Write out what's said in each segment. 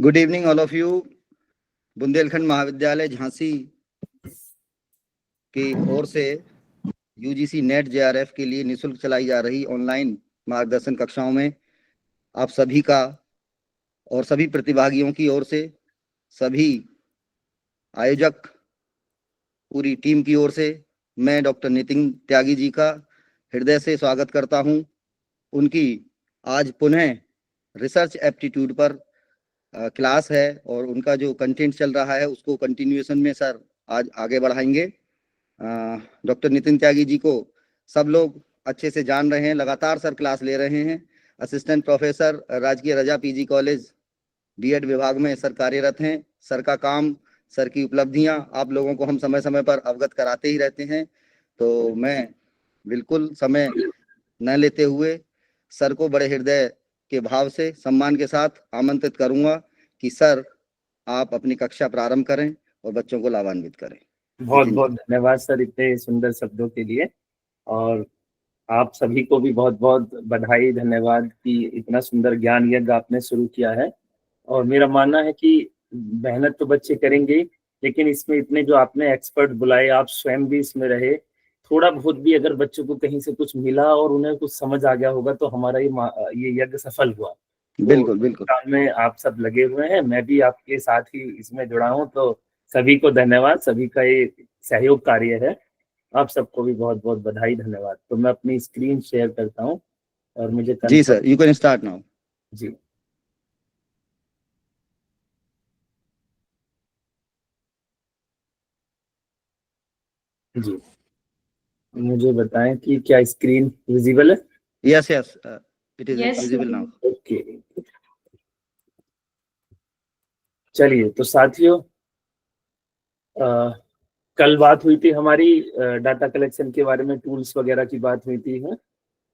Good evening all of you. Bundelkhand महाविद्यालय झांसी की ओर से यूजीसी नेट जेआरएफ के लिए निःशुल्क चलाई जा रही ऑनलाइन मार्गदर्शन कक्षाओं में आप सभी का और सभी प्रतिभागियों की ओर से, सभी आयोजक पूरी टीम की ओर से मैं डॉक्टर नितिन त्यागी जी का हृदय से स्वागत करता हूं। उनकी आज पुनः रिसर्च एप्टीट्यूड पर क्लास है और उनका जो कंटेंट चल रहा है उसको कंटिन्यूएशन में सर आज आगे बढ़ाएंगे। डॉक्टर नितिन त्यागी जी को सब लोग अच्छे से जान रहे हैं, लगातार सर क्लास ले रहे हैं। असिस्टेंट प्रोफेसर राजकीय रजा पीजी कॉलेज बीएड विभाग में सर कार्यरत हैं। सर का काम, सर की उपलब्धियां आप लोगों को हम समय समय पर अवगत कराते ही रहते हैं। तो मैं बिल्कुल समय न लेते हुए सर को बड़े हृदय के भाव से, सम्मान के साथ आमंत्रित करूंगा कि सर आप अपनी कक्षा प्रारंभ करें और बच्चों को लाभान्वित करें। बहुत बहुत धन्यवाद सर इतने सुंदर शब्दों के लिए, और आप सभी को भी बहुत बहुत बधाई, धन्यवाद कि इतना सुंदर ज्ञान यज्ञ आपने शुरू किया है। और मेरा मानना है कि मेहनत तो बच्चे करेंगे, लेकिन इसमें इतने जो आपने एक्सपर्ट बुलाए, आप स्वयं भी इसमें रहे, थोड़ा बहुत भी अगर बच्चों को कहीं से कुछ मिला और उन्हें कुछ समझ आ गया होगा तो हमारा ये यज्ञ सफल हुआ। बिल्कुल बिल्कुल। काम में आप सब लगे हुए हैं, मैं भी आपके साथ ही इसमें जुड़ा हूँ, तो सभी को धन्यवाद। सभी का ये सहयोग कार्य है, आप सबको भी बहुत बहुत बधाई, धन्यवाद। तो मैं अपनी स्क्रीन शेयर करता हूँ और मुझे जी sir, you can start now. जी जी, मुझे बताएं कि क्या स्क्रीन विजिबल है? Yes yes, it is visible now. Okay, चलिए तो साथियों, कल बात हुई थी हमारी डाटा कलेक्शन के बारे में, टूल्स वगैरह की बात हुई थी है,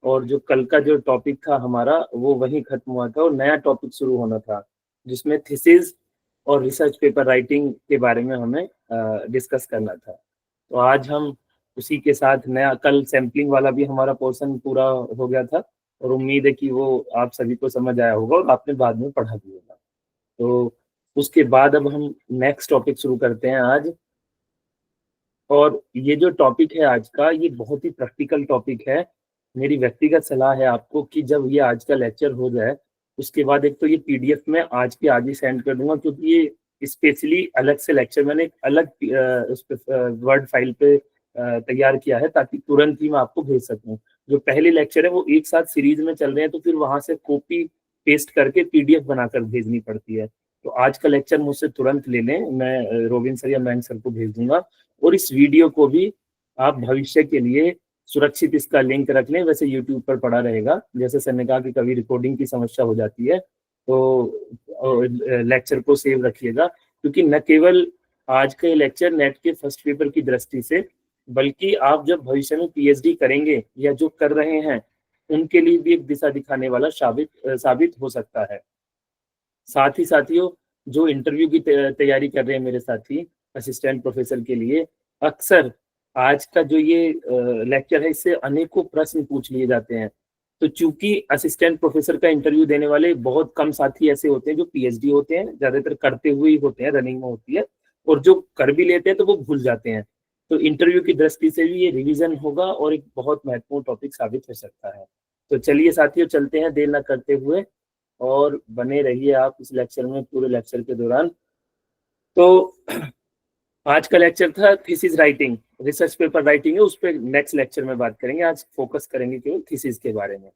और जो कल का जो टॉपिक था हमारा वो वहीं खत्म हुआ था और नया टॉपिक शुरू होना था, जिसमें थीसिस और रिसर्च पेपर राइटिंग के बारे में हमें डिस्कस करना था। तो आज हम उसी के साथ नया, कल सैम्पलिंग वाला भी हमारा पोर्शन पूरा हो गया था और उम्मीद है कि वो आप सभी को समझ आया होगा और आपने बाद में पढ़ा भी होगा। तो उसके बाद अब हम नेक्स्ट टॉपिक शुरू करते हैं आज, और ये जो टॉपिक है आज का, ये बहुत ही प्रैक्टिकल टॉपिक है। मेरी व्यक्तिगत सलाह है आपको कि जब ये आज का लेक्चर हो जाए उसके बाद एक तो ये पीडीएफ में आज के आज ही सेंड कर दूंगा, क्योंकि ये स्पेशली अलग से लेक्चर मैंने एक अलग उस वर्ड फाइल पे तैयार किया है ताकि तुरंत ही मैं आपको भेज सकूं। जो पहले लेक्चर है वो एक साथ सीरीज में चल रहे हैं, तो फिर वहां से कॉपी पेस्ट करके पीडीएफ बनाकर भेजनी पड़ती है। तो आज का लेक्चर मुझसे तुरंत ले लें, मैं रोबिन सर या मैंग सर को भेज दूंगा। और इस वीडियो को भी आप भविष्य के लिए सुरक्षित इसका लिंक रख लें, वैसे यूट्यूब पर पड़ा रहेगा। जैसे सर ने कहा कि कभी रिकॉर्डिंग की समस्या हो जाती है तो लेक्चर को सेव रखिएगा, क्योंकि न केवल आज का लेक्चर नेट के फर्स्ट पेपर की दृष्टि से, बल्कि आप जब भविष्य में पीएचडी करेंगे या जो कर रहे हैं उनके लिए भी एक दिशा दिखाने वाला साबित हो सकता है। साथ ही साथियों, जो इंटरव्यू की तैयारी कर रहे हैं मेरे साथी असिस्टेंट प्रोफेसर के लिए, अक्सर आज का जो ये लेक्चर है इससे अनेकों प्रश्न पूछ लिए जाते हैं। तो चूंकि असिस्टेंट प्रोफेसर का इंटरव्यू देने वाले बहुत कम साथी ऐसे होते हैं जो पीएचडी होते हैं, ज्यादातर करते हुए ही होते हैं, रनिंग में होती है, और जो कर भी लेते हैं तो वो भूल जाते हैं। तो इंटरव्यू की दृष्टि से भी ये रिवीजन होगा और एक बहुत महत्वपूर्ण टॉपिक साबित हो सकता है। तो चलिए साथियों, चलते हैं देर न करते हुए, और बने रहिए आप इस लेक्चर में पूरे लेक्चर के दौरान। तो आज का लेक्चर था thesis writing, research paper writing है, उस पर नेक्स्ट लेक्चर में बात करेंगे। आज फोकस करेंगे केवल थीसिस के बारे में।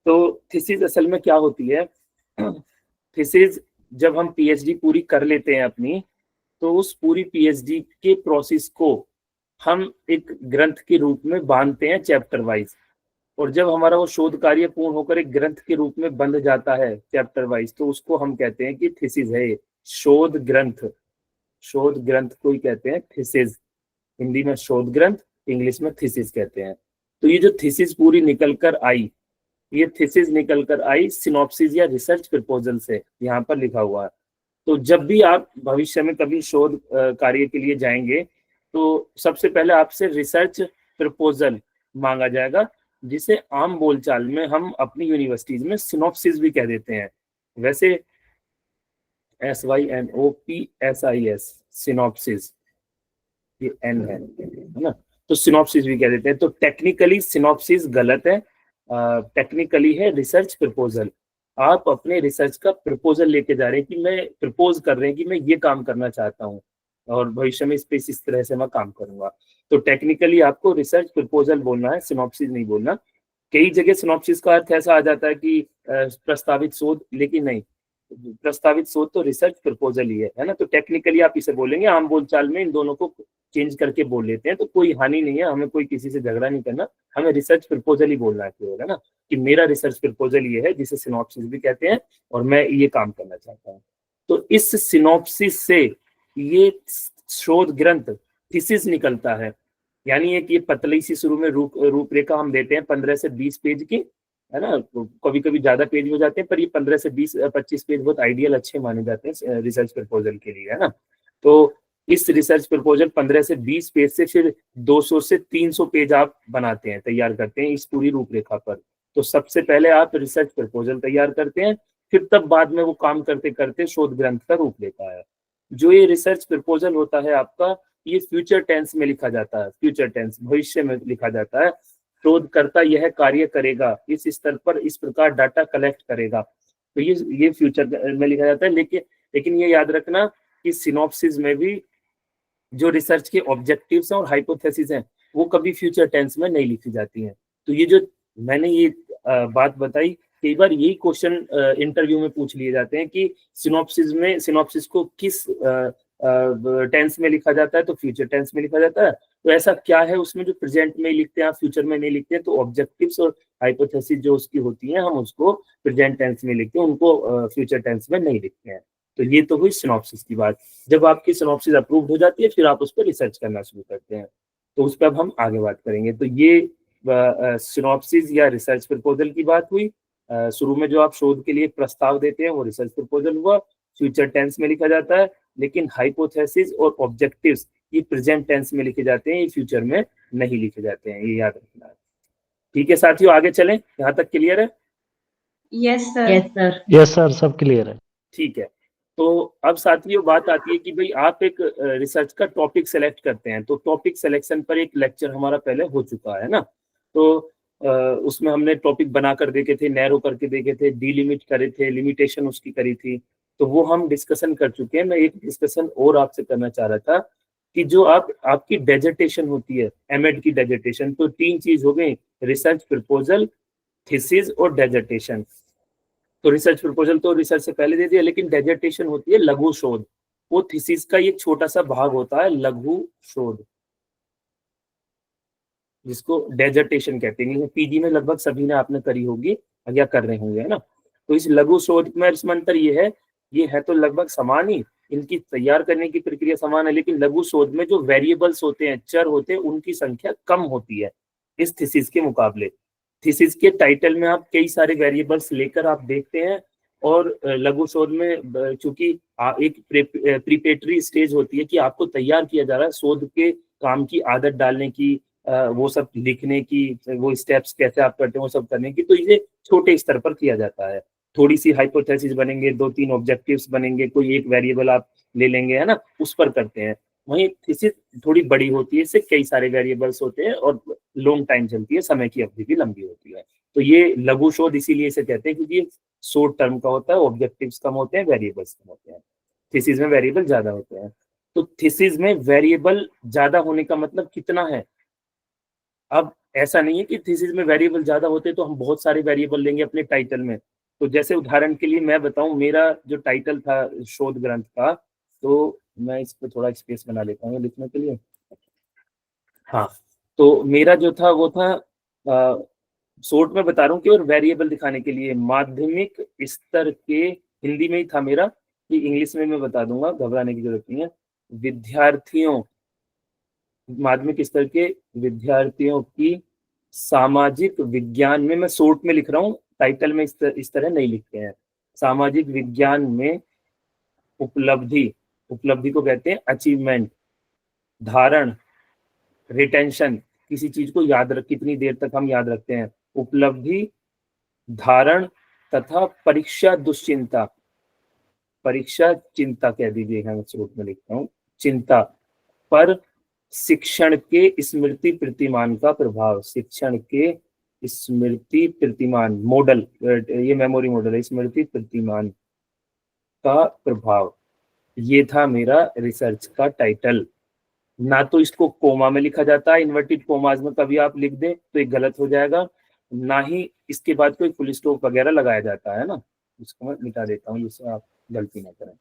तो थीसिस असल में क्या होती है? थीसिस जब हम पीएचडी पूरी कर लेते हैं अपनी, तो उस पूरी पीएचडी के प्रोसेस को हम एक ग्रंथ के रूप में बांधते हैं चैप्टर वाइज, और जब हमारा वो शोध कार्य पूर्ण होकर एक ग्रंथ के रूप में बंध जाता है चैप्टर वाइज, तो उसको हम कहते हैं कि थीसिस है, शोध ग्रंथ। शोध ग्रंथ को ही कहते हैं थीसिस, हिंदी में शोध ग्रंथ, इंग्लिश में थीसिस कहते हैं। तो ये जो थीसिस पूरी निकल कर आई, ये थीसिस निकल कर आई सिनॉप्सिस या रिसर्च प्रपोजल से, यहाँ पर लिखा हुआ है। तो जब भी आप भविष्य में कभी शोध कार्य के लिए जाएंगे तो सबसे पहले आपसे रिसर्च प्रपोजल मांगा जाएगा, जिसे आम बोलचाल में हम अपनी यूनिवर्सिटीज में सिनॉप्सिस भी कह देते हैं। वैसे SYNOPSIS, सिनॉप्सिस, ये N है ना, तो सिनॉप्सिस भी कह देते हैं। तो टेक्निकली सिनॉप्सिस गलत है, टेक्निकली है रिसर्च प्रपोजल। आप अपने रिसर्च का प्रपोजल लेके जा रहे हैं कि मैं प्रपोज कर रहे हैं कि मैं ये काम करना चाहता हूँ और भविष्य में इस तरह से मैं काम करूंगा। तो टेक्निकली आपको रिसर्च प्रपोजल बोलना है, सिनॉप्सिस नहीं बोलना। कई जगह सिनॉप्सिस का अर्थ ऐसा आ जाता है कि प्रस्तावित शोध, लेकिन नहीं, प्रस्तावित शोध तो रिसर्च प्रपोजल ही है ना। तो टेक्निकली आप इसे बोलेंगे, आम बोलचाल में इन दोनों को चेंज करके बोल लेते हैं, तो कोई हानि नहीं है, हमें कोई किसी से झगड़ा नहीं करना, हमें रिसर्च प्रपोजल ही बोलना है केवल, है ना, कि मेरा रिसर्च प्रपोजल ये है, जिसे सिनॉप्सिस भी कहते हैं, और मैं ये काम करना चाहता हूँ। तो इस सिनॉप्सिस से ये शोध ग्रंथ थीसिस निकलता है, यानी एक ये पतली सी शुरू में रूपरेखा हम देते हैं 15 से 20 पेज की, है ना, कभी कभी ज्यादा पेज हो जाते हैं, पर ये 15 से 20-25 पेज बहुत आइडियल अच्छे माने जाते हैं रिसर्च प्रपोजल के लिए, है ना। तो इस रिसर्च प्रपोजल 15 से 20 पेज से फिर 200 से 300 पेज आप बनाते हैं, तैयार करते हैं इस पूरी रूपरेखा पर। तो सबसे पहले आप रिसर्च प्रपोजल तैयार करते हैं, फिर तब बाद में वो काम करते करते शोध ग्रंथ का रूप लेता है। जो ये रिसर्च प्रपोजल होता है आपका, ये फ्यूचर टेंस में लिखा जाता है, फ्यूचर टेंस भविष्य में लिखा जाता है। शोधकर्ता यह कार्य करेगा, इस स्तर पर इस प्रकार डाटा कलेक्ट करेगा, तो ये फ्यूचर में लिखा जाता है। लेकिन ये याद रखना कि सिनॉप्सिस में भी जो रिसर्च के ऑब्जेक्टिव्स हैं और हाइपोथेसिस हैं, वो कभी फ्यूचर टेंस में नहीं लिखी जाती हैं। तो ये जो मैंने ये बात बताई, कई बार यही क्वेश्चन इंटरव्यू में पूछ लिए जाते हैं कि सिनॉप्सिस को किस टेंस में लिखा जाता है, तो फ्यूचर टेंस में लिखा जाता है। तो ऐसा क्या है उसमें जो प्रेजेंट में लिखते हैं, फ्यूचर में नहीं लिखते हैं? तो ऑब्जेक्टिव्स और हाइपोथेसिस जो उसकी होती हैं, हम उसको प्रेजेंट टेंस में लिखते हैं, उनको फ्यूचर टेंस में नहीं लिखते हैं। तो ये तो हुई सिनॉप्सिस की बात। जब आपकी सिनॉप्सिस अप्रूव्ड हो जाती है, फिर आप उस पर रिसर्च करना शुरू करते हैं, तो उस पर अब हम आगे बात करेंगे। तो ये सिनॉप्सिस या रिसर्च प्रपोजल की बात हुई। शुरू में जो आप शोध के लिए प्रस्ताव देते हैं वो रिसर्च प्रपोजल हुआ, फ्यूचर टेंस में लिखा जाता है। लेकिन हाइपोथेसिस और ऑब्जेक्टिव्स ये प्रेजेंट टेंस में लिखे जाते हैं, ये फ्यूचर में नहीं लिखे जाते हैं, ये याद रखना है। ठीक है साथियों, आगे चलें, यहाँ तक क्लियर है? Yes sir. यस सर, सब क्लियर है। ठीक है, तो अब साथियों बात आती है कि भाई आप एक रिसर्च का टॉपिक सेलेक्ट करते हैं। तो टॉपिक सिलेक्शन पर एक लेक्चर हमारा पहले हो चुका है ना, तो उसमें हमने टॉपिक बनाकर देखे थे, नैरो करके देखे थे, डिलिमिट करे थे, लिमिटेशन उसकी करी थी, तो वो हम डिस्कशन कर चुके हैं। मैं एक डिस्कशन और आपसे करना चाह रहा था कि जो आपकी डेजर्टेशन होती है, एमएड की डेजर्टेशन, तो 3 चीज हो गई, रिसर्च प्रपोजल, थीसिस और डेजर्टेशन। तो रिसर्च प्रपोजल तो रिसर्च से पहले दे दिया, लेकिन डेजर्टेशन होती है लघु शोध, वो थीसिस का एक छोटा सा भाग होता है, लघु शोध, जिसको डेजर्टेशन कहते हैं। पीजी में लगभग सभी ने आपने करी होगी या कर रहे होंगे, है ना। तो इस लघु शोध में इसमें अंतर ये है तो लगभग समान ही, इनकी तैयार करने की प्रक्रिया समान है, लेकिन लघु शोध में जो वेरिएबल्स होते हैं, चर होते हैं, उनकी संख्या कम होती है इस थीसिस के मुकाबले। थीसिस के टाइटल में आप कई सारे वेरिएबल्स लेकर आप देखते हैं, और लघु शोध में चूंकि एक प्रिपेटरी स्टेज होती है कि आपको तैयार किया जा रहा है शोध के काम की आदत डालने की, वो सब लिखने की, वो स्टेप्स कैसे आप करते हैं वो सब करने की, तो ये छोटे स्तर पर किया जाता है। थोड़ी सी हाइपोथेसिस बनेंगे, 2-3 ऑब्जेक्टिव्स बनेंगे, कोई एक वेरिएबल आप ले लेंगे, है ना, उस पर करते हैं। वहीं थीसिस थोड़ी बड़ी होती है, इससे कई सारे वेरिएबल्स होते हैं और लॉन्ग टाइम चलती है, समय की अवधि भी लंबी होती है। तो ये लघु शोध इसीलिए इसे कहते हैं क्योंकि ये शॉर्ट टर्म का होता है, ऑब्जेक्टिव्स कम होते हैं, वेरिएबल्स कम होते हैं। थीसिस में वेरिएबल ज्यादा होते हैं। तो थीसिस में वेरिएबल ज्यादा होने का मतलब कितना है? अब ऐसा नहीं है कि थीसिस में वेरिएबल ज्यादा होते तो हम बहुत सारे वेरिएबल लेंगे अपने टाइटल में। तो जैसे उदाहरण के लिए मैं बताऊं, मेरा जो टाइटल था शोध ग्रंथ का, तो मैं इस पर थोड़ा स्पेस बना लेता हूँ लिखने के लिए। हाँ, तो मेरा जो था वो था, शॉर्ट में बता रहा हूँ कि, और वेरिएबल दिखाने के लिए माध्यमिक स्तर के, हिंदी में ही था मेरा, कि इंग्लिश में मैं बता दूंगा, घबराने की जरूरत नहीं है। विद्यार्थियों, माध्यमिक स्तर के विद्यार्थियों की सामाजिक विज्ञान में, मैं शॉर्ट में लिख रहा हूँ, टाइटल में इस तरह नहीं लिखते हैं। सामाजिक विज्ञान में उपलब्धि को कहते हैं अचीवमेंट, धारण, रिटेंशन, किसी चीज को कितनी देर तक हम याद रखते हैं, उपलब्धि, धारण तथा परीक्षा दुश्चिंता, परीक्षा चिंता कह दीजिएगा, मैं स्रोत में लिखता हूँ, चिंता पर शिक्षण के स्मृति प्रतिमान का प्रभाव। शिक्षण के स्मृति प्रतिमान मॉडल, ये मेमोरी मॉडल है, स्मृति प्रतिमान का प्रभाव। ये था मेरा रिसर्च का टाइटल। ना तो इसको कोमा में लिखा जाता है, इन्वर्टेड कोमाज में कभी आप लिख दें तो एक गलत हो जाएगा, ना ही इसके बाद कोई फुल स्टॉप वगैरह लगाया जाता है ना। इसको मैं मिटा देता हूँ जिससे आप गलती ना करें।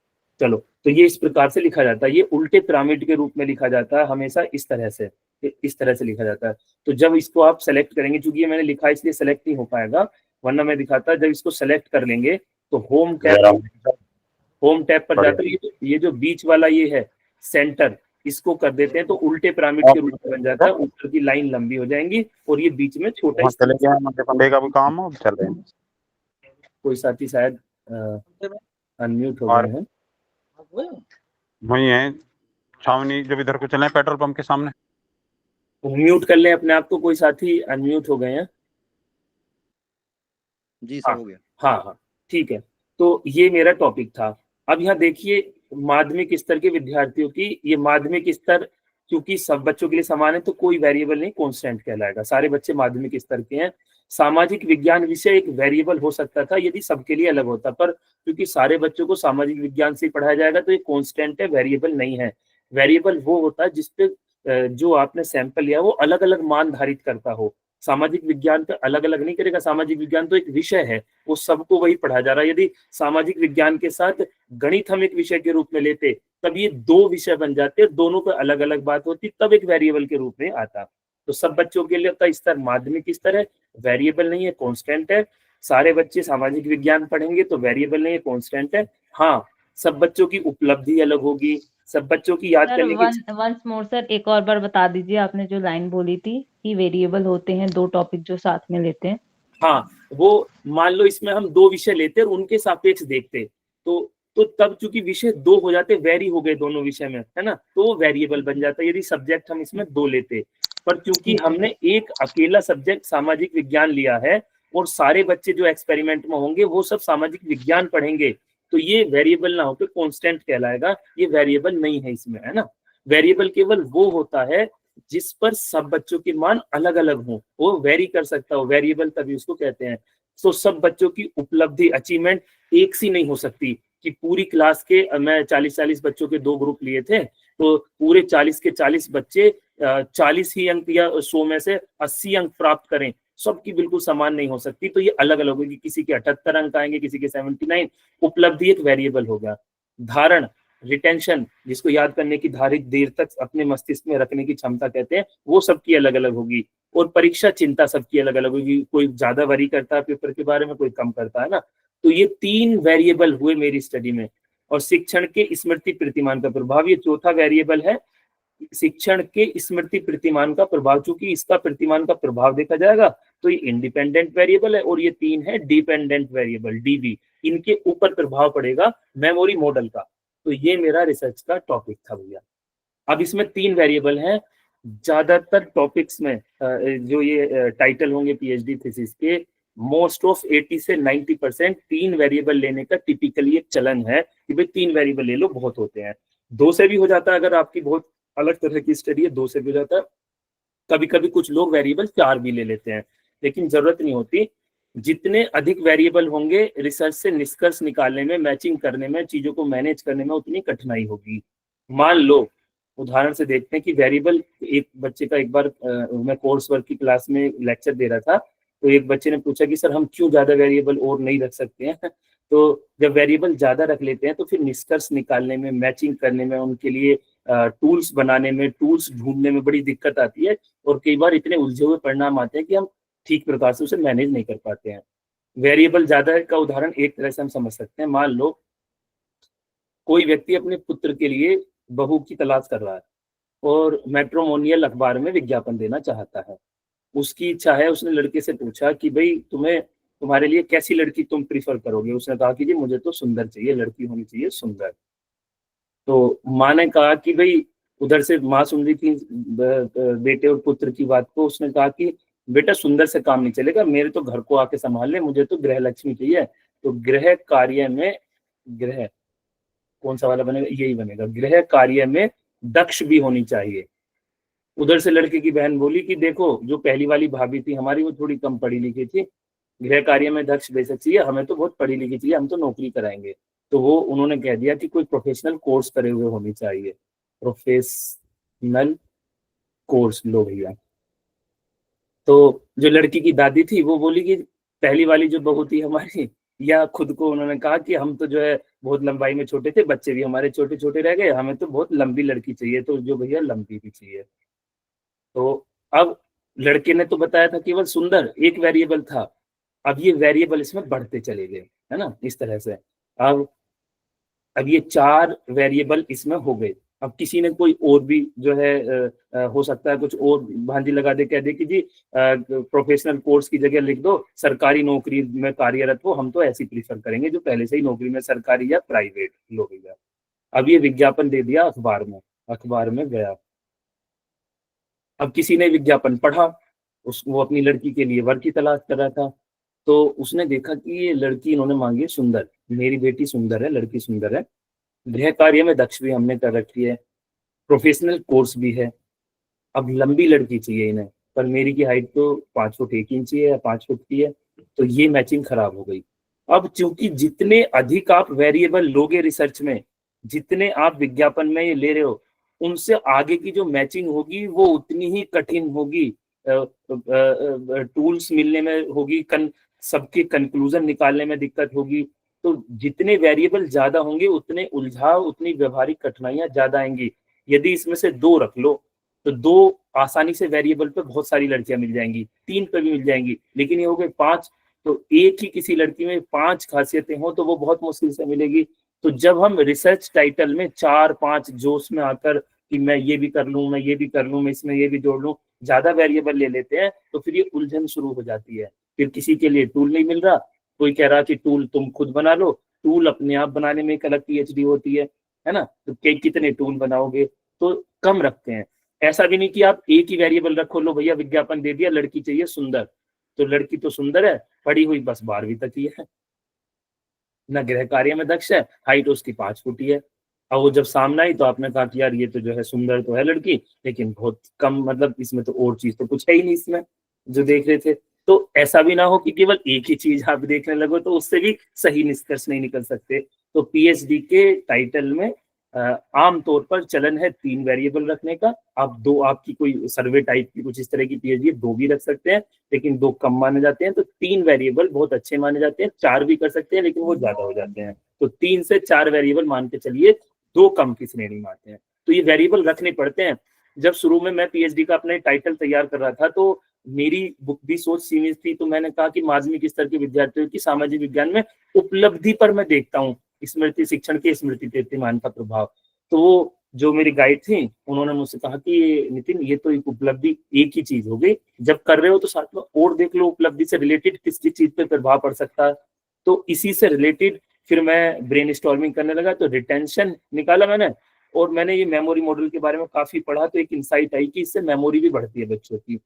चलो, तो ये इस प्रकार से लिखा जाता है, ये उल्टे पिरामिड के रूप में लिखा जाता है हमेशा, इस तरह से लिखा जाता है। तो जब इसको आप सेलेक्ट करेंगे, चूंकि ये मैंने लिखा है इसलिए सेलेक्ट नहीं हो पाएगा, वरना मैं दिखाता, जब इसको सेलेक्ट कर लेंगे तो होम टैब पर जाकर ये जो बीच वाला ये है सेंटर, इसको कर देते हैं तो उल्टे पिरामिड के रूप में बन जाता है। ऊपर की लाइन लंबी हो जाएंगी और ये बीच में छोटा चले गया का भी काम हो चल रहे हैं। कोई साथी शायद अनम्यूट हो गए हैं। वही है छावनी जब इधर को चले पेट्रोल पंप के सामने, म्यूट कर लें अपने आप को। कोई साथी अनम्यूट हो गए हैं? जी सर, हो गया। हाँ, ठीक है। तो ये मेरा टॉपिक था। अब यहाँ देखिए, माध्यमिक स्तर के विद्यार्थियों की, ये माध्यमिक स्तर क्योंकि सब बच्चों के लिए समान है तो कोई वेरिएबल नहीं, कांस्टेंट कहलाएगा। सारे बच्चे माध्यमिक स्तर के हैं। सामाजिक विज्ञान विषय एक वेरिएबल हो सकता था यदि सबके लिए अलग होता, पर क्योंकि सारे बच्चों को सामाजिक विज्ञान से पढ़ाया जाएगा तो ये कांस्टेंट है, वेरिएबल नहीं है। वेरिएबल वो होता है जिसपे जो आपने सैंपल लिया वो अलग अलग मान धारित करता हो। सामाजिक विज्ञान पे अलग अलग नहीं करेगा। सामाजिक विज्ञान तो एक विषय है, वो सबको वही पढ़ा जा रहा है। यदि सामाजिक विज्ञान के साथ गणित हम एक विषय के रूप में लेते तब ये दो विषय बन जाते, दोनों पे अलग अलग बात होती, तब एक वेरिएबल के रूप में आता। तो सब बच्चों के लिए का स्तर माध्यमिक स्तर है, वेरिएबल नहीं है, कांस्टेंट है। सारे बच्चे सामाजिक विज्ञान पढ़ेंगे तो वेरिएबल नहीं है, कांस्टेंट है। हाँ, सब बच्चों की उपलब्धि अलग होगी, सब बच्चों की याद करने की। वंस मोर सर, एक और बार बता दीजिए, आपने जो लाइन बोली थी कि वेरिएबल होते हैं दो टॉपिक जो साथ में लेते हैं। हाँ, वो मान लो इसमें हम दो विषय लेते और उनके सापेक्ष देखते तो तब चूंकि विषय दो हो जाते, वेरी हो गए दोनों विषय में, है ना, तो वेरिएबल बन जाता यदि सब्जेक्ट हम इसमें दो लेते। पर क्योंकि हमने एक अकेला सब्जेक्ट सामाजिक विज्ञान लिया है और सारे बच्चे जो एक्सपेरिमेंट में होंगे वो सब सामाजिक विज्ञान पढ़ेंगे, तो ये वेरिएबल ना होकर कांस्टेंट कहलाएगा। ये वेरिएबल नहीं है इसमें, है ना। वेरिएबल केवल वो होता है जिस पर सब बच्चों के मान अलग अलग हो, वो वेरी कर सकता हो, वेरिएबल तभी उसको कहते हैं। तो सब बच्चों की उपलब्धि, अचीवमेंट एक सी नहीं हो सकती कि पूरी क्लास के, मैं 40 बच्चों के दो ग्रुप लिए थे तो पूरे 40 के 40 बच्चे 40 ही अंक या 100 में से 80 अंक प्राप्त करें, सबकी बिल्कुल समान नहीं हो सकती। तो ये अलग अलग होगी, किसी के 78 अंक आएंगे, किसी के 79। उपलब्धि एक वेरिएबल होगा। धारण, रिटेंशन, जिसको याद करने की, धारित देर तक अपने मस्तिष्क में रखने की क्षमता कहते हैं, वो सबकी अलग अलग होगी। और परीक्षा चिंता सबकी अलग अलग होगी, कोई ज्यादा वरी करता है पेपर के बारे में, कोई कम करता है ना। तो ये 3 वेरिएबल हुए मेरी स्टडी में। और शिक्षण के स्मृति प्रतिमान का प्रभाव, ये चौथा वेरिएबल है, शिक्षण के स्मृति प्रतिमान का प्रभाव। चूंकि इसका प्रतिमान का प्रभाव देखा जाएगा तो ये इंडिपेंडेंट वेरिएबल है और ये 3 है डिपेंडेंट वेरिएबल, डीवी, इनके ऊपर प्रभाव पड़ेगा मेमोरी मॉडल का। तो ये मेरा रिसर्च का टॉपिक था भैया। अब इसमें 3 वेरिएबल हैं। ज्यादातर टॉपिक्स में जो ये टाइटल होंगे पीएचडी थीसिस के, मोस्ट ऑफ 80 से 90% 3 वेरिएबल लेने का टिपिकली एक चलन है कि भाई 3 वेरिएबल ले लो, बहुत होते हैं। 2 से भी हो जाता है, अगर आपकी बहुत अलग तरह की स्टडी है 2 से भी हो जाता है। कभी कभी कुछ लोग वेरिएबल 4 भी ले लेते हैं, लेकिन जरूरत नहीं होती। जितने अधिक वेरिएबल होंगे रिसर्च से निष्कर्ष निकालने में, मैचिंग करने में, चीजों को मैनेज करने में उतनी कठिनाई होगी। मान लो उदाहरण से देखते हैं कि वेरिएबल, एक बच्चे का, एक बार मैं कोर्स वर्क की क्लास में लेक्चर दे रहा था तो एक बच्चे ने पूछा कि सर हम क्यों ज्यादा वेरिएबल और नहीं रख सकते हैं। तो जब वेरिएबल ज्यादा रख लेते हैं तो फिर निष्कर्ष निकालने में, मैचिंग करने में, उनके लिए टूल्स बनाने में, टूल्स ढूंढने में बड़ी दिक्कत आती है और कई बार इतने उलझे हुए परिणाम आते हैं कि हम ठीक प्रकार से उसे मैनेज नहीं कर पाते हैं। वेरिएबल ज्यादा का उदाहरण एक तरह से हम समझ सकते हैं। मान लो कोई व्यक्ति अपने पुत्र के लिए बहू की तलाश कर रहा है और मैट्रिमोनियल अखबार में विज्ञापन देना चाहता है। उसकी इच्छा है, उसने लड़के से पूछा कि भाई तुम्हारे लिए कैसी लड़की तुम प्रीफर करोगे। उसने कहा कि जी मुझे तो सुंदर चाहिए, लड़की होनी चाहिए सुंदर। तो माँ ने कहा कि भाई, उधर से माँ सुन रही थी बेटे और पुत्र की बात को, उसने कहा कि बेटा सुंदर से काम नहीं चलेगा, मेरे तो घर को आके संभाल ले, मुझे तो गृह लक्ष्मी चाहिए। तो गृह कार्य में, गृह कौन सा वाला बनेगा, यही बनेगा, गृह कार्य में दक्ष भी होनी चाहिए। उधर से लड़के की बहन बोली कि देखो जो पहली वाली भाभी थी हमारी वो थोड़ी कम पढ़ी लिखी थी, गृह कार्य में दक्ष बेशक चाहिए, हमें तो बहुत पढ़ी लिखी चाहिए, हम तो नौकरी कराएंगे। तो वो उन्होंने कह दिया कि कोई प्रोफेशनल कोर्स करे हुए होनी चाहिए, प्रोफेशनल कोर्स लो भैया। तो जो लड़की की दादी थी वो बोली कि पहली वाली जो बहू थी हमारी, या खुद को उन्होंने कहा कि हम तो जो है बहुत लंबाई में छोटे थे, बच्चे भी हमारे छोटे छोटे रह गए, हमें तो बहुत लंबी लड़की चाहिए, तो जो भैया लंबी भी चाहिए। तो अब लड़के ने तो बताया था केवल सुंदर, एक वेरिएबल था, अब ये वेरिएबल इसमें बढ़ते चले गए, है ना, इस तरह से। अब ये 4 वेरिएबल इसमें हो गए। अब किसी ने कोई और भी जो है हो सकता है कुछ और भांजी लगा दे, कह दे कि जी प्रोफेशनल कोर्स की जगह लिख दो सरकारी नौकरी में कार्यरत हो, हम तो ऐसी प्रीफर करेंगे जो पहले से ही नौकरी में, सरकारी या प्राइवेट लो भैया। अब ये विज्ञापन दे दिया अखबार में गया। अब किसी ने विज्ञापन पढ़ा, वो अपनी लड़की के लिए वर की तलाश कर रहा था, तो उसने देखा कि ये लड़की इन्होंने मांगी है सुंदर, मेरी बेटी सुंदर है, लड़की सुंदर है, गृह कार्य में दक्ष भी हमने कर रखी है, प्रोफेशनल कोर्स भी है, अब लंबी लड़की चाहिए इन्हें, पर मेरी की हाइट तो 5 फुट 1 इंच है या 5 फुट की है, तो ये मैचिंग खराब हो गई। अब चूंकि जितने अधिक आप वेरिएबल लोगे रिसर्च में, जितने आप विज्ञापन में ये ले रहे हो, उनसे आगे की जो मैचिंग होगी वो उतनी ही कठिन होगी, टूल्स मिलने में होगी, सबके कंक्लूजन निकालने में दिक्कत होगी। तो जितने वेरिएबल ज्यादा होंगे उतने उलझाव, उतनी व्यवहारिक कठिनाइयां ज्यादा आएंगी। यदि इसमें से 2 रख लो तो 2 आसानी से वेरिएबल पे बहुत सारी लड़कियां मिल जाएंगी, 3 पे भी मिल जाएंगी, लेकिन ये हो गए 5, तो एक ही किसी लड़की में 5 खासियतें हो तो वो बहुत मुश्किल से मिलेगी। तो जब हम रिसर्च टाइटल में 4-5 जोश में आकर कि मैं ये भी कर लूं, मैं ये भी कर लूं, मैं इसमें ये भी जोड़ लूं, ज्यादा वेरिएबल ले लेते हैं, तो फिर ये उलझन शुरू हो जाती है। फिर किसी के लिए टूल नहीं मिल रहा, कोई कह रहा कि टूल तुम खुद बना लो, टूल अपने आप बनाने में एक अलग PhD होती है ना, तो कितने टूल बनाओगे, तो कम रखते हैं। ऐसा भी नहीं कि आप एक ही वेरिएबल रखो, लो भैया विज्ञापन दे दिया लड़की चाहिए सुंदर, तो लड़की तो सुंदर है, पढ़ी हुई बस 12वीं तक ही है, न गृह कार्य में दक्ष है, हाइट उसकी 5 फुट ही है। अब वो जब सामने आई तो आपने कहा कि यार ये तो जो है सुंदर तो है लड़की, लेकिन बहुत कम, मतलब इसमें तो और चीज तो कुछ है ही नहीं इसमें जो देख रहे थे। तो ऐसा भी ना हो कि केवल एक ही चीज आप देखने लगो, तो उससे भी सही निष्कर्ष नहीं निकल सकते। तो PhD के टाइटल में आमतौर पर चलन है 3 वेरिएबल रखने का। आप 2, आपकी कोई सर्वे टाइप की कुछ इस तरह की PhD 2 भी रख सकते हैं, लेकिन 2 कम माने जाते हैं, तो 3 वेरिएबल बहुत अच्छे माने जाते हैं। 4 भी कर सकते हैं, लेकिन वो ज्यादा हो जाते हैं। तो 3 से 4 वेरिएबल मान के चलिए, 2 कम की श्रेणी में आते हैं। तो ये वेरिएबल रखने पड़ते हैं। जब शुरू में मैं PhD का अपना टाइटल तैयार कर रहा था तो मेरी बुक भी सोच सीमित थी, तो मैंने कहा कि माध्यमिक स्तर के विद्यार्थियों की सामाजिक विज्ञान में उपलब्धि पर मैं देखता हूँ स्मृति शिक्षण के स्मृति कीर्तिमान का प्रभाव। तो वो जो मेरी गाइड थी उन्होंने मुझसे कहा कि नितिन ये तो एक उपलब्धि एक ही चीज हो गई, जब कर रहे हो तो साथ में और देख लो उपलब्धि से रिलेटेड किस किस चीज पे प्रभाव पड़ सकता है। तो इसी से रिलेटेड फिर मैं ब्रेनस्टॉर्मिंग करने लगा, तो रिटेंशन निकाला मैंने, और मैंने ये मेमोरी मॉडल के बारे में काफी पढ़ा, तो एक इंसाइट आई कि इससे मेमोरी भी बढ़ती है बच्चों की।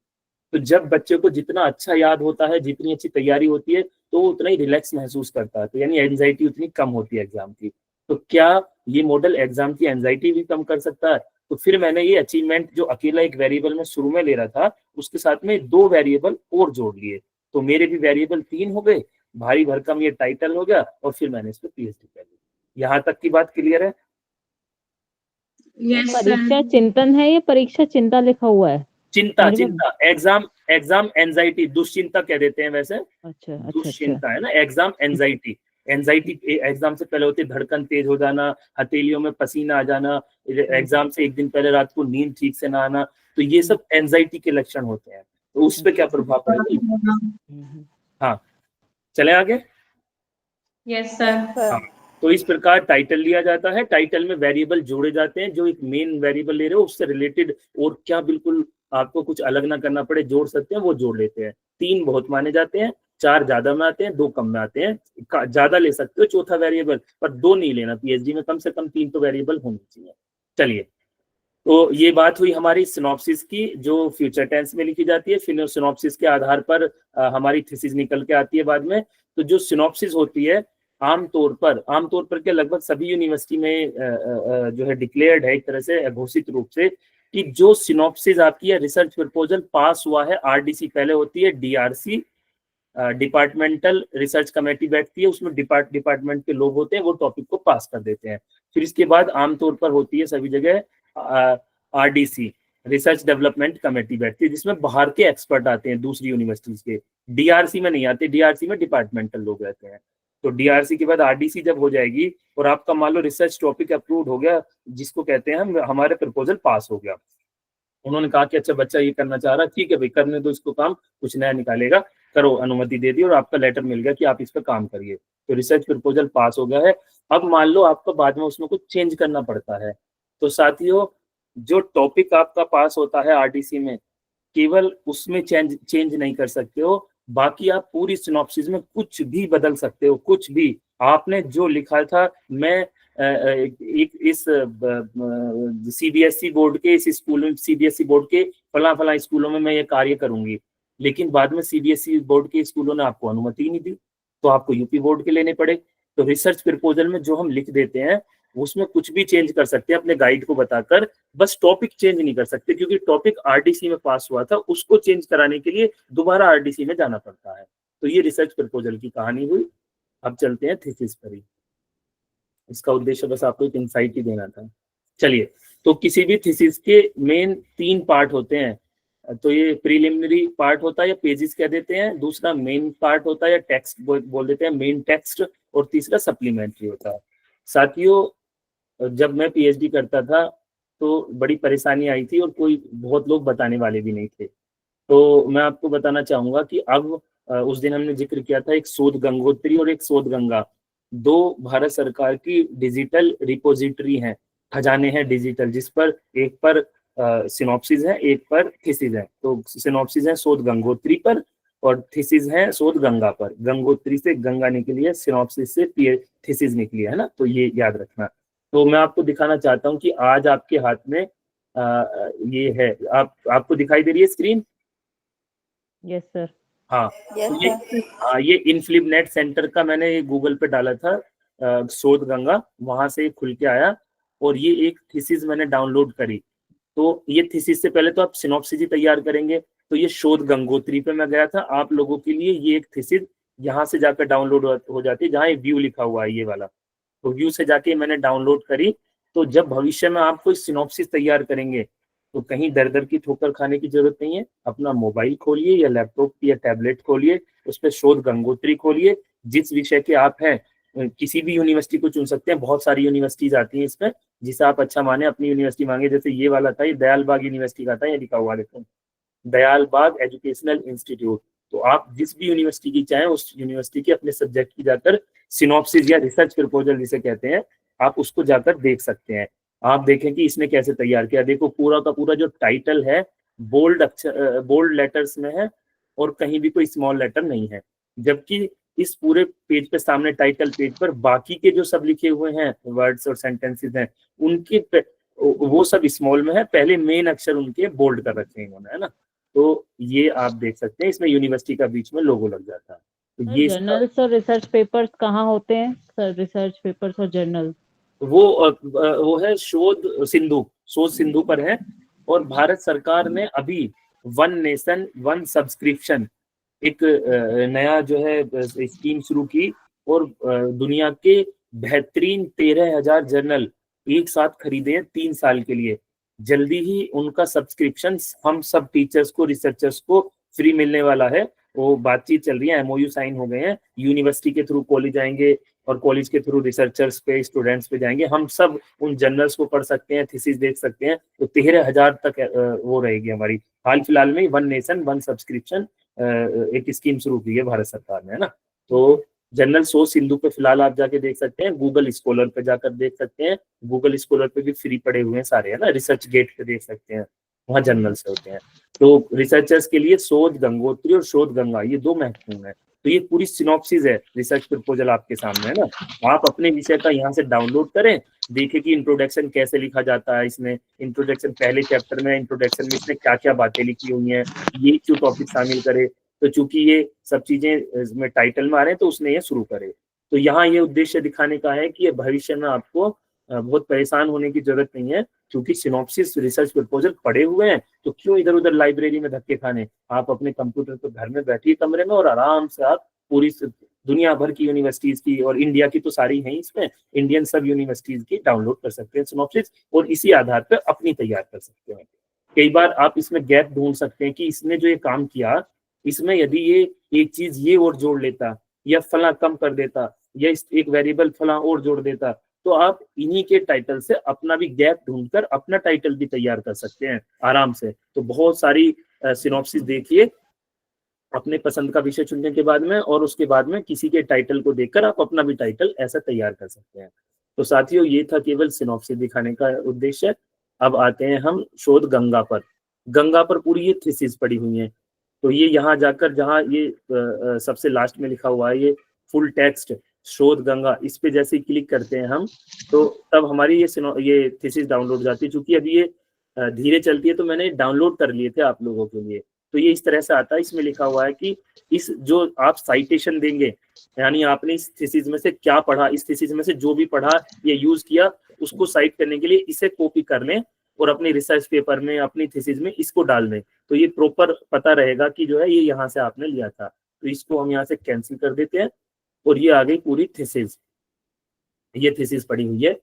तो जब बच्चे को जितना अच्छा याद होता है, जितनी अच्छी तैयारी होती है, तो वो उतना ही रिलैक्स महसूस करता है, तो यानी एंजाइटी उतनी कम होती है एग्जाम की। तो क्या ये मॉडल एग्जाम की एंजाइटी भी कम कर सकता है? तो फिर मैंने ये अचीवमेंट जो अकेला एक वेरिएबल में शुरू में ले रहा था, उसके साथ में 2 वेरिएबल और जोड़ लिए, तो मेरे भी वेरिएबल 3 हो गए, भारी भरकम ये टाइटल हो गया, और फिर मैंने इस पर PhD कर ली। यहाँ तक की बात क्लियर है? Yes, परीक्षा sir. चिंतन है या परीक्षा चिंता लिखा हुआ है? चिंता, मेरे चिंता, एग्जाम एंजाइटी, दुश्चिंता कह देते हैं वैसे। अच्छा अच्छा दुश्चिंता है ना, एग्जाम एंजाइटी। एंजाइटी एग्जाम से पहले होती है धड़कन तेज हो जाना, हथेलियों में पसीना आ जाना, एग्जाम से एक दिन पहले रात को नींद ठीक से ना आना, तो ये सब एंजाइटी के लक्षण होते हैं। तो उस पर क्या प्रभाव पड़ेगा? हाँ, चले आगे। Yes, sir. हाँ, तो इस प्रकार टाइटल लिया जाता है, टाइटल में वेरिएबल जोड़े जाते हैं, जो एक मेन वेरिएबल ले रहे हो उससे रिलेटेड और क्या बिल्कुल आपको कुछ अलग ना करना पड़े, जोड़ सकते हैं वो जोड़ लेते हैं। 3 बहुत माने जाते हैं, 4 ज्यादा में आते हैं, 2 कम में आते हैं। ज्यादा ले सकते हो चौथा वेरिएबल, पर 2 नहीं लेना। PhD में कम से कम 3 तो वेरिएबल होने चाहिए। चलिए, तो ये बात हुई हमारी सिनॉप्सिस की, जो फ्यूचर टेंस में लिखी जाती है। फिर सिनॉप्सिस के आधार पर हमारी थीसिस निकल के आती है बाद में। तो जो सिनॉप्सिस होती है आमतौर पर क्या लगभग सभी यूनिवर्सिटी में जो है डिक्लेयर्ड है एक तरह से घोषित रूप से कि जो सिनॉप्सिस आपकी या रिसर्च प्रपोजल पास हुआ है, आरडीसी पहले होती है, डीआरसी डिपार्टमेंटल रिसर्च कमेटी बैठती है, उसमें डिपार्टमेंट के लोग होते हैं, वो टॉपिक को पास कर देते हैं। फिर इसके बाद आमतौर पर होती है सभी जगह आरडीसी रिसर्च डेवलपमेंट कमेटी बैठती है, जिसमें बाहर के एक्सपर्ट आते हैं दूसरी यूनिवर्सिटीज के। डीआरसी में नहीं आते, डीआरसी में डिपार्टमेंटल लोग रहते हैं। तो डीआरसी के बाद आरडीसी जब हो जाएगी और आपका मान लो रिसर्च टॉपिक अप्रूव हो गया, जिसको कहते हैं हम हमारे प्रपोजल पास हो गया, उन्होंने कहा कि अच्छा बच्चा ये करना चाह रहा है, ठीक है भाई करने दो इसको, काम कुछ नया निकालेगा, करो, अनुमति दे दी और आपका लेटर मिल गया कि आप इस पर काम करिए, तो रिसर्च प्रपोजल पास हो गया है। अब मान लो आपको बाद में उसमें कुछ चेंज करना पड़ता है, तो साथियों जो टॉपिक आपका पास होता है आरडीसी में, केवल उसमें चेंज नहीं कर सकते हो, बाकी आप पूरी सिनॉप्सिस में कुछ भी बदल सकते हो, कुछ भी। आपने जो लिखा था, मैं एक इस सीबीएसई बोर्ड के इस स्कूल में, सीबीएसई बोर्ड के फला स्कूलों में मैं ये कार्य करूंगी, लेकिन बाद में सीबीएसई बोर्ड के स्कूलों ने आपको अनुमति नहीं दी, तो आपको यूपी बोर्ड के लेने पड़े। तो रिसर्च प्रपोजल में जो हम लिख देते हैं उसमें कुछ भी चेंज कर सकते हैं अपने गाइड को बताकर, बस टॉपिक चेंज नहीं कर सकते, क्योंकि टॉपिक आरडीसी में पास हुआ था, उसको चेंज कराने के लिए दोबारा आरडीसी में जाना पड़ता है। तो ये रिसर्च प्रपोजल की कहानी हुई। अब चलते हैं थीसिस पर ही, इसका उद्देश्य बस आपको एक इंसाइट ही देना था। चलिए, तो किसी भी थीसिस के मेन 3 पार्ट होते हैं, तो ये प्रीलिमिनरी पार्ट होता है या पेजेस कह देते हैं, दूसरा मेन पार्ट होता है या टेक्स्ट बोल देते हैं, मेन टेक्स्ट, और तीसरा सप्लीमेंट्री होता है। साथियों जब मैं पीएचडी करता था तो बड़ी परेशानी आई थी और कोई बहुत लोग बताने वाले भी नहीं थे, तो मैं आपको बताना चाहूंगा कि अब उस दिन हमने जिक्र किया था एक शोध गंगोत्री और एक शोध गंगा, 2 भारत सरकार की डिजिटल रिपोजिटरी हैं, खजाने हैं डिजिटल, जिस पर एक पर सिनॉप्सिस है, एक पर थीसिस है। तो सिनॉप्सिस है शोध गंगोत्री पर और थीसिस है शोध गंगा पर। गंगोत्री से गंगा निकली है, सिनॉप्सिस से थीसिस निकली है ना, तो ये याद रखना। तो मैं आपको दिखाना चाहता हूँ कि आज आपके हाथ में ये है, आपको दिखाई दे रही है स्क्रीन? Yes sir. हाँ, तो ये इनफ्लिबनेट सेंटर का मैंने गूगल पे डाला था शोध गंगा, वहां से खुल के आया और ये एक थीसिस मैंने डाउनलोड करी। तो ये थीसिस से पहले तो आप सिनॉप्सिस ही तैयार करेंगे, तो ये शोध गंगोत्री पे मैं गया था आप लोगों के लिए। ये एक थीसिस यहाँ से जाकर डाउनलोड हो जाती है, जहाँ ये व्यू लिखा हुआ है ये वाला, तो व्यू से जाके मैंने डाउनलोड करी। तो जब भविष्य में आप कोई सिनॉप्सिस तैयार करेंगे तो कहीं दर दर की ठोकर खाने की जरूरत नहीं है, अपना मोबाइल खोलिए या लैपटॉप या टैबलेट खोलिए, उस पर शोध गंगोत्री खोलिए, जिस विषय के आप हैं, किसी भी यूनिवर्सिटी को चुन सकते हैं, बहुत सारी यूनिवर्सिटीज आती हैं इसमें, जिसे आप अच्छा माने अपनी यूनिवर्सिटी मांगे। जैसे ये वाला था, ये दयाल बाग यूनिवर्सिटी का था, ये लिखा हुआ देखो, दयाल बाग एजुकेशनल इंस्टीट्यूट। तो आप जिस भी यूनिवर्सिटी की चाहें उस यूनिवर्सिटी के अपने सब्जेक्ट की जाकर सिनॉप्सिस या रिसर्च प्रपोजल जिसे कहते हैं, आप उसको जाकर देख सकते हैं। आप देखें कि इसने कैसे तैयार किया। देखो पूरा का पूरा जो टाइटल है बोल्ड लेटर्स में है और कहीं भी कोई स्मॉल लेटर नहीं है, जबकि इस पूरे पेज पे सामने टाइटल पेज पर बाकी के जो सब लिखे हुए हैं वर्ड्स और सेंटेंसेस हैं उनके वो सब स्मॉल में है, पहले मेन अक्षर उनके बोल्ड कर रखे हैं इन्होंने, है ना। तो ये आप देख सकते हैं, इसमें यूनिवर्सिटी का बीच में लोगो लग जाता है। तो ये जर्नल्स और रिसर्च पेपर्स कहाँ होते हैं सर? रिसर्च पेपर्स और जर्नल वो है शोध सिंधु पर है। और भारत सरकार ने अभी 1 नेशन 1 सब्सक्रिप्शन एक नया जो है स्कीम शुरू की और दुनिया के बेहतरीन 13,000 जर्नल एक साथ खरीदे हैं 3 साल के लिए। जल्दी ही उनका सब्सक्रिप्शन हम सब टीचर्स को, रिसर्चर्स को फ्री मिलने वाला है। वो बातचीत चल रही है, MOU साइन हो गए हैं, यूनिवर्सिटी के थ्रू कॉलेज आएंगे और कॉलेज के थ्रू रिसर्चर्स पे, स्टूडेंट्स पे जाएंगे, हम सब उन जर्नल्स को पढ़ सकते हैं, थीसिस देख सकते हैं। तो 13,000 तक वो रहेगी हमारी। हाल फिलहाल में 1 नेशन 1 सब्सक्रिप्शन एक स्कीम शुरू की है भारत सरकार ने, है ना। तो जर्नल शोध सिंधु पे फिलहाल आप जाके देख सकते हैं, गूगल स्कॉलर पे जाकर देख सकते हैं, गूगल स्कॉलर पे भी फ्री पड़े हुए हैं सारे, है ना। रिसर्च गेट पे देख सकते हैं, वहाँ जर्नल्स होते हैं। तो रिसर्चर्स के लिए शोध गंगोत्री और शोध गंगा ये 2 महत्वपूर्ण है। तो ये पूरी सिनॉप्सिस है रिसर्च प्रपोजल आपके सामने, है ना। आप अपने विषय का यहाँ से डाउनलोड करें, देखें कि इंट्रोडक्शन कैसे लिखा जाता है। इसमें इंट्रोडक्शन पहले चैप्टर में इंट्रोडक्शन में इसने क्या क्या बातें लिखी हुई हैं, ये क्यों टॉपिक शामिल करे। तो चूंकि ये सब चीजें इसमें टाइटल में आ रहे हैं तो उसने ये शुरू करे। तो यहाँ ये उद्देश्य दिखाने का है कि ये भविष्य में आपको बहुत परेशान होने की जरूरत नहीं है, क्योंकि सिनॉप्सिस रिसर्च प्रपोजल पड़े हुए हैं, तो क्यों इधर उधर लाइब्रेरी में धक्के खाने। आप अपने कंप्यूटर पर घर में बैठिए कमरे में और आराम से आप पूरी दुनिया भर की यूनिवर्सिटीज की, और इंडिया की तो सारी हैं इसमें, इंडियन सब यूनिवर्सिटीज की डाउनलोड कर सकते हैं सिनॉप्सिस, और इसी आधार पर अपनी तैयार कर सकते हैं। कई बार आप इसमें गैप ढूंढ सकते हैं कि इसने जो ये काम किया, इसमें यदि ये एक चीज ये और जोड़ लेता, या फला कम कर देता, या इस एक वेरिएबल फला और जोड़ देता, तो आप इन्हीं के टाइटल से अपना भी गैप ढूंढकर अपना टाइटल भी तैयार कर सकते हैं आराम से। तो बहुत सारी सिनॉप्सिस देखिए अपने पसंद का विषय चुनने के बाद में, और उसके बाद में किसी के टाइटल को देखकर आप अपना भी टाइटल ऐसा तैयार कर सकते हैं। तो साथियों, ये था केवल सिनॉप्सिस दिखाने का उद्देश्य। अब आते हैं हम शोध गंगा पर। गंगा पर पूरी ये थीसिस पड़ी हुई है। तो ये यहाँ जाकर, जहाँ ये सबसे लास्ट में लिखा हुआ है ये फुल टेक्स्ट शोध गंगा, इस पे जैसे ही क्लिक करते हैं हम, तो तब हमारी ये थीसिस डाउनलोड हो जाती है। चूंकि अभी ये धीरे चलती है तो मैंने डाउनलोड कर लिए थे आप लोगों के लिए। तो ये इस तरह से आता है, इसमें लिखा हुआ है कि इस जो आप साइटेशन देंगे, यानी आपने इस थीसिस में से क्या पढ़ा, इस थीसिस में से जो भी पढ़ा या यूज किया, उसको साइट करने के लिए इसे कॉपी कर लें और अपने रिसर्च पेपर में, अपनी थीसिस में इसको डाल दें। तो ये प्रॉपर पता रहेगा कि जो है ये यहाँ से आपने लिया था। तो इसको हम यहाँ से कैंसिल कर देते हैं, और ये आ गई पूरी थीसिस। ये थीसिस पड़ी हुई है,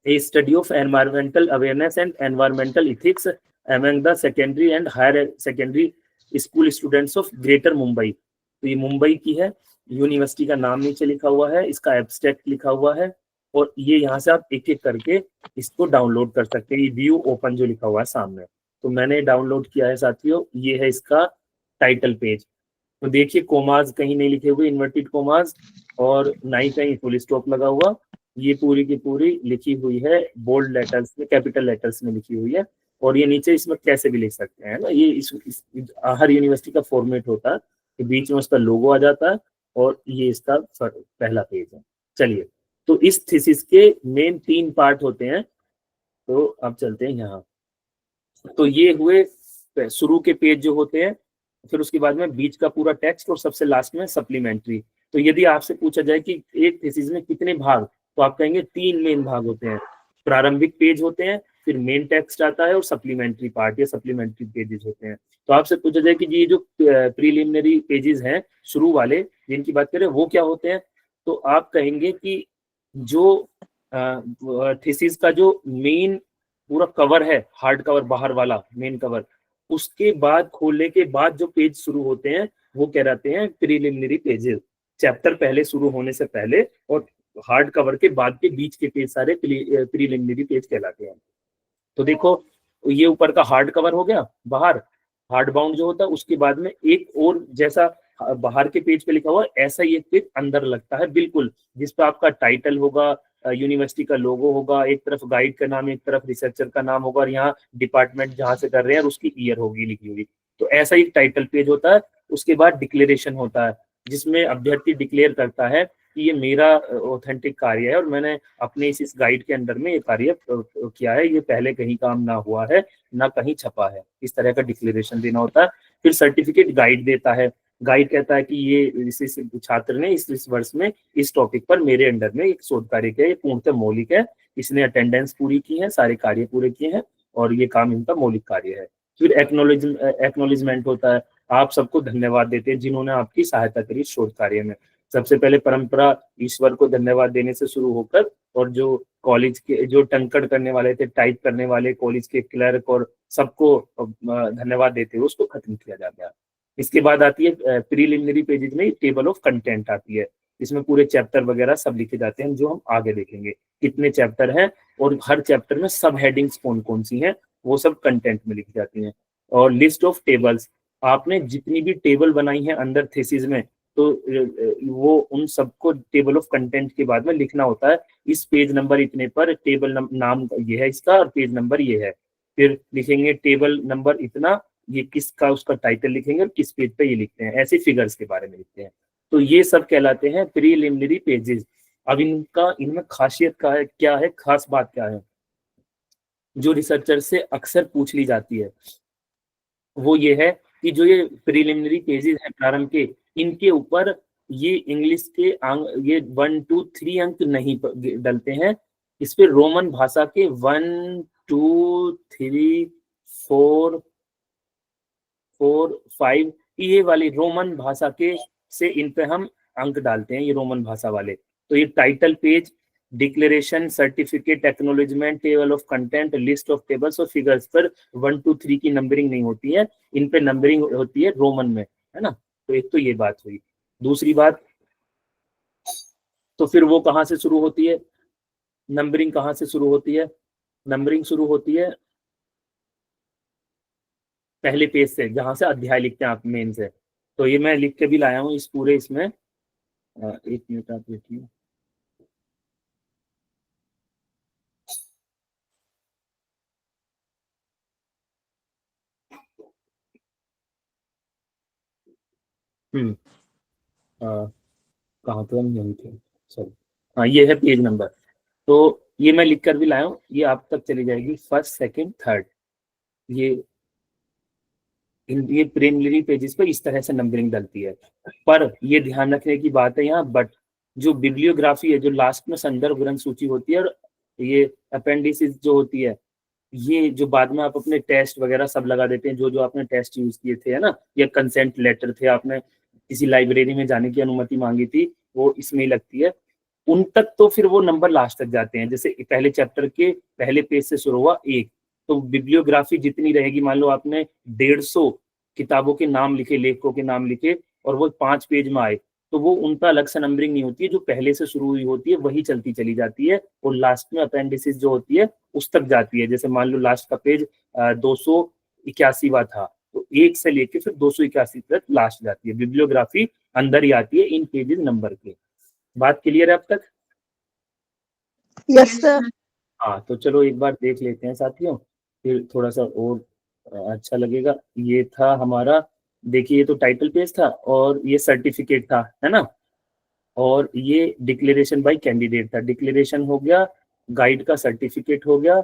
a study of environmental awareness and environmental ethics among the secondary and higher secondary school students of greater Mumbai. तो ये मुंबई की है, यूनिवर्सिटी का नाम नीचे लिखा हुआ है, इसका एब्स्ट्रैक्ट लिखा हुआ है, और ये यहाँ से आप एक एक करके इसको डाउनलोड कर सकते हैं। ये व्यू ओपन जो लिखा हुआ है सामने, तो मैंने डाउनलोड किया है साथियों। ये है इसका टाइटल पेज। तो देखिए कोमाज कहीं नहीं लिखे हुए, इन्वर्टेड कोमाज, और ना ही कहीं फुल स्टॉप लगा हुआ। ये पूरी की पूरी लिखी हुई है बोल्ड लेटर्स में, कैपिटल लेटर्स में लिखी हुई है। और ये नीचे इसमें कैसे भी लिख सकते हैं ना, ये इस हर यूनिवर्सिटी का फॉर्मेट होता है कि बीच में उसका लोगो आ जाता है, और ये इसका पहला पेज है। चलिए, तो इस थीसिस के मेन 3 पार्ट होते हैं। तो अब चलते हैं यहाँ। तो ये हुए शुरू के पेज जो होते हैं, फिर उसके बाद में बीच का पूरा टेक्स्ट, और सबसे लास्ट में सप्लीमेंट्री। तो यदि आपसे पूछा जाए कि एक थीसिस में कितने भाग, तो आप कहेंगे 3 मेन भाग होते हैं। प्रारंभिक पेज होते हैं, फिर मेन टेक्स्ट आता है, और सप्लीमेंट्री पार्ट या सप्लीमेंट्री पेजेस होते हैं। तो आपसे पूछा जाए कि ये जो प्रीलिमिनरी पेजेस हैं शुरू वाले जिनकी बात करें, वो क्या होते हैं, तो आप कहेंगे कि जो थीसिस का जो मेन पूरा कवर है, हार्ड कवर बाहर वाला मेन कवर, उसके बाद खोलने के बाद जो पेज शुरू होते हैं वो कहलाते हैं प्रीलिमिनरी पेजेस। चैप्टर पहले शुरू होने से पहले और हार्ड कवर के बाद के बीच के पेज सारे प्रीलिमिनरी पेज कहलाते हैं। तो देखो, ये ऊपर का हार्ड कवर हो गया, बाहर हार्ड बाउंड जो होता है, उसके बाद में एक और जैसा बाहर के पेज पे लिखा हुआ है, ऐसा ही एक पेज अंदर लगता है बिल्कुल, जिसपे आपका टाइटल होगा, यूनिवर्सिटी का लोगो होगा, एक तरफ गाइड का नाम, एक तरफ रिसर्चर का नाम होगा, और यहाँ डिपार्टमेंट जहाँ से कर रहे हैं और उसकी ईयर होगी लिखी हुई। तो ऐसा ही टाइटल पेज होता है। उसके बाद डिक्लेरेशन होता है, जिसमें अभ्यर्थी डिक्लेयर करता है कि ये मेरा ऑथेंटिक कार्य है और मैंने अपने इस गाइड के अंडर में ये कार्य किया है, ये पहले कहीं काम ना हुआ है, ना कहीं छपा है। इस तरह का डिक्लेरेशन देना होता है। फिर सर्टिफिकेट गाइड देता है। गाइड कहता है कि ये इस छात्र ने इस वर्ष में इस टॉपिक पर मेरे अंडर में एक शोध कार्य किया, ये पूर्णतः मौलिक है, इसने अटेंडेंस पूरी की है, सारे कार्य पूरे किए हैं और ये काम इनका मौलिक कार्य है। फिर एक्नॉलेजमेंट होता है, आप सबको धन्यवाद देते हैं जिन्होंने आपकी सहायता करी शोध कार्य में। सबसे पहले परंपरा ईश्वर को धन्यवाद देने से शुरू होकर, और जो कॉलेज के जो टंकड़ करने वाले थे, टाइप करने वाले, कॉलेज के क्लर्क और सबको धन्यवाद देते हुए उसको खत्म किया जाता है। इसके बाद आती है प्रीलिमिनरी पेजेस में टेबल ऑफ कंटेंट आती है, इसमें पूरे चैप्टर वगैरह सब लिखे जाते हैं, जो हम आगे देखेंगे कितने चैप्टर हैं और हर चैप्टर में सब हेडिंग्स कौन कौन सी हैं वो सब कंटेंट में लिखी जाती हैं। और लिस्ट ऑफ टेबल्स, आपने जितनी भी टेबल बनाई है अंदर थीसिस में, तो वो उन सबको टेबल ऑफ कंटेंट के बाद में लिखना होता है। इस पेज नंबर इतने पर टेबल नाम ये है इसका और पेज नंबर ये है। फिर लिखेंगे टेबल नंबर इतना, ये किसका उसका टाइटल लिखेंगे और किस पेज पे ये लिखते हैं, ऐसे फिगर्स के बारे में लिखते हैं। तो ये सब कहलाते हैं प्रीलिमिनरी पेजेस। अब इनमें खासियत क्या है, खास बात क्या है जो रिसर्चर से अक्सर पूछ ली जाती है, वो ये है कि जो ये प्रीलिमिनरी पेजेस हैं प्रारंभ के, इनके ऊपर ये इंग्लिश के ये 1 2 3 अंक नहीं डलते हैं, इस पे रोमन भाषा के 1 2 3 4 5 ये वाली रोमन भाषा के से इन पे हम अंक डालते हैं, ये रोमन भाषा वाले। तो ये title page, declaration, certificate, acknowledgement, table of content, list of tables और फिगर्स पर 1 2 3 की नंबरिंग नहीं होती है, इन पे नंबरिंग होती है रोमन में, है ना। तो एक तो ये बात हुई। दूसरी बात, तो फिर वो कहाँ से शुरू होती है, नंबरिंग कहाँ से शुरू होती है? नंबरिंग शुरू होती है पहले पेज से, जहां से अध्याय लिखते हैं आप मेन से। तो ये मैं लिख के भी लाया हूँ इस पूरे इसमें, एक मिनट आप देखिए। कहाँ पे हम, यहीं थे, सॉरी। हाँ, ये है पेज नंबर। तो ये मैं लिख कर भी लाया हूँ, ये आप तक चली जाएगी, फर्स्ट सेकंड थर्ड। ये प्रीलिमिनरी पेजेस पर इस तरह से नंबरिंग डलती है। पर ये ध्यान रखने की बात है यहाँ, बट जो बिब्लियोग्राफी है, जो लास्ट में संदर्भ ग्रंथ सूची होती है, और ये अपेंडिसेस जो होती है, ये जो बाद में आप अपने टेस्ट वगैरह सब लगा देते हैं, जो जो आपने टेस्ट यूज किए थे, है ना, या कंसेंट लेटर थे, आपने किसी लाइब्रेरी में जाने की अनुमति मांगी थी, वो इसमें ही लगती है। उन तक तो फिर वो नंबर लास्ट तक जाते हैं। जैसे पहले चैप्टर के पहले पेज से शुरू हुआ 1, तो बिब्लियोग्राफी जितनी रहेगी, मान लो आपने 150 किताबों के नाम लिखे, लेखकों के नाम लिखे, और वो 5 पेज में आए, तो वो उनका अलग से नंबरिंग नहीं होती है, जो पहले से शुरू हुई होती है वही चलती चली जाती है, और लास्ट में अपेंडिसेस जो होती है उस तक जाती है। जैसे मान लो लास्ट का पेज 281वां था, तो 1 से लेके फिर 281 तक लास्ट जाती है। बिब्लियोग्राफी अंदर ही आती है इन पेजेस नंबर के। बात क्लियर है अब तक? Yes sir. हाँ, तो चलो एक बार देख लेते हैं साथियों, फिर थोड़ा सा और अच्छा लगेगा। ये था हमारा, देखिए ये तो टाइटल पेज था, और ये सर्टिफिकेट था, है ना, और ये डिक्लेरेशन बाय कैंडिडेट था। डिक्लेरेशन हो गया, गाइड का सर्टिफिकेट हो गया,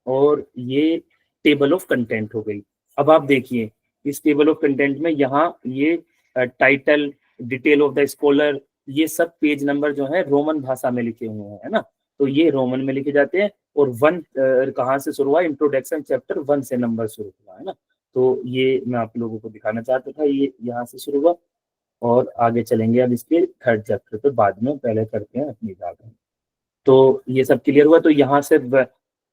और ये टेबल ऑफ कंटेंट हो गई। अब आप देखिए इस टेबल ऑफ कंटेंट में यहाँ ये title, detail of the scholar, ये सब पेज नंबर जो है रोमन भाषा में लिखे हुए हैं, है ना, तो ये रोमन में लिखे जाते हैं। और 1 कहाँ से शुरू हुआ? इंट्रोडक्शन चैप्टर 1 से नंबर शुरू हुआ, है ना। तो ये मैं आप लोगों को दिखाना चाहता था, ये यहाँ से शुरू हुआ, और आगे चलेंगे अब इसके थर्ड चैप्टर पे बाद में, पहले करते हैं अपनी बात। तो ये सब क्लियर हुआ। तो यहाँ से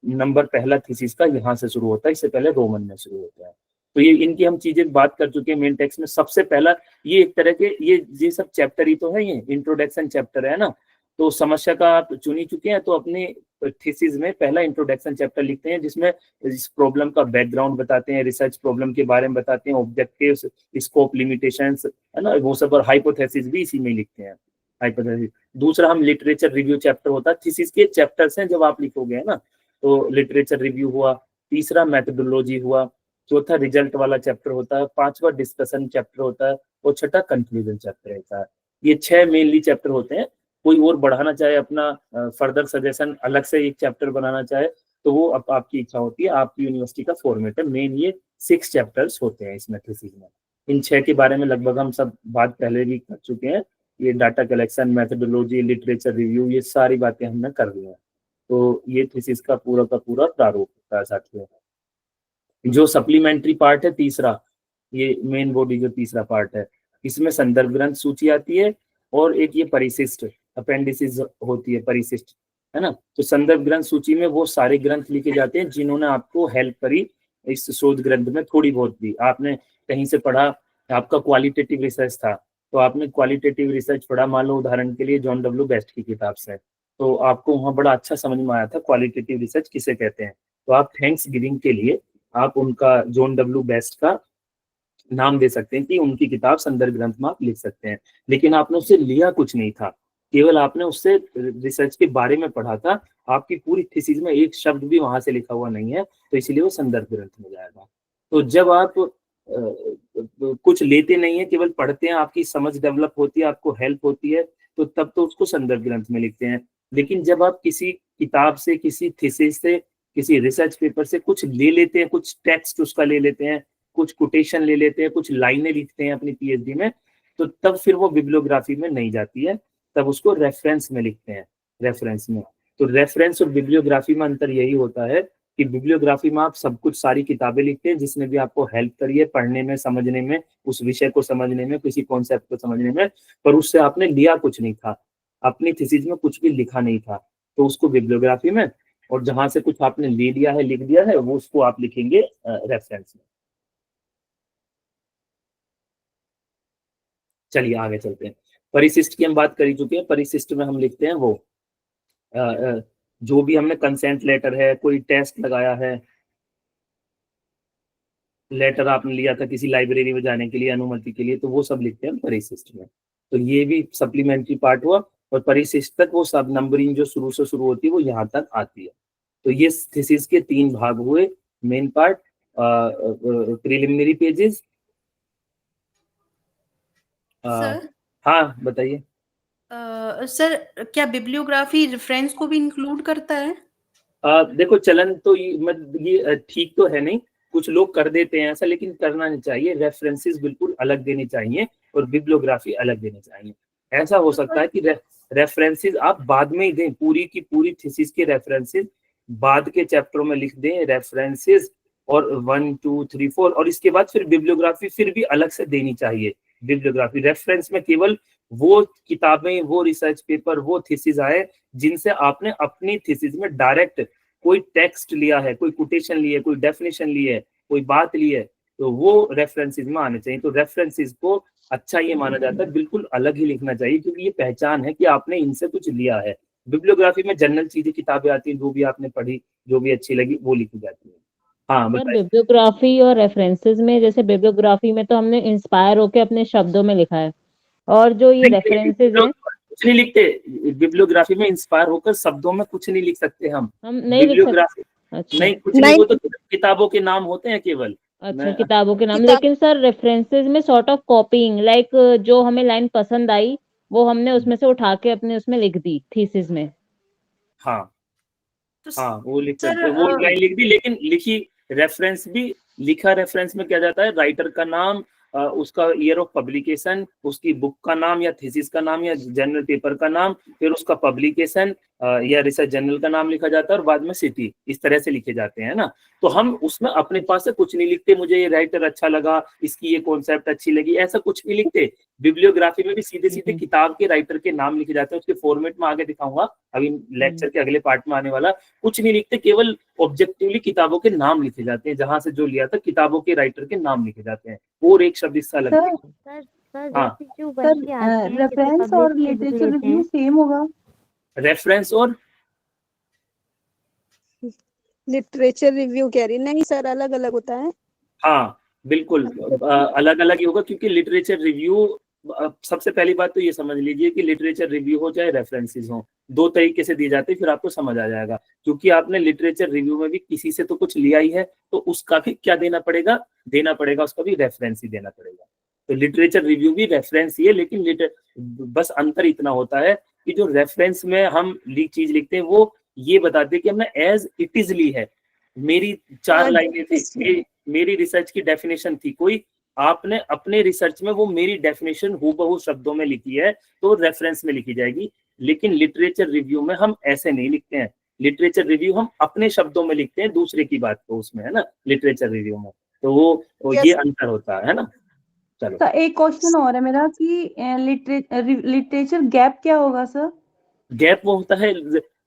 नंबर पहला थीसिस का यहाँ से शुरू होता है, इससे पहले रोमन में शुरू होता है। तो ये इनकी हम चीजें बात कर चुके हैं मेन टेक्स्ट में। सबसे पहला ये एक तरह के ये सब चैप्टर ही तो है, ये इंट्रोडक्शन चैप्टर है ना। तो समस्या का आप चुन ही चुके हैं, तो अपने थीसिस में पहला इंट्रोडक्शन चैप्टर लिखते हैं, जिसमें इस प्रॉब्लम का बैकग्राउंड बताते हैं, रिसर्च प्रॉब्लम के बारे में बताते हैं, ऑब्जेक्टिव्स, स्कोप, लिमिटेशंस, है ना, वो सब, और हाइपोथेसिस भी इसी में लिखते हैं, हाइपोथेसिस। दूसरा हम लिटरेचर रिव्यू चैप्टर होता है, थीसिस के चैप्टर्स हैं जब आप लिखोगे, है ना, तो लिटरेचर रिव्यू हुआ। तीसरा मेथोडोलॉजी हुआ। चौथा रिजल्ट वाला चैप्टर होता है। पांचवा डिस्कशन चैप्टर होता है, और छठा कंक्लूजन चैप्टर होता है। ये 6 मेनली चैप्टर होते हैं। कोई और बढ़ाना चाहे अपना फर्दर सजेशन, अलग से एक चैप्टर बनाना चाहे, तो वो आपकी इच्छा होती है, आपकी यूनिवर्सिटी का फॉर्मेट है। मेन ये 6 चैप्टर्स होते हैं इसमें थीसिस में। इन 6 के बारे में लगभग हम सब बात पहले भी कर चुके हैं। ये data collection, methodology, literature review, ये सारी बातें हमने कर ली हैं। तो ये थीसिस का पूरा प्रारूप होता है साथियों। जो सप्लीमेंट्री पार्ट है तीसरा, ये मेन बॉडी जो तीसरा पार्ट है, इसमें संदर्भ ग्रंथ सूची आती है, और एक ये परिशिष्ट अपेंडिसेस होती है, परिशिष्ट, है ना। तो संदर्भ ग्रंथ सूची में वो सारे ग्रंथ लिखे जाते हैं जिन्होंने आपको हेल्प करी इस शोध ग्रंथ में, थोड़ी बहुत भी। आपने कहीं से पढ़ा, आपका क्वालिटेटिव रिसर्च था, तो आपने क्वालिटेटिव रिसर्च पढ़ा, मान लो उदाहरण के लिए जॉन डब्ल्यू बेस्ट की किताब से, तो आपको वहाँ बड़ा अच्छा समझ में आया था क्वालिटेटिव रिसर्च किसे कहते हैं। तो आप थैंक्स गिविंग के लिए आप उनका जॉन डब्ल्यू बेस्ट का नाम दे सकते हैं कि उनकी किताब संदर्भ ग्रंथ में आप लिख सकते हैं। लेकिन आपने उससे लिया कुछ नहीं था, केवल आपने उससे रिसर्च के बारे में पढ़ा था। आपकी पूरी थीसिस में एक शब्द भी वहां से लिखा हुआ नहीं है, तो इसीलिए वो संदर्भ ग्रंथ में जाएगा। तो जब आप कुछ लेते नहीं है, केवल पढ़ते हैं, आपकी समझ डेवलप होती है, आपको हेल्प होती है, तो तब तो उसको संदर्भ ग्रंथ में लिखते हैं। लेकिन जब आप किसी किताब से, किसी थीसिस से, किसी रिसर्च पेपर से कुछ ले लेते हैं, कुछ टेक्स्ट उसका ले लेते हैं, कुछ कोटेशन ले लेते हैं, कुछ लाइनें लिखते हैं अपनी पीएचडी में, तो तब फिर वो बिब्लियोग्राफी में नहीं जाती है, तब उसको रेफरेंस में लिखते हैं, रेफरेंस में। तो रेफरेंस और बिब्लियोग्राफी में अंतर यही होता है कि बिब्लियोग्राफी में आप सब कुछ सारी किताबें लिखते हैं जिसने भी आपको हेल्प करी है पढ़ने में, समझने में, उस विषय को समझने में, किसी कॉन्सेप्ट को समझने में, पर उससे आपने लिया कुछ नहीं था, अपनी थीसिस में कुछ भी लिखा नहीं था, तो उसको बिब्लियोग्राफी में, और जहां से कुछ आपने ले लिया है, लिख दिया है, वो उसको आप लिखेंगे रेफरेंस में। चलिए आगे चलते हैं। परिशिष्ट की हम बात कर ही चुके हैं। परिशिष्ट में हम लिखते हैं वो जो भी हमने कंसेंट लेटर है, कोई टेस्ट लगाया है, लेटर आपने लिया था किसी लाइब्रेरी में जाने के लिए, अनुमति के लिए, तो वो सब लिखते हैं परिशिष्ट में। तो ये भी सप्लीमेंट्री पार्ट हुआ, और परिशिष्ट तक वो सब नंबरिंग जो शुरू से शुरू होती है वो यहाँ तक आती है। तो ये थीसिस के 3 भाग हुए, main part, preliminary pages. Sir हाँ बताइए। सर क्या बिब्लियोग्राफी रेफरेंस को भी इंक्लूड करता है? देखो चलन तो ये ठीक तो है नहीं, कुछ लोग कर देते हैं ऐसा, लेकिन करना नहीं चाहिए। रेफरेंसेस बिल्कुल अलग देने चाहिए और बिब्लियोग्राफी अलग देनी चाहिए। ऐसा हो सकता है कि रेफरेंसेस आप बाद में ही दें, पूरी की पूरी थीसिस के रेफरेंसेस बाद के चैप्टरों में लिख दें, रेफरेंसेस और 1 2 3 4, और इसके बाद फिर बिब्लियोग्राफी फिर भी अलग से देनी चाहिए। बिब्लियोग्राफी रेफरेंस में केवल वो किताबें, वो रिसर्च पेपर, वो थीसिस आए जिनसे आपने अपनी थीसिस में डायरेक्ट कोई टेक्स्ट लिया है, कोई कोटेशन ली है, कोई डेफिनेशन ली है, कोई बात ली है, तो वो रेफरेंसेस में आने चाहिए। तो रेफरेंसेस को अच्छा ये माना जाता है, बिल्कुल अलग ही लिखना चाहिए, क्योंकि ये पहचान है कि आपने इनसे कुछ लिया है। बिब्लियोग्राफी में जनरल चीजें, किताबें आती हैं, जो भी आपने पढ़ी, जो भी अच्छी लगी, वो लिखी जाती है। हाँ सर बताइए। बिब्लियोग्राफी और रेफरेंसेस में, जैसे बिब्लियोग्राफी में तो हमने इंस्पायर होके अपने शब्दों में लिखा है, और जो ये रेफरेंसेस हैं कुछ नहीं लिखते बिब्लियोग्राफी में, इंस्पायर होकर शब्दों में कुछ नहीं लिख सकते हम नहीं लिख बिब्लियोग्राफी। सकते। अच्छा नहीं, कुछ नहीं, वो तो किताबों के नाम होते हैं केवल। अच्छा, किताबों के नाम। लेकिन सर रेफरेंसेस में सॉर्ट ऑफ कॉपीइंग, लाइक जो हमें लाइन पसंद आई वो हमने उसमें से उठा के अपने उसमें लिख दी थीसिस में। हाँ तो हाँ, वो लिख सर, सकते, वो लाइन लिख दी, लेकिन लिखी रेफरेंस भी लिखा, रेफरेंस में क्या जाता है, राइटर का नाम, उसका ईयर ऑफ पब्लिकेशन, उसकी बुक का नाम या थीसिस का नाम या जर्नल पेपर का नाम, फिर उसका पब्लिकेशन या रिसर्च जर्नल का नाम लिखा जाता है, और बाद में सिटी, इस तरह से लिखे जाते हैं ना। तो हम उसमें अपने पास से कुछ नहीं लिखते, मुझे ये राइटर अच्छा लगा, इसकी ये कॉन्सेप्ट अच्छी लगी, ऐसा कुछ नहीं लिखते। बिब्लियोग्राफी में भी सीधे सीधे किताब के राइटर के नाम लिखे जाते हैं, उसके फॉर्मेट में आगे दिखाऊंगा, अभी लेक्चर के अगले पार्ट में आने वाला। कुछ नहीं लिखते, केवल ऑब्जेक्टिवली किताबों के नाम लिखे जाते हैं, जहां से जो लिया था किताबों के राइटर के नाम लिखे जाते हैं, और एक शब्द इसका अलग। हाँ, रेफरेंस और लिटरेचर रिव्यू सेम होगा? रेफरेंस और लिटरेचर रिव्यू कह रही, नहीं सर अलग अलग होता है। हाँ बिल्कुल अलग अलग ही होगा, क्योंकि लिटरेचर रिव्यू, सबसे पहली बात तो ये समझ लीजिए कि लिटरेचर रिव्यू हो चाहे रेफरेंसेस हो, 2 तरीके से दिए जाते हैं, फिर आपको समझ आ जाएगा। क्योंकि आपने लिटरेचर रिव्यू में भी किसी से तो कुछ लिया ही है, तो उसका भी क्या देना पड़ेगा, उसका भी रेफरेंस ही देना पड़ेगा। तो लिटरेचर रिव्यू भी रेफरेंस ही है, लेकिन बस अंतर इतना होता है कि जो रेफरेंस में हम चीज लिखते हैं वो ये बताते हैं कि हमने एज इट इज ली है। मेरी 4 लाइनें थी, मेरी रिसर्च की डेफिनेशन थी कोई, आपने अपने रिसर्च में वो मेरी डेफिनेशन हूबहू शब्दों में लिखी है, तो रेफरेंस में लिखी जाएगी। लेकिन लिटरेचर रिव्यू में हम ऐसे नहीं लिखते हैं, लिटरेचर रिव्यू हम अपने शब्दों में लिखते हैं, दूसरे की बात को उसमें, है ना, लिटरेचर रिव्यू में। तो वो ये अंतर होता है ना। चलो तो एक क्वेश्चन और है मेरा कि लिटरेचर गैप क्या होगा सर? गैप वो होता है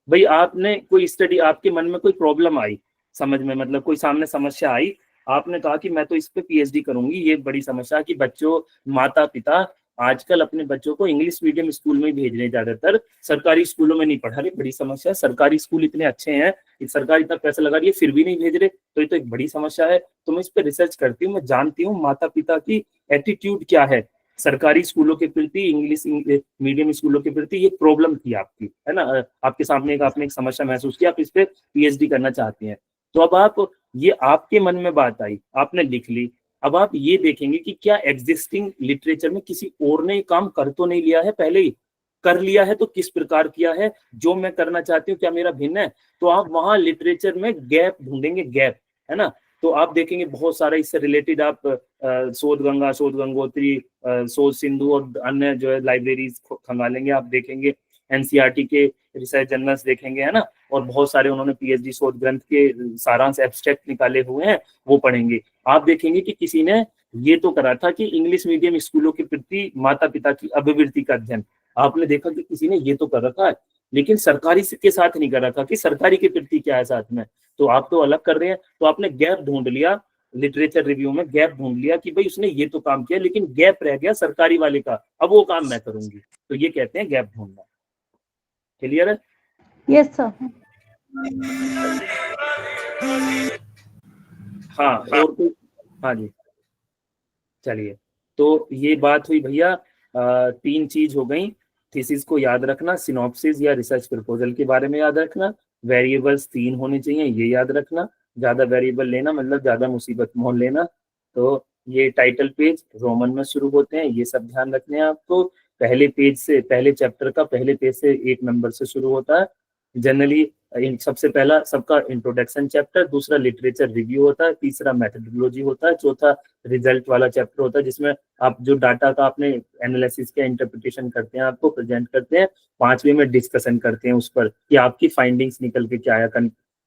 भाई, आपने कोई स्टडी, आपके मन में कोई प्रॉब्लम आई समझ में, मतलब कोई सामने समस्या आई, आपने कहा कि मैं तो इस पे पीएचडी करूंगी, ये बड़ी समस्या कि बच्चों, माता पिता आजकल अपने बच्चों को इंग्लिश मीडियम स्कूल में भेज रहे हैं, ज्यादातर सरकारी स्कूलों में नहीं पढ़ा रहे, बड़ी समस्या है। सरकारी स्कूल इतने अच्छे हैं, सरकार इतना पैसा लगा रही है, फिर भी नहीं भेज रहे, तो ये तो एक बड़ी समस्या है। तो मैं इस पर रिसर्च करती हूँ, मैं जानती हूँ माता पिता की एटीट्यूड क्या है सरकारी स्कूलों के प्रति, इंग्लिश मीडियम स्कूलों के प्रति। ये प्रॉब्लम थी आपकी, है ना, आपके सामने आपने एक समस्या महसूस की, आप इस पे पीएचडी करना चाहती हैं, तो अब आप, ये आपके मन में बात आई, आपने लिख ली, अब आप ये देखेंगे कि क्या एग्जिस्टिंग लिटरेचर में किसी और ने काम कर तो नहीं लिया है, पहले ही कर लिया है तो किस प्रकार किया है, जो मैं करना चाहती हूँ क्या मेरा भिन्न है। तो आप वहां लिटरेचर में गैप ढूंढेंगे, गैप, है ना, तो आप देखेंगे बहुत सारा इससे रिलेटेड आप शोध गंगा, शोध गंगोत्री, शोध सिंधु और अन्य जो है लाइब्रेरीज खंगालेंगे, आप देखेंगे एनसीईआरटी के रिसर्च जर्नल्स देखेंगे, है ना, और बहुत सारे उन्होंने पीएचडी शोध ग्रंथ के सारांश एब्स्ट्रैक्ट निकाले हुए हैं, वो पढ़ेंगे। आप देखेंगे कि किसी ने ये तो करा था कि इंग्लिश मीडियम स्कूलों के प्रति माता पिता की अभिवृत्ति का अध्ययन, आपने देखा कि किसी ने ये तो कर रखा है, लेकिन सरकारी के साथ नहीं कर रखा कि सरकारी के प्रति क्या है साथ में, तो आप तो अलग कर रहे हैं। तो आपने गैप ढूंढ लिया, लिटरेचर रिव्यू में गैप ढूंढ लिया कि भाई उसने ये तो काम किया लेकिन गैप रह गया सरकारी वाले का, अब वो काम मैं करूंगी, तो ये कहते हैं गैप ढूंढना। क्लियर है? Yes sir. हाँ, और कोई? हाँ जी, चलिए, तो ये बात हुई भैया, 3 चीज हो गई। थीसिस को याद रखना, सिनॉप्सिस या रिसर्च प्रपोजल के बारे में याद रखना, वेरिएबल्स 3 होने चाहिए, ये याद रखना, ज्यादा वेरिएबल लेना मतलब ज्यादा मुसीबत मोल लेना। तो ये टाइटल पेज रोमन में शुरू होते हैं, ये सब ध्यान रखने हैं आपको। पहले पेज से, पहले चैप्टर का पहले पेज से 1 नंबर से शुरू होता है जनरली। सबसे पहला सबका इंट्रोडक्शन चैप्टर, दूसरा लिटरेचर रिव्यू होता है, तीसरा मेथोडोलॉजी होता है, चौथा रिजल्ट वाला चैप्टर होता है जिसमें आप जो डाटा का आपने एनालिसिस का इंटरप्रिटेशन करते हैं, आपको प्रेजेंट करते हैं। 5वें में डिस्कशन करते हैं उस पर कि आपकी फाइंडिंग्स निकल के क्या आया,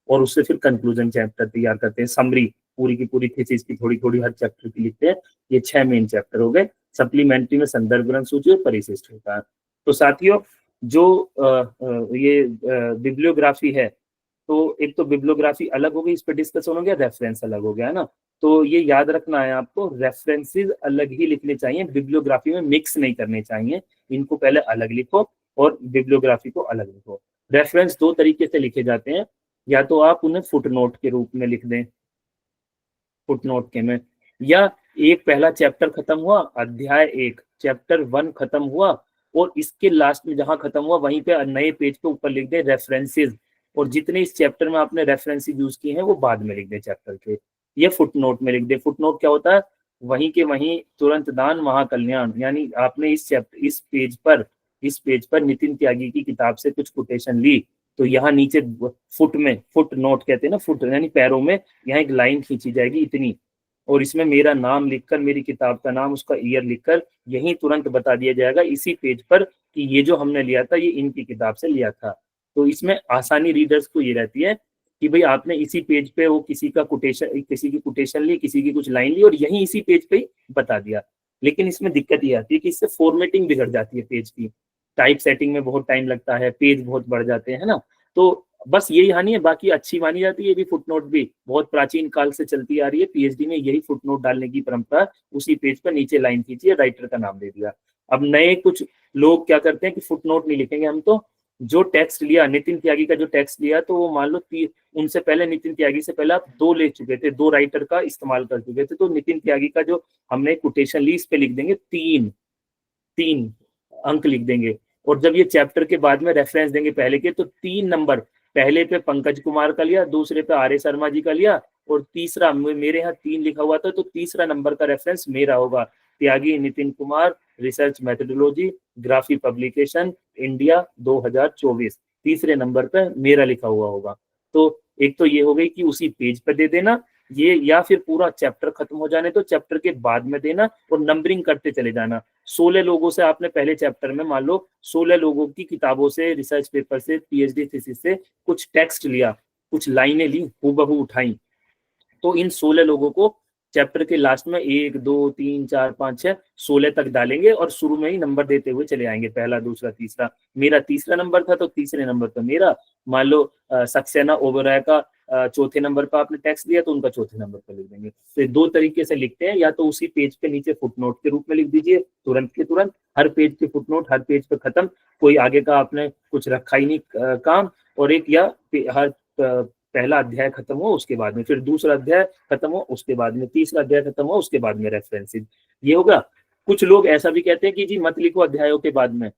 और उससे फिर कंक्लूजन चैप्टर तैयार करते हैं, समरी पूरी की पूरी थीसिस की थोड़ी थोड़ी हर चैप्टर की लिखते हैं। ये 6 मेन चैप्टर हो गए। सप्लीमेंट्री में संदर्भ ग्रंथ सूची और परिशिष्ट होता है। तो साथियों, जो ये बिब्लियोग्राफी है, तो एक तो बिब्लियोग्राफी अलग हो गई, इस पर डिस्कशन हो गया, रेफरेंस अलग हो गया, है ना। तो ये याद रखना है आपको, रेफरेंसेस अलग ही लिखने चाहिए, बिब्लियोग्राफी में मिक्स नहीं करने चाहिए, इनको पहले अलग लिखो और बिब्लियोग्राफी को अलग लिखो। रेफरेंस 2 तरीके से लिखे जाते हैं, या तो आप उन्हें फुटनोट के रूप में लिख दें, फुटनोट के में, या एक पहला चैप्टर खत्म हुआ, अध्याय 1 चैप्टर 1 खत्म हुआ और इसके लास्ट में जहां खत्म हुआ वहीं पे नए पेज पे ऊपर लिख दें रेफरेंसेस, और जितने इस चैप्टर में आपने रेफरेंसेस यूज किए हैं वो बाद में लिख दें चैप्टर के, ये फुटनोट में लिख दें। फुटनोट क्या होता है? वहीं के वहीं तुरंत दान महाकल्याण, यानी आपने इस पेज पर नितिन त्यागी की किताब से कुछ कोटेशन ली, तो यहाँ नीचे फुट में, फुट नोट कहते हैं ना, फुट यानी पैरों में, यहाँ एक लाइन खींची जाएगी इतनी, और इसमें मेरा नाम लिखकर, मेरी किताब का नाम, उसका ईयर लिखकर यही तुरंत बता दिया जाएगा इसी पेज पर कि ये जो हमने लिया था ये इनकी किताब से लिया था। तो इसमें आसानी रीडर्स को ये रहती है कि भाई आपने इसी पेज पे वो किसी की कोटेशन ली, किसी की कुछ लाइन ली और यही इसी पेज पे ही बता दिया। लेकिन इसमें दिक्कत ये आती है कि इससे फॉर्मेटिंग बिगड़ जाती है पेज की, टाइप सेटिंग में बहुत टाइम लगता है, पेज बहुत बढ़ जाते हैं ना। तो बस यही हानि है, बाकी अच्छी मानी जाती है ये भी फुटनोट भी, बहुत प्राचीन काल से चलती आ रही है। पीएचडी में यही फुटनोट डालने की परंपरा, उसी पेज पर नीचे लाइन खींची, राइटर का नाम दे दिया। अब नए कुछ लोग क्या करते हैं कि फुटनोट नहीं लिखेंगे हम, तो जो टेक्स्ट लिया नितिन त्यागी का, जो टेक्स्ट लिया, तो वो मान लो उनसे पहले नितिन त्यागी से पहले आप 2 ले चुके थे, 2 राइटर का इस्तेमाल कर चुके थे, तो नितिन त्यागी का जो हमने कोटेशन ली इस पे लिख देंगे 3 अंक लिख देंगे, और जब ये चैप्टर के बाद में रेफरेंस देंगे पहले के, तो 3 नंबर, पहले पे पंकज कुमार का लिया, दूसरे पे आर्य शर्मा जी का लिया, और तीसरा मेरे यहाँ 3 लिखा हुआ था, तो तीसरा नंबर का रेफरेंस मेरा होगा, Tyagi Nitin Kumar, research methodology, Graphy publication, India 2024, तीसरे नंबर पे मेरा लिखा हुआ होगा। तो एक तो ये हो गई कि उसी पेज पे दे देना ये, या फिर पूरा चैप्टर खत्म हो जाने तो चैप्टर के बाद में देना, और नंबरिंग करते चले जाना। 16 लोगों से आपने पहले चैप्टर में, मान लो 16 लोगों की किताबों से, रिसर्च पेपर से, पीएचडी थीसिस से कुछ टेक्स्ट लिया, कुछ लाइनें ली, हूबहू उठाई, तो इन 16 लोगों को चैप्टर के लास्ट में 1 2 3 4 5 6 16 तक डालेंगे और शुरू में ही नंबर देते हुए चले आएंगे, पहला दूसरा तीसरा। मेरा तीसरा नंबर था तो तीसरे नंबर पर मेरा, मान लो सक्सेना ओबेरॉय का चौथे नंबर पर आपने टेक्स्ट दिया तो उनका चौथे नंबर पर लिख देंगे। तो 2 तरीके से लिखते हैं, या तो उसी पेज पे नीचे फुटनोट के रूप में लिख दीजिए तुरंत के तुरंत, हर पेज पे फुटनोट, हर पेज पे खत्म, कोई आगे का आपने कुछ रखा ही नहीं काम, और एक या हर पहला अध्याय खत्म हो उसके बाद में फिर दूसरा अध्याय खत्म हो, उसके बाद में तीसरा अध्याय खत्म हो, उसके बाद में रेफरेंसेस, ये होगा। कुछ लोग ऐसा भी कहते हैं कि जी मत लिखो अध्यायों के बाद में,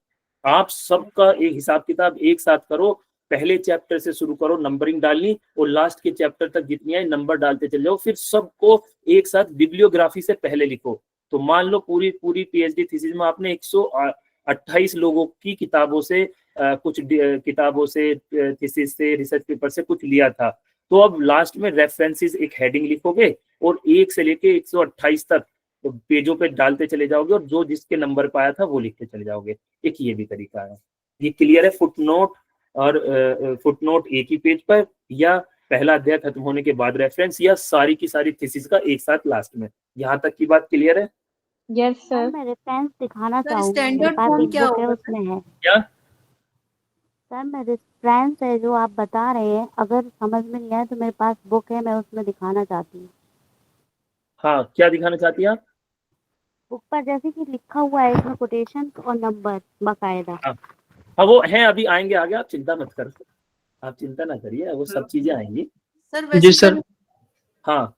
आप सबका एक हिसाब किताब एक साथ करो, पहले चैप्टर से शुरू करो नंबरिंग डालनी, और लास्ट के चैप्टर तक जितनी आए नंबर डालते चले जाओ, फिर सबको एक साथ बिब्लियोग्राफी से पहले लिखो। तो मान लो पूरी पीएचडी थीसिस में आपने 128 लोगों की किताबों से कुछ किताबों से, थीसिस से, रिसर्च पेपर से कुछ लिया था, तो अब लास्ट में रेफरेंसेस एक हेडिंग लिखोगे और 1 से लेके 128 तक तो पेजों पे डालते चले जाओगे और जो जिसके नंबर पे आया था वो लिखते चले जाओगे। एक ये भी तरीका है। ये क्लियर है? फुटनोट और फुटनोट एक ही पेज पर, या पहला अध्याय खत्म होने के बाद रेफरेंस, या सारी की सारी थीसिस का एक साथ लास्ट में। यहाँ तक की बात क्लियर है? Yes, sir. मैं रेफरेंस दिखाना सर चाहूंगी, मेरे स्टैंडर्ड पास फॉर्म एक क्या बुक है होगा? उसमें है। क्या? सर मैं रेफरेंस है जो आप बता रहे हैं, अगर समझ में नहीं आया तो मेरे पास बुक है, मैं उसमें दिखाना चाहती हूँ। हाँ, क्या दिखाना चाहती हैं आप? बुक पर जैसे कि लिखा हुआ है इसमें कोटेशन और नंबर बाकायदा। हाँ वो है, अभी आएंगे आगे, आप चिंता मत करो, आप चिंता ना करिए, वो सब चीजें आएंगी। सर वैसे सर। हाँ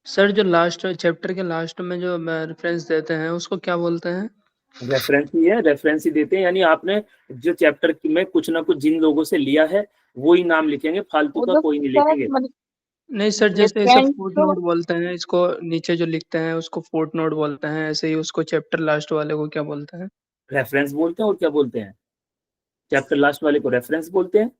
सर जो लास्ट चैप्टर के लास्ट में जो रेफरेंस देते हैं उसको क्या बोलते हैं? रेफरेंस ही है, रेफरेंस ही देते हैं, यानी आपने जो चैप्टर में कुछ ना कुछ जिन लोगों से लिया है वो ही नाम लिखेंगे, फालतू का कोई नहीं लिखेंगे। नहीं सर, जैसे इसे फुट नोट बोलते हैं, इसको नीचे जो लिखते हैं उसको फुट नोट बोलते हैं, ऐसे ही उसको चैप्टर लास्ट वाले को क्या बोलते हैं? रेफरेंस बोलते हैं, और क्या बोलते हैं? चैप्टर लास्ट वाले को रेफरेंस बोलते हैं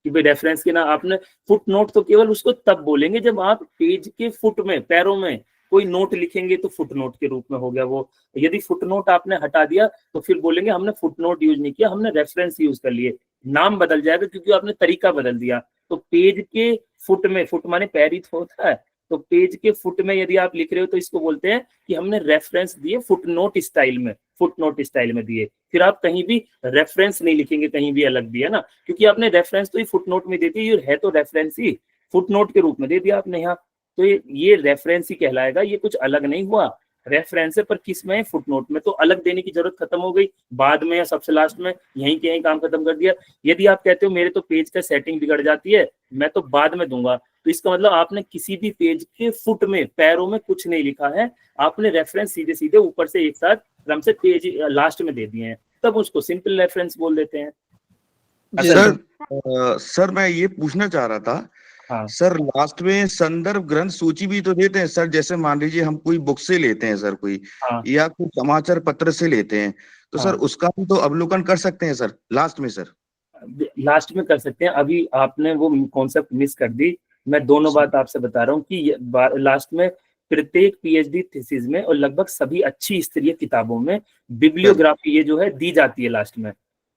कि भाई रेफरेंस के ना, आपने फुट नोट तो केवल उसको तब बोलेंगे जब आप पेज के फुट में, पैरों में कोई नोट लिखेंगे तो फुट नोट के रूप में हो गया वो। यदि फुट नोट आपने हटा दिया तो फिर बोलेंगे हमने फुट नोट यूज नहीं किया, हमने रेफरेंस यूज कर लिए। नाम बदल जाएगा क्योंकि आपने तरीका बदल दिया। तो पेज के फुट में, फुट माने पैर ही तो होता है, तो पेज के फुट में यदि आप लिख रहे हो तो इसको बोलते हैं कि हमने रेफरेंस दिए फुट नोट स्टाइल में, फुट नोट स्टाइल में दिए। फिर आप कहीं भी रेफरेंस नहीं लिखेंगे, कहीं भी अलग भी, है ना, क्योंकि आपने रेफरेंस तो ही फुट नोट में दे दी है, तो रेफरेंस ही फुट नोट के रूप में दे दिया आपने यहाँ, तो ये रेफरेंस ही कहलाएगा, ये कुछ अलग नहीं हुआ। रेफरेंस है पर किस में? फुट नोट में। तो अलग देने की जरूरत खत्म हो गई, बाद में या सबसे लास्ट में, यहीं के यहीं काम खत्म कर दिया। यदि आप कहते हो मेरे तो पेज का सेटिंग बिगड़ जाती है, मैं तो बाद में दूंगा, तो इसका मतलब आपने किसी भी पेज के फुट में, पैरों में कुछ नहीं लिखा है, आपने रेफरेंस सीधे सीधे ऊपर से एक साथ क्रम से पेज लास्ट में दे दिए हैं, तब उसको सिंपल रेफरेंस बोल देते हैं। सर मैं ये पूछना चाह रहा था, हाँ सर लास्ट में संदर्भ ग्रंथ सूची भी तो देते हैं सर, जैसे मान लीजिए हम कोई बुक से लेते हैं सर कोई, हाँ या कोई समाचार पत्र से लेते हैं, तो हाँ। सर उसका हम तो अवलोकन कर सकते हैं सर लास्ट में? सर लास्ट में कर सकते हैं, अभी आपने वो कॉन्सेप्ट मिस कर दी। मैं दोनों बात आपसे बता रहा हूँ कि लास्ट में प्रत्येक पीएचडी थीसिस में और लगभग सभी अच्छी स्तरीय किताबों में बिब्लियोग्राफी ये जो है दी जाती है लास्ट में।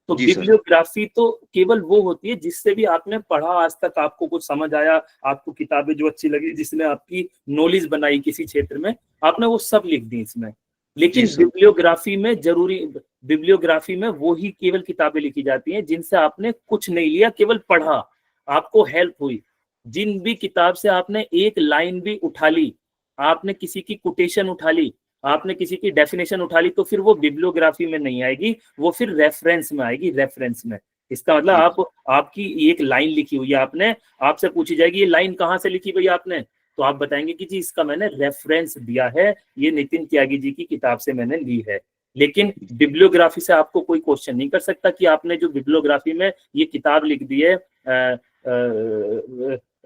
तो बिब्लियोग्राफी तो केवल वो होती है जिससे भी आपने पढ़ा आज तक, आपको कुछ समझ आया, आपको किताबें जो अच्छी लगी, जिसने आपकी नॉलेज बनाई किसी क्षेत्र में, आपने वो सब लिख दी इसमें। लेकिन बिब्लियोग्राफी में बिब्लियोग्राफी में वो ही केवल किताबें लिखी जाती हैं जिनसे आपने कुछ नहीं लिया, केवल पढ़ा, आपको हेल्प हुई। जिन भी किताब से आपने एक लाइन भी उठा ली, आपने किसी की कोटेशन उठा ली, आपने किसी की डेफिनेशन उठा ली, तो फिर वो बिब्लियोग्राफी में नहीं आएगी, वो फिर रेफरेंस में आएगी, रेफरेंस में। इसका मतलब आपकी एक लाइन लिखी हुई है, आपने, आपसे पूछी जाएगी ये लाइन कहाँ से लिखी भैया आपने, तो आप बताएंगे कि जी इसका मैंने रेफरेंस दिया है, ये नितिन त्यागी जी की किताब से मैंने ली है। लेकिन बिब्लियोग्राफी से आपको कोई क्वेश्चन नहीं कर सकता कि आपने जो बिब्लियोग्राफी में ये किताब लिख दी है,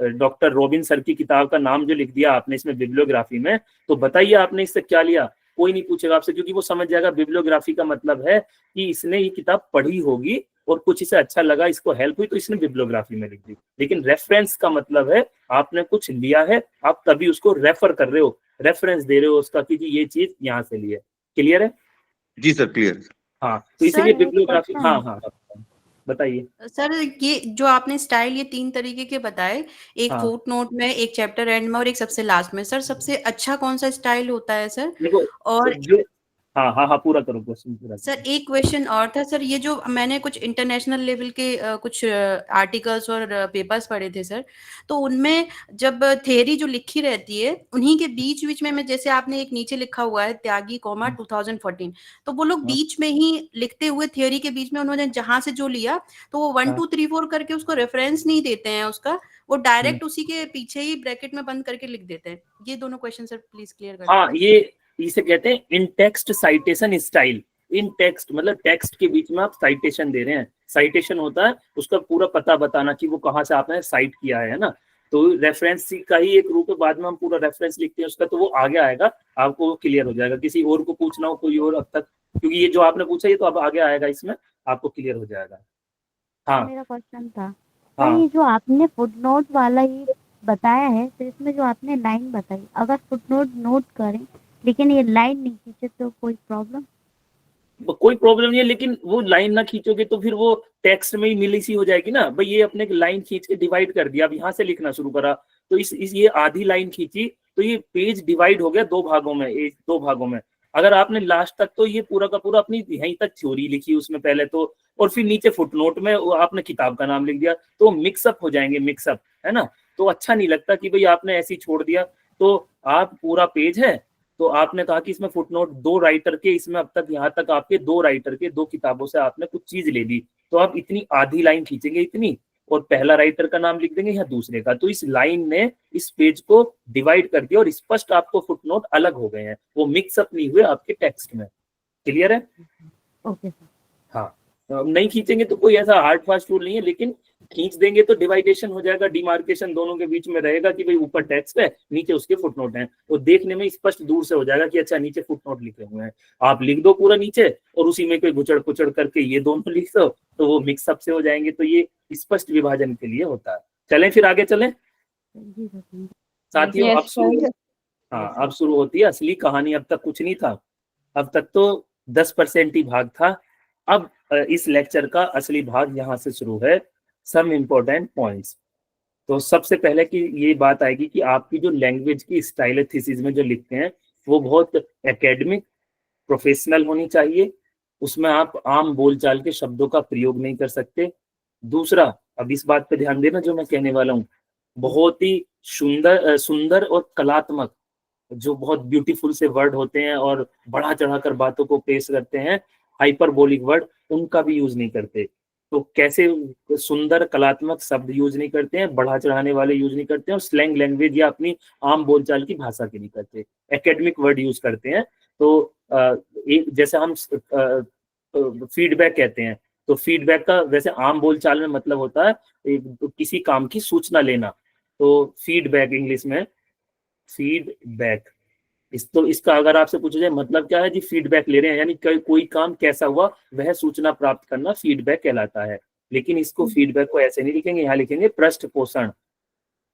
डॉक्टर रॉबिन सर की किताब का नाम जो लिख दिया आपने इसमें बिब्लियोग्राफी में, तो बताइए आपने इससे क्या लिया? कोई नहीं पूछेगा आपसे, क्योंकि वो समझ जाएगा बिब्लियोग्राफी का मतलब है कि इसने ये किताब पढ़ी होगी और कुछ इसे अच्छा लगा, इसको हेल्प हुई, तो इसने बिब्लियोग्राफी में लिख दी। लेकिन रेफरेंस का मतलब है आपने कुछ लिया है, आप तभी उसको रेफर कर रहे हो, रेफरेंस दे रहे हो उसका कि ये चीज यहाँ से ली है। क्लियर है? जी सर क्लियर। हाँ, तो इसीलिए बिब्लियोग्राफी। हाँ बताइए सर। ये जो आपने स्टाइल ये 3 तरीके के बताए, एक फुट नोट में, एक चैप्टर एंड में और एक सबसे लास्ट में, सर सबसे अच्छा कौन सा स्टाइल होता है सर? देखो, और हाँ पूरा करो क्वेश्चन पूरा। सर एक क्वेश्चन और था सर, ये जो मैंने कुछ इंटरनेशनल लेवल के कुछ आर्टिकल्स और पेपर्स पढ़े थे सर, तो उनमें जब थ्योरी जो लिखी रहती है उन्हीं के बीच बीच में जैसे आपने एक नीचे लिखा हुआ है त्यागी 2014, तो वो लोग बीच में ही लिखते हुए थ्योरी के बीच में उन्होंने जहां से जो लिया तो वो 1 2 3 4 करके उसको रेफरेंस नहीं देते हैं उसका, वो डायरेक्ट उसी के पीछे ही ब्रैकेट में बंद करके लिख देते हैं। ये दोनों क्वेश्चन सर प्लीज क्लियर कर। हाँ, ये इसे कहते हैं इन टेक्स्ट साइटेशन स्टाइल। इन टेक्स्ट मतलब टेक्स्ट के बीच में आप साइटेशन दे रहे हैं। साइटेशन होता है उसका पूरा पता बताना कि वो कहाँ से आपने साइट किया है ना, तो रेफरेंस का ही एक रूप है। बाद में हम पूरा रेफरेंस लिखते हैं उसका, तो वो आगे आएगा, आपको क्लियर हो जाएगा। किसी और को पूछना हो कोई और अब तक, क्योंकि ये जो आपने पूछा ये तो अब आगे आएगा, इसमें आपको क्लियर हो जाएगा। हाँ मेरा क्वेश्चन था। हाँ ये जो आपने फुटनोट वाला ये बताया है, तो इसमें जो आपने लाइन बताई, अगर फुटनोट नोट करें लेकिन ये लाइन नहीं खींचे तो कोई प्रॉब्लम? कोई प्रॉब्लम नहीं है, लेकिन वो लाइन ना खींचोगे तो फिर वो टेक्स्ट में ही मिली सी हो जाएगी ना भाई। ये अपने लाइन खींच के डिवाइड कर दिया, अब यहाँ से लिखना शुरू करा तो इस ये आधी लाइन खींची तो ये पेज डिवाइड हो गया दो भागों में, दो भागों में। अगर आपने लास्ट तक तो ये पूरा का पूरा अपनी यहीं तक थ्योरी लिखी उसमें पहले तो, और फिर नीचे फुटनोट में आपने किताब का नाम लिख दिया, तो मिक्सअप हो जाएंगे, मिक्सअप है ना। तो अच्छा नहीं लगता कि भाई आपने ऐसे ही छोड़ दिया। तो आप पूरा पेज है तो आपने कहा कि इसमें फुटनोट दो राइटर के, इसमें अब तक यहाँ तक आपके दो राइटर के दो किताबों से आपने कुछ चीज ले ली, तो आप इतनी आधी लाइन खींचेंगे इतनी, और पहला राइटर का नाम लिख देंगे या दूसरे का, तो इस लाइन ने इस पेज को डिवाइड कर दिया और स्पष्ट आपको फुटनोट अलग हो गए हैं, वो मिक्सअप नहीं हुए आपके टेक्स्ट में। क्लियर है? Okay sir. हाँ, नहीं खींचेंगे तो कोई ऐसा हार्ड फास्ट रूल नहीं है, लेकिन खींच देंगे तो डिवाइडेशन हो जाएगा, डिमार्केशन दोनों के बीच में रहेगा कि भाई ऊपर टेक्स्ट है नीचे उसके फुटनोट हैं, तो देखने में स्पष्ट दूर से हो जाएगा कि अच्छा नीचे फुटनोट लिखे हुए हैं। आप लिख दो पूरा नीचे और उसी में कोई गुचड़ पुचड़ करके ये दोनों लिख दो तो वो मिक्सअप से हो जाएंगे, तो ये स्पष्ट विभाजन के लिए होता है। चलें फिर आगे चलें साथियों। Yes, अब शुरू, sir. हाँ अब शुरू होती है असली कहानी। अब तक कुछ नहीं था, अब तक तो 10% ही भाग था। अब इस लेक्चर का असली भाग यहाँ से शुरू है, सम इम्पोर्टेंट पॉइंट्स। तो सबसे पहले कि ये बात आएगी कि आपकी जो लैंग्वेज की स्टाइल है थीसिस में जो लिखते हैं वो बहुत एकेडमिक प्रोफेशनल होनी चाहिए, उसमें आप आम बोलचाल के शब्दों का प्रयोग नहीं कर सकते। दूसरा, अब इस बात पे ध्यान देना जो मैं कहने वाला हूँ, बहुत ही सुंदर और कलात्मक, जो बहुत ब्यूटीफुल से वर्ड होते हैं और बढ़ा चढ़ाकर बातों को पेश करते हैं, हाइपरबोलिक वर्ड, उनका भी यूज नहीं करते। तो कैसे सुंदर कलात्मक शब्द यूज नहीं करते हैं, बढ़ा चढ़ाने वाले यूज नहीं करते हैं, और स्लैंग लैंग्वेज या अपनी आम बोलचाल की भाषा के नहीं करते, एकेडमिक वर्ड यूज करते हैं। तो एक जैसे हम फीडबैक कहते हैं, तो फीडबैक का वैसे आम बोलचाल में मतलब होता है किसी काम की सूचना लेना, तो फीडबैक इंग्लिश में फीडबैक। तो इसका अगर आपसे पूछा जाए मतलब क्या है जी, फीडबैक ले रहे हैं, यानी कोई काम कैसा हुआ वह सूचना प्राप्त करना फीडबैक कहलाता है। लेकिन इसको फीडबैक को ऐसे नहीं लिखेंगे, यहाँ लिखेंगे पृष्ठ पोषण।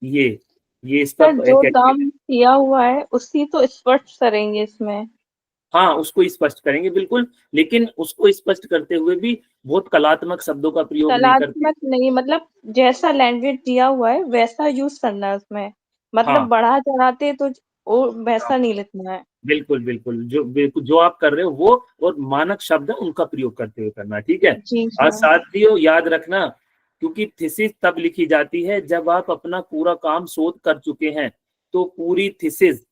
ये इसका सर जो काम किया हुआ है उसी तो स्पष्ट करेंगे इसमें। हाँ, उसको स्पष्ट करेंगे बिल्कुल, लेकिन उसको स्पष्ट करते हुए भी बहुत कलात्मक शब्दों का प्रयोग नहीं करते। कलात्मक नहीं, मतलब जैसा लैंग्वेज दिया हुआ है वैसा यूज करना है उसमें, मतलब हाँ, बढ़ा चढ़ाते तो वो वैसा नहीं लिखना है। बिल्कुल जो आप कर रहे हो वो और मानक शब्द है उनका प्रयोग करते हुए करना, ठीक है। जी और सर। साथियों याद रखना, क्योंकि थीसिस तब लिखी जाती है जब आप अपना पूरा काम शोध कर चुके हैं, तो पूरी थीसिस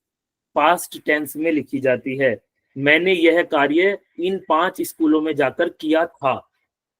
पास्ट टेंस में लिखी जाती है। मैंने यह कार्य इन 5 स्कूलों में जाकर किया था,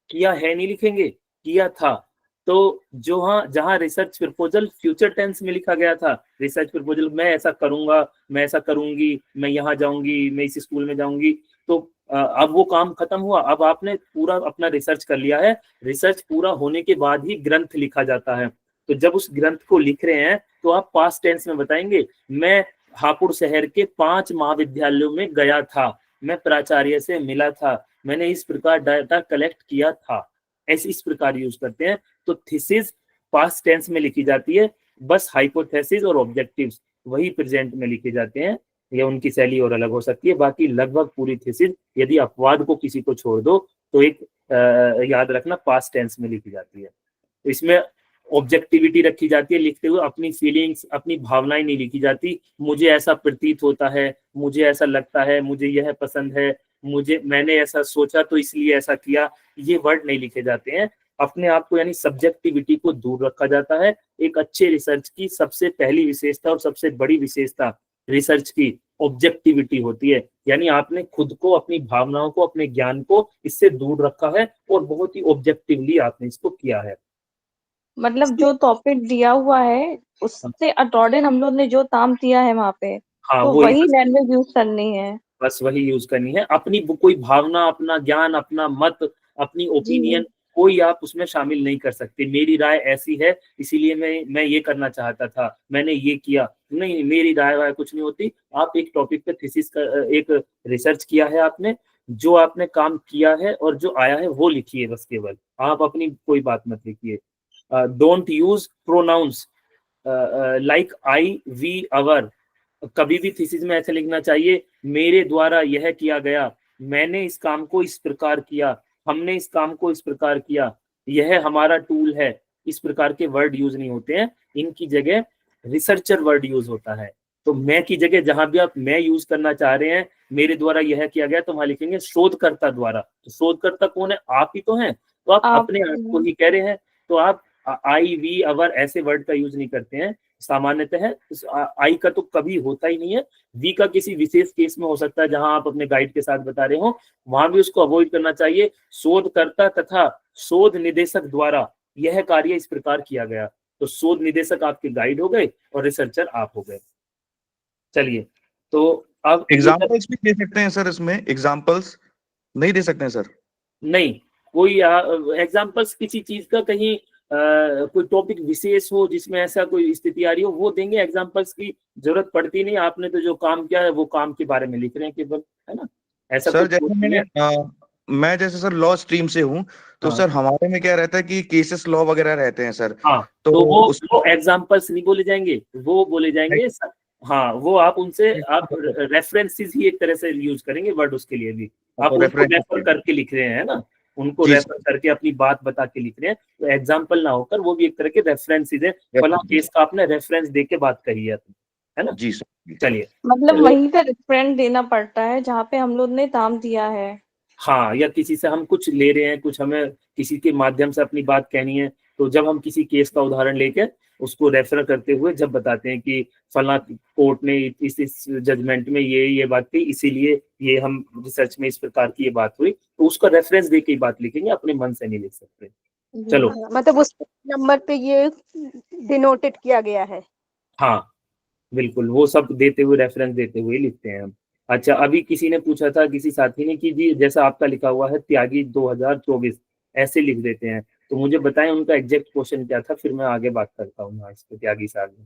किया है नहीं लिखेंगे, किया था। तो जो हाँ जहाँ रिसर्च प्रपोजल फ्यूचर टेंस में लिखा गया था, रिसर्च प्रपोजल मैं ऐसा करूंगा, मैं ऐसा करूंगी, मैं यहाँ जाऊंगी, मैं इस स्कूल में जाऊंगी, तो अब वो काम खत्म हुआ, अब आपने पूरा अपना रिसर्च कर लिया है। रिसर्च पूरा होने के बाद ही ग्रंथ लिखा जाता है, तो जब उस ग्रंथ को लिख रहे हैं तो आप पास्ट टेंस में बताएंगे, मैं हापुड़ शहर के 5 महाविद्यालयों में गया था, मैं प्राचार्य से मिला था, मैंने इस प्रकार डाटा कलेक्ट किया था, ऐसे इस प्रकार यूज करते हैं। तो थीसिस पास्ट टेंस में लिखी जाती है, बस हाइपोथेसिस और ऑब्जेक्टिव्स वही प्रेजेंट में लिखे जाते हैं, या उनकी शैली और अलग हो सकती है। बाकी लगभग पूरी थीसिस, यदि अपवाद को किसी को छोड़ दो तो एक याद रखना पास्ट टेंस में लिखी जाती है। तो इसमें ऑब्जेक्टिविटी रखी जाती है, लिखते हुए अपनी फीलिंग्स अपनी भावनाएं नहीं लिखी जाती, मुझे ऐसा प्रतीत होता है, मुझे ऐसा लगता है, मुझे यह पसंद है, मैंने ऐसा सोचा तो इसलिए ऐसा किया, ये वर्ड नहीं लिखे जाते हैं। अपने आप को यानी सब्जेक्टिविटी को दूर रखा जाता है। एक अच्छे रिसर्च की सबसे पहली विशेषता और सबसे बड़ी विशेषता रिसर्च की ऑब्जेक्टिविटी होती है, यानी आपने खुद को, अपनी भावनाओं को, अपने ज्ञान को इससे दूर रखा है और बहुत ही ऑब्जेक्टिवली आपने इसको किया है। मतलब जो टॉपिक दिया हुआ है उससे अकॉर्डिंग हम लोग ने जो काम दिया है वहाँ पे, हाँ, तो वही लैंग्वेज यूज करनी है, बस वही यूज करनी है। अपनी कोई भावना, अपना ज्ञान, अपना मत, अपनी ओपिनियन कोई आप उसमें शामिल नहीं कर सकते। मेरी राय ऐसी है इसीलिए मैं ये करना चाहता था, मैंने ये किया, नहीं, मेरी राय कुछ नहीं होती। आप एक टॉपिक पे थीसिस का एक रिसर्च किया है आपने, जो आपने काम किया है और जो आया है वो लिखिए, बस केवल आप अपनी कोई बात मत लिखिए। Don't use pronounce like I, we, our. कभी भी थीसिस में ऐसे लिखना चाहिए, मेरे द्वारा यह किया गया, मैंने इस काम को इस प्रकार किया, हमने इस काम को इस प्रकार किया, यह हमारा टूल है। इस प्रकार के वर्ड यूज नहीं होते हैं, इनकी जगह रिसर्चर वर्ड यूज होता है। तो मैं की जगह जहां भी आप मैं यूज करना चाह रहे हैं, मेरे द्वारा यह किया गया, तो वहां लिखेंगे शोधकर्ता द्वारा। तो शोधकर्ता कौन है? आप ही तो हैं, तो आप अपने आप को ही कह रहे हैं। तो आप आई, वी, अवर ऐसे वर्ड का यूज नहीं करते हैं सामान्यतः। आई का तो कभी होता ही नहीं है। वी का किसी विशेष केस में हो सकता है जहां आप अपने गाइड के साथ बता रहे हो, वहां भी उसको अवॉइड करना चाहिए। शोधकर्ता तथा शोध निदेशक द्वारा यह कार्य इस प्रकार किया गया। तो शोध निदेशक आपके गाइड हो गए और रिसर्चर आप हो गए। चलिए, तो अब एग्जाम्पल्स भी दे सकते हैं सर, इसमें एग्जाम्पल्स नहीं दे सकते हैं सर? नहीं, कोई एग्जाम्पल्स किसी चीज का कहीं कोई टॉपिक विशेष हो जिसमें ऐसा कोई स्थिति आ रही हो, वो देंगे। एग्जाम्पल्स की जरूरत पड़ती नहीं। आपने तो जो काम किया है वो काम के बारे में लिख रहे हैं केवल, है ना? ऐसा सर कुछ जैसे मैं जैसे सर लॉ स्ट्रीम से हूँ, तो सर हमारे में क्या रहता है कि केसेस लॉ वगैरह रहते हैं सर। हाँ, तो वो एग्जाम्पल्स नहीं बोले जाएंगे, वो बोले जाएंगे। हाँ, वो आप उनसे आप रेफरेंसेस ही एक तरह से यूज करेंगे वर्ड उसके लिए भी। आप उनको रेफर करके लिख रहे हैं ना, उनको रेफर करके अपनी बात बता के लिख रहे हैं। तो एग्जाम्पल ना होकर वो भी एक तरह के रेफरेंसेस है। फला केस का आपने रेफरेंस दे के बात करी है ना? जी सर। चलिए, मतलब वहीं पे रेफरेंस देना पड़ता है जहाँ पे हम लोग ने काम दिया है। हाँ, या किसी से हम कुछ ले रहे हैं, कुछ हमें किसी के माध्यम से अपनी बात कहनी है, तो जब हम किसी केस का उदाहरण लेके उसको रेफर करते हुए जब बताते हैं कि फला कोर्ट ने इस जजमेंट में ये बात थी, इसीलिए ये हम रिसर्च में इस प्रकार की ये बात हुई, तो उसका रेफरेंस दे के बात लिखेंगे, अपने मन से नहीं लिख सकते। चलो, मतलब उस नंबर पे ये डिनोटेड किया गया है। हाँ बिल्कुल, वो सब देते हुए, रेफरेंस देते हुए लिखते हैं हम। अच्छा, अभी किसी ने पूछा था, किसी साथी ने, कि जी जैसा आपका लिखा हुआ है त्यागी 2024 ऐसे लिख देते हैं, तो मुझे बताएं उनका एग्जैक्ट क्वेश्चन क्या था, फिर मैं आगे बात करता हूँ इस पे त्यागी साहब में।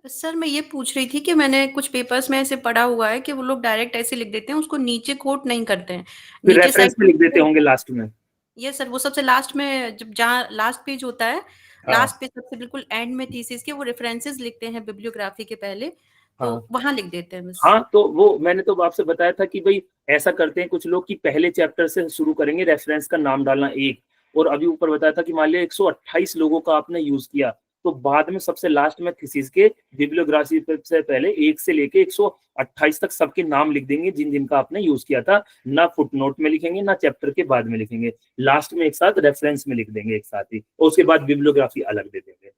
सर मैं ये पूछ रही थी कि मैंने कुछ पेपर्स में ऐसे पढ़ा हुआ है कि वो लोग डायरेक्ट ऐसे लिख देते हैं, उसको नीचे कोट नहीं करते हैं, फिर नीचे रेफरेंस में लिख देते होंगे लास्ट में। ये सर वो सबसे लास्ट में, जब जहाँ लास्ट पेज होता है, लास्ट पेज सबसे बिल्कुल एंड में थीसिस के वो रेफरेंसेस लिखते हैं बिब्लियोग्राफी के पहले, तो वहां लिख देते हैं बस। हाँ, तो वो मैंने तो आपसे बताया था कि भाई ऐसा करते हैं कुछ लोग कि पहले चैप्टर से शुरू करेंगे, रेफरेंस का नाम डालना एक, और अभी ऊपर बताया था कि मान लिया 128 लोगों का आपने यूज किया, तो बाद में सबसे लास्ट में थीसिस के बिब्लियोग्राफी से पहले 1 से लेके 128 तक सबके नाम लिख देंगे जिन जिनका आपने यूज किया था। ना फुटनोट में लिखेंगे, ना चैप्टर के बाद में लिखेंगे, लास्ट में एक साथ रेफरेंस में लिख देंगे एक साथ ही, और उसके बाद बिब्लियोग्राफी अलग दे देंगे।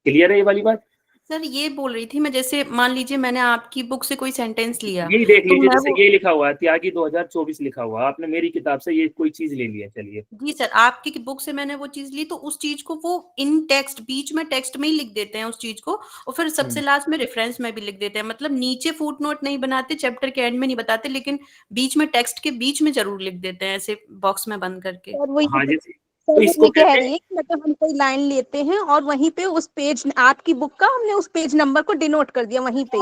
क्लियर है ये वाली बात? सर ये बोल रही थी मैं, जैसे मान लीजिए मैंने आपकी बुक से कोई सेंटेंस लिया, यही देख तो लीजिए, मैं जैसे ये लिखा हुआ है त्यागी 2024 लिखा हुआ, आपने मेरी किताब से ये कोई चीज ले ली है। चलिए, जी सर, आपकी बुक से मैंने वो चीज ली, तो उस चीज को वो इन टेक्स्ट, बीच में टेक्स्ट में ही लिख देते हैं उस चीज को, और फिर सबसे लास्ट में रेफरेंस में भी लिख देते हैं। मतलब नीचे फुट नोट नहीं बनाते, चैप्टर के एंड में नहीं बताते, लेकिन बीच में टेक्स्ट के बीच में जरूर लिख देते हैं ऐसे बॉक्स में बंद करके। हाँ जी, तो इसको कह रही है कि मतलब हम कोई लाइन लेते हैं और वहीं पे उस पेज, आपकी बुक का हमने उस पेज नंबर को डिनोट कर दिया वहीं पे।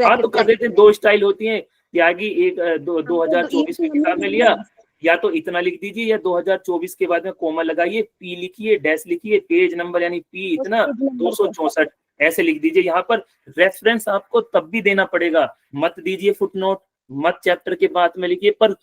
हाँ, तो कर देते। दो स्टाइल होती है त्यागी, एक 2024 की किताब में लिया, या तो इतना लिख दीजिए, या 2024 के बाद में कोमा लगाइए, पी लिखिए, डैश लिखिए, पेज नंबर यानी पी इतना 264 ऐसे लिख दीजिए। यहाँ पर रेफरेंस आपको तब भी देना पड़ेगा, मत दीजिए फुटनोट, मत चैप्टर के बाद में लिखिए, पर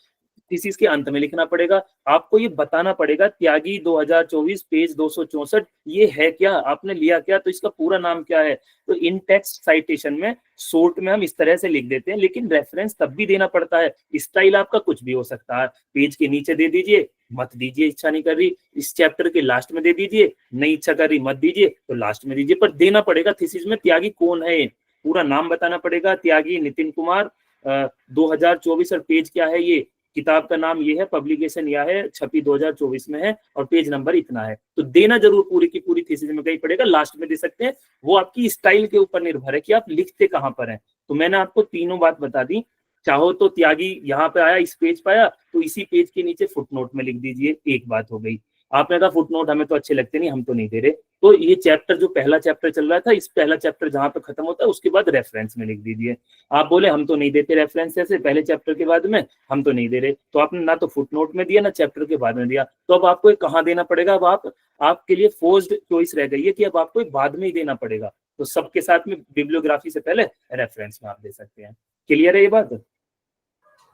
थीसिस के अंत में लिखना पड़ेगा। आपको ये बताना पड़ेगा त्यागी 2024 पेज 264 ये है क्या, आपने लिया क्या, तो इसका पूरा नाम क्या है। तो इन टेक्स्ट साइटेशन में शॉर्ट में हम इस तरह से लिख देते हैं, लेकिन रेफरेंस तब भी देना पड़ता है। स्टाइल आपका कुछ भी हो सकता है, पेज के नीचे दे दीजिए, मत दीजिए इच्छा नहीं कर रही, इस चैप्टर के लास्ट में दे दीजिए, नहीं इच्छा कर रही मत दीजिए, तो लास्ट में दीजिए, पर देना पड़ेगा। थीसिस में त्यागी कौन है पूरा नाम बताना पड़ेगा, त्यागी नितिन कुमार 2024, और पेज क्या है, ये किताब का नाम ये है, पब्लिकेशन यह है, छपी 2024 में है, और पेज नंबर इतना है। तो देना जरूर पूरी की पूरी थीसिस में कहीं पड़ेगा, लास्ट में दे सकते हैं, वो आपकी स्टाइल के ऊपर निर्भर है कि आप लिखते कहाँ पर हैं। तो मैंने आपको तीनों बात बता दी। चाहो तो त्यागी यहाँ पे आया, इस पेज पे आया, तो इसी पेज के नीचे फुटनोट में लिख दीजिए, एक बात हो गई। आपने कहा फुटनोट हमें तो अच्छे लगते नहीं, हम तो नहीं दे रहे। तो ये चैप्टर जो पहला चैप्टर चल रहा था, इस पहला चैप्टर जहां पे खत्म होता है उसके बाद रेफरेंस में लिख दीजिए। आप बोले हम तो नहीं देते रेफरेंस, ऐसे पहले चैप्टर के बाद में हम तो नहीं दे रहे, तो आपने ना तो फुटनोट में दिया ना चैप्टर के बाद में दिया, तो अब आपको कहाँ देना पड़ेगा? अब आपके लिए फोर्स्ड चॉइस रह गई है कि अब आपको बाद में ही देना पड़ेगा। तो सबके साथ में बिब्लियोग्राफी से पहले रेफरेंस में आप दे सकते हैं। क्लियर है ये बात?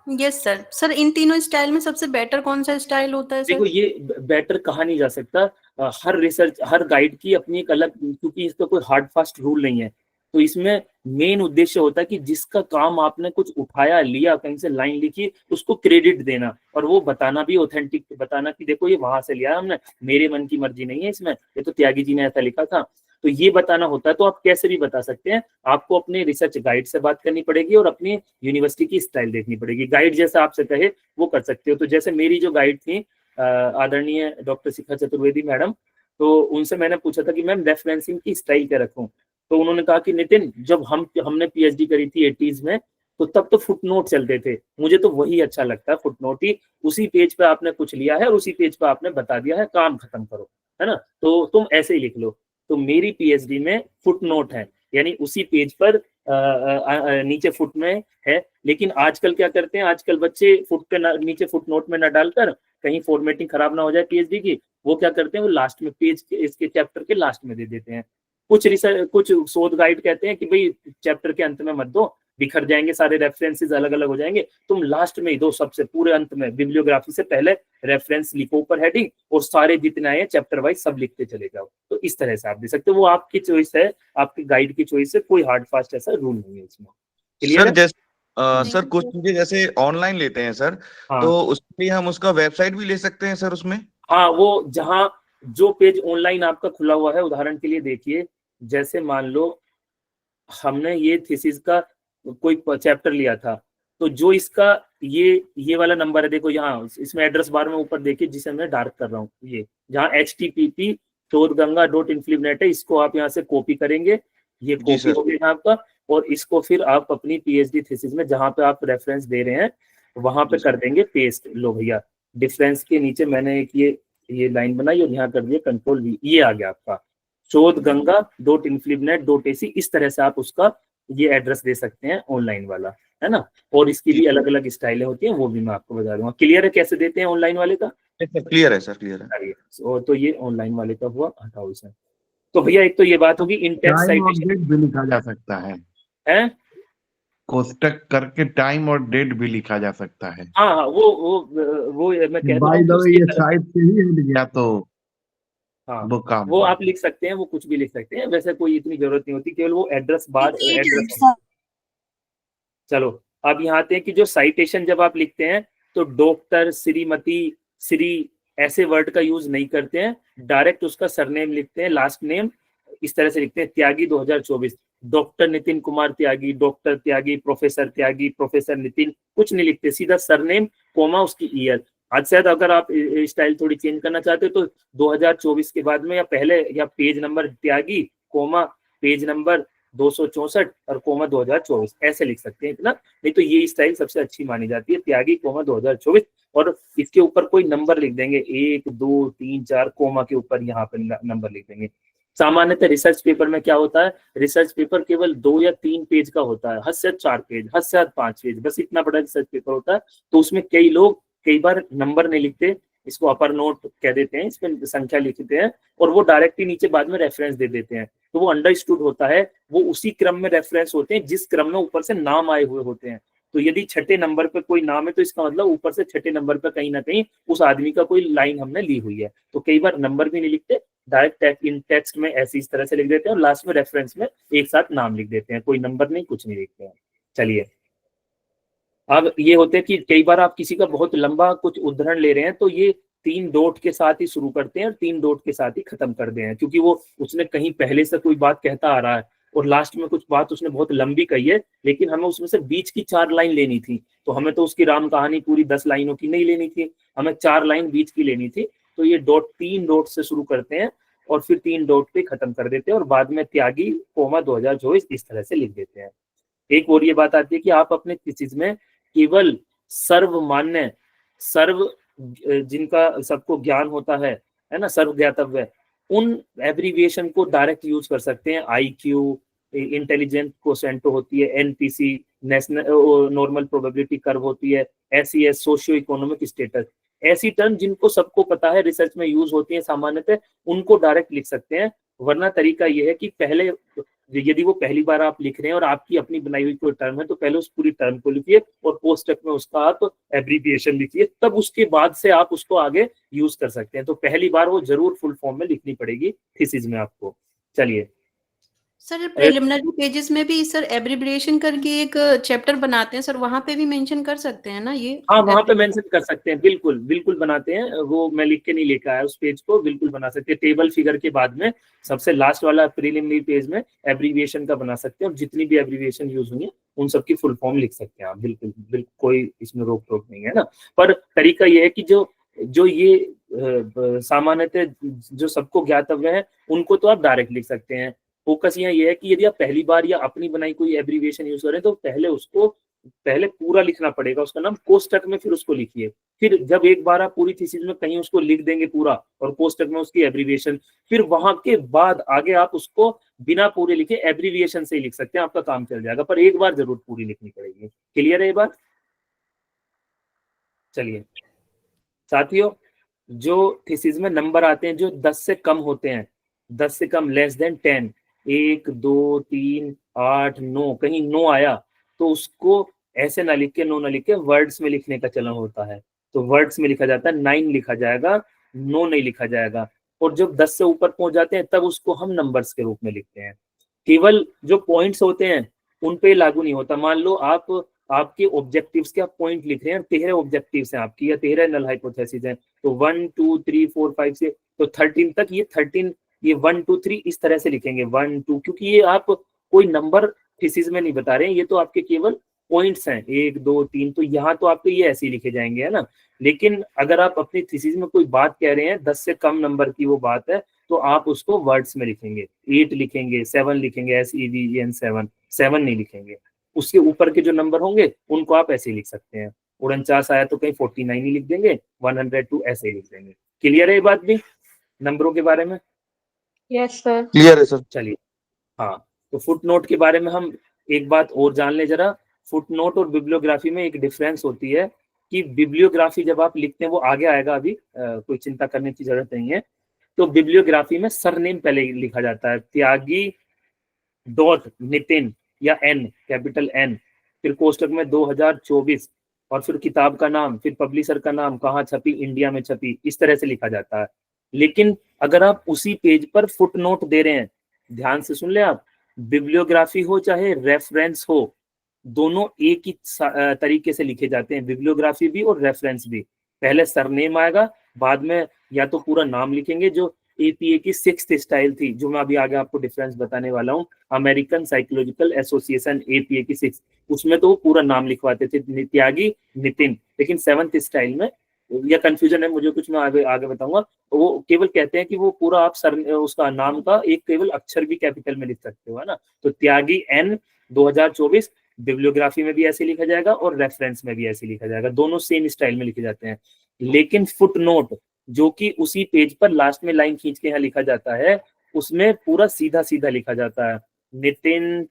Yes sir. सर इन तीनों स्टाइल में सबसे बेटर कौन सा स्टाइल होता है सर? देखो ये बेटर कहा नहीं जा सकता, हर रिसर्च हर गाइड की अपनी एक अलग, क्योंकि इसका कोई हार्ड फास्ट रूल नहीं है। तो इसमें मेन उद्देश्य होता है कि जिसका काम आपने कुछ उठाया लिया, कहीं से लाइन लिखी, उसको क्रेडिट देना और वो बताना भी, ऑथेंटिक बताना कि देखो ये वहां से लिया हमने, मेरे मन की मर्जी नहीं है इसमें, ये तो त्यागी जी ने ऐसा लिखा था। तो ये बताना होता है। तो आप कैसे भी बता सकते हैं, आपको अपने रिसर्च गाइड से बात करनी पड़ेगी और अपनी यूनिवर्सिटी की स्टाइल देखनी पड़ेगी। गाइड जैसा आपसे कहे वो कर सकते हो। तो जैसे मेरी जो गाइड थी आदरणीय डॉक्टर शिखा चतुर्वेदी मैडम, तो उनसे मैंने पूछा था कि मैम रेफरेंसिंग की स्टाइल क्या रखूं? तो उन्होंने कहा कि नितिन, जब हमने पीएचडी करी थी 80s में, तो तब तो फुटनोट चलते थे, मुझे तो वही अच्छा लगता है, फुटनोट ही, उसी पेज पे आपने कुछ लिया है और उसी पेज पे आपने बता दिया है, काम खत्म करो, है ना, तो तुम ऐसे ही लिख लो। तो मेरी पीएचडी में फुटनोट है, यानी उसी पेज पर नीचे फुट में है। लेकिन आजकल क्या करते हैं, आजकल बच्चे फुट पे नीचे फुटनोट में न डालकर, कहीं फॉर्मेटिंग खराब ना हो जाए पीएचडी की, वो क्या करते हैं, वो लास्ट में पेज के, इसके चैप्टर के लास्ट में दे देते हैं। कुछ शोध गाइड कहते हैं कि भाई चैप्टर के अंत में मत दो, बिखर जाएंगे सारे रेफरेंसेस, अलग अलग हो जाएंगे, तुम लास्ट में ही दो, सबसे पूरे अंत में, बिब्लियोग्राफी से पहले रेफरेंस लिखो ऊपर हेडिंग, और सारे जितने आए चैप्टर वाइज सब लिखते चले जाओ। तो इस तरह से आप दे सकते हो, वो आपकी चॉइस है, आपकी गाइड की चॉइस है, कोई हार्ड फास्ट ऐसा रूल नहीं है इसमें। सर जैसे सर कुछ चीजें जैसे ऑनलाइन लेते हैं सर, हाँ। तो उसके लिए हम उसका वेबसाइट भी ले सकते हैं सर उसमें? हाँ, वो जहाँ जो पेज ऑनलाइन आपका खुला हुआ है, उदाहरण के लिए देखिए, जैसे मान लो हमने ये थीसिस का कोई चैप्टर लिया था, तो जो इसका ये वाला नंबर है, देखो यहाँ इसमें एड्रेस बार में ऊपर देखिए, जिसे मैं डार्क कर रहा हूँ, ये जहाँ http://shodhganga.inflibnet है, इसको आप यहाँ से कॉपी करेंगे, ये कॉपी हो गया आपका, और इसको फिर आप अपनी पीएचडी थीसिस में जहाँ पे आप रेफरेंस दे रहे हैं वहां पे कर देंगे पेस्ट। लो भैया, डिफरेंस के नीचे मैंने एक ये लाइन बनाई और यहाँ कर दिया Ctrl+V, ये आ गया आपका shodhganga.inflibnet.ac। इस तरह से आप उसका ये एड्रेस दे सकते हैं ऑनलाइन वाला, है ना। और इसकी भी अलग अलग स्टाइलें होती हैं, वो भी मैं आपको बता दूंगा। क्लियर है कैसे देते हैं ऑनलाइन वाले का? क्लियर है सर, क्लियर है। और तो ये ऑनलाइन वाले का हुआ, हटाओ इसे। तो भैया एक तो ये बात होगी, इन टेक्स्ट साइटेशन भी लिखा जा सकता है, कोष्टक करके टाइम और डेट भी लिखा जा सकता है। हाँ, वो मैं कहता बाय द वे ये साइट से ही हट गया, तो हाँ वो काम वो आप लिख सकते हैं, वो कुछ भी लिख सकते हैं, वैसे कोई इतनी जरूरत नहीं होती, केवल वो एड्रेस बार एड्रेस। चलो अब यहाँ आते हैं कि जो साइटेशन जब आप लिखते हैं तो डॉक्टर, श्रीमती, श्री ऐसे वर्ड का यूज नहीं करते हैं, डायरेक्ट उसका सरनेम लिखते हैं, लास्ट नेम इस तरह से लिखते हैं, त्यागी 2024, डॉक्टर नितिन कुमार त्यागी, डॉक्टर त्यागी, प्रोफेसर नितिन, कुछ नहीं लिखते, सीधा सरनेम कोमा उसकी ईयर। आज शायद अगर आप स्टाइल थोड़ी चेंज करना चाहते हो तो 2024 के बाद में या पहले या पेज नंबर त्यागी कोमा पेज नंबर 264 और कोमा 2024 ऐसे लिख सकते हैं इतना। नहीं तो ये स्टाइल सबसे अच्छी मानी जाती है, त्यागी कोमा 2024, और इसके ऊपर कोई नंबर लिख देंगे, 1 2 3 4, कोमा के ऊपर यहाँ पर नंबर लिख देंगे। सामान्यतः रिसर्च पेपर में क्या होता है, रिसर्च पेपर केवल 2 या 3 पेज का होता है, हद से 4 पेज, हद से 5 पेज, बस इतना बड़ा रिसर्च पेपर होता है। तो उसमें कई लोग कई बार नंबर नहीं लिखते, इसको अपर नोट कह देते हैं, इसमें संख्या लिखते हैं और वो डायरेक्ट ही नीचे बाद में रेफरेंस दे देते हैं, तो वो अंडरस्टूड होता है, वो उसी क्रम में रेफरेंस होते हैं जिस क्रम में ऊपर से नाम आए हुए होते हैं। तो यदि छठे नंबर पे कोई नाम है तो इसका मतलब ऊपर से छठे नंबर पे कहीं ना कहीं उस आदमी का कोई लाइन हमने ली हुई है। तो कई बार नंबर भी नहीं लिखते, डायरेक्ट इन टेक्स्ट में ऐसी इस तरह से लिख देते हैं और लास्ट में रेफरेंस में एक साथ नाम लिख देते हैं, कोई नंबर नहीं, कुछ नहीं लिखते हैं। चलिए अब ये होते हैं कि कई बार आप किसी का बहुत लंबा कुछ उदाहरण ले रहे हैं तो ये 3 डॉट के साथ ही शुरू करते हैं और 3 डॉट के साथ ही खत्म कर दे हैं, क्योंकि वो उसने कहीं पहले से कोई बात कहता आ रहा है और लास्ट में कुछ बात उसने बहुत लंबी कही है, लेकिन हमें उसमें से बीच की 4 लाइन लेनी थी, तो हमें तो उसकी राम कहानी पूरी 10 लाइनों की नहीं लेनी थी, हमें 4 लाइन बीच की लेनी थी। तो ये डॉट 3 डॉट से शुरू करते हैं और फिर 3 डॉट पे खत्म कर देते हैं और बाद में त्यागी कोमा 2024 इस तरह से लिख देते हैं। एक और ये बात आती है कि आप अपने थीसिस में केवल सर्वमान्य, सर्व जिनका सबको ज्ञान होता है, है ना, सर्व ज्ञातव्य, उन एब्रीविएशन को डायरेक्ट यूज कर सकते हैं। IQ, इंटेलिजेंट कोसेंट होती है, NPC, national normal probability curve होती है, SES, सोशियो इकोनॉमिक स्टेटस, ऐसी टर्म जिनको सबको पता है, रिसर्च में यूज होती है सामान्यतः, उनको डायरेक्ट लिख सकते हैं। वरना तरीका यह है कि पहले, यदि वो पहली बार आप लिख रहे हैं और आपकी अपनी बनाई हुई कोई टर्म है, तो पहले उस पूरी टर्म को लिखिए और पोस्टक में उसका आप एब्रीविएशन लिखिए, तब उसके बाद से आप उसको आगे यूज कर सकते हैं। तो पहली बार वो जरूर फुल फॉर्म में लिखनी पड़ेगी थीसिस में आपको। चलिए सर, प्रिलिमिनरी पेजेस में भी सर एब्रिविएशन करके एक चैप्टर बनाते हैं सर, वहां पे भी मेंशन कर सकते हैं ना ये? हाँ, वहां पे मेंशन कर सकते हैं, बिल्कुल बिल्कुल बनाते हैं। वो मैं लिख के नहीं लेकर आया, उस पेज को बिल्कुल बना सकते हैं। टेबल फिगर के बाद में सबसे लास्ट वाला प्रीलिमिनरी पेज में एब्रीविएशन का बना सकते हैं, और जितनी भी एब्रीविएशन यूज हुई है उन सबकी फुल फॉर्म लिख सकते हैं आप, बिल्कुल बिल्कुल, कोई इसमें रोक टोक नहीं है ना। पर तरीका ये है कि जो ये सामान्यतः जो सबको ज्ञातव्य है उनको तो आप डायरेक्ट लिख सकते हैं। फोकस यहाँ ये है कि यदि आप पहली बार या अपनी बनाई कोई एब्रीविएशन यूज करें तो पहले पूरा लिखना पड़ेगा, उसका नाम कोष्टक में फिर उसको लिखिए। फिर जब एक बार आप पूरी थीसिस में कहीं उसको लिख देंगे पूरा और कोष्टक में उसकी एब्रीविएशन, फिर वहां के बाद आगे आप उसको बिना पूरे लिखे एब्रीविएशन से ही लिख सकते हैं, आपका काम चल जाएगा। पर एक बार जरूर पूरी लिखनी पड़ेगी। क्लियर है ये बात? चलिए साथियों, जो थीसिस में नंबर आते हैं जो 10 से कम होते हैं, 10 से कम, लेस देन 10, 1, 2, 3, 8, 9, कहीं 9 आया तो उसको ऐसे ना लिख के, 9 ना लिख के वर्ड्स में लिखने का चलन होता है। तो वर्ड्स में लिखा जाता है, 9 लिखा जाएगा, 9 नहीं लिखा जाएगा। और जब 10 से ऊपर पहुंच जाते हैं तब उसको हम नंबर्स के रूप में लिखते हैं। केवल जो पॉइंट्स होते हैं उन पे लागू नहीं होता। मान लो आपके ऑब्जेक्टिव्स के आप पॉइंट लिख रहे हैं, 13 ऑब्जेक्टिव्स हैं आपकी, या 13 नल हाइपोथेसिस हैं, तो 1, 2, 3, 4, 5 से तो 13 तक, ये 13, ये 1, 2, 3 इस तरह से लिखेंगे, 1, 2, क्योंकि ये आप कोई नंबर थीसिस में नहीं बता रहे हैं, ये तो आपके केवल पॉइंट्स हैं, 1, 2, 3, तो यहाँ तो आपके ये ऐसे ही लिखे जाएंगे, है ना। लेकिन अगर आप अपनी थीसिस में कोई बात कह रहे हैं, 10 से कम नंबर की वो बात है, तो आप उसको वर्ड्स में लिखेंगे, 8 लिखेंगे, 7 लिखेंगे, SEVEN 7 नहीं लिखेंगे। उसके ऊपर के जो नंबर होंगे उनको आप ऐसे ही लिख सकते हैं। 49 आया तो कहीं 49 ही लिख देंगे, 102 ऐसे ही लिख देंगे। क्लियर है ये बात भी नंबरों के बारे में? Yes sir. क्लियर है सर। चलिए, हाँ, तो फुट नोट के बारे में हम एक बात और जान ले जरा। फुट नोट और बिब्लियोग्राफी में एक डिफरेंस होती है कि बिब्लियोग्राफी जब आप लिखते हैं, वो आगे आएगा, अभी कोई चिंता करने की जरूरत नहीं है। तो बिब्लियोग्राफी में सरनेम पहले लिखा जाता है, त्यागी डॉट नितिन या N, कैपिटल N, फिर कोष्टक में 2024, और फिर किताब का नाम, फिर पब्लिशर का नाम, कहाँ छपी, इंडिया में छपी, इस तरह से लिखा जाता है। लेकिन अगर आप उसी पेज पर फुट नोट दे रहे हैं, ध्यान से सुन ले आप, बिब्लियोग्राफी हो चाहे रेफरेंस हो, दोनों एक ही तरीके से लिखे जाते हैं, बिब्लियोग्राफी भी और रेफरेंस भी। पहले सरनेम आएगा, बाद में या तो पूरा नाम लिखेंगे, जो APA की 6th स्टाइल थी, जो मैं अभी आगे आपको डिफरेंस बताने वाला हूँ, अमेरिकन साइकोलॉजिकल एसोसिएशन APA की 6, उसमें तो वो पूरा नाम लिखवाते थे, त्यागी नितिन। लेकिन 7th स्टाइल में, या कंफ्यूजन है मुझे कुछ, मैं आगे बताऊंगा, वो केवल कहते हैं कि वो पूरा आप उसका नाम का एक केवल अक्षर भी कैपिटल में लिख सकते हो, है ना। तो त्यागी N 2024 बिब्लियोग्राफी में भी ऐसे लिखा जाएगा और रेफरेंस में भी ऐसे लिखा जाएगा, दोनों सेम स्टाइल में लिखे जाते हैं। लेकिन फुट नोट, जो कि उसी पेज पर लास्ट में लाइन खींच के यहाँ लिखा जाता है, उसमें पूरा सीधा सीधा लिखा जाता है, नितिन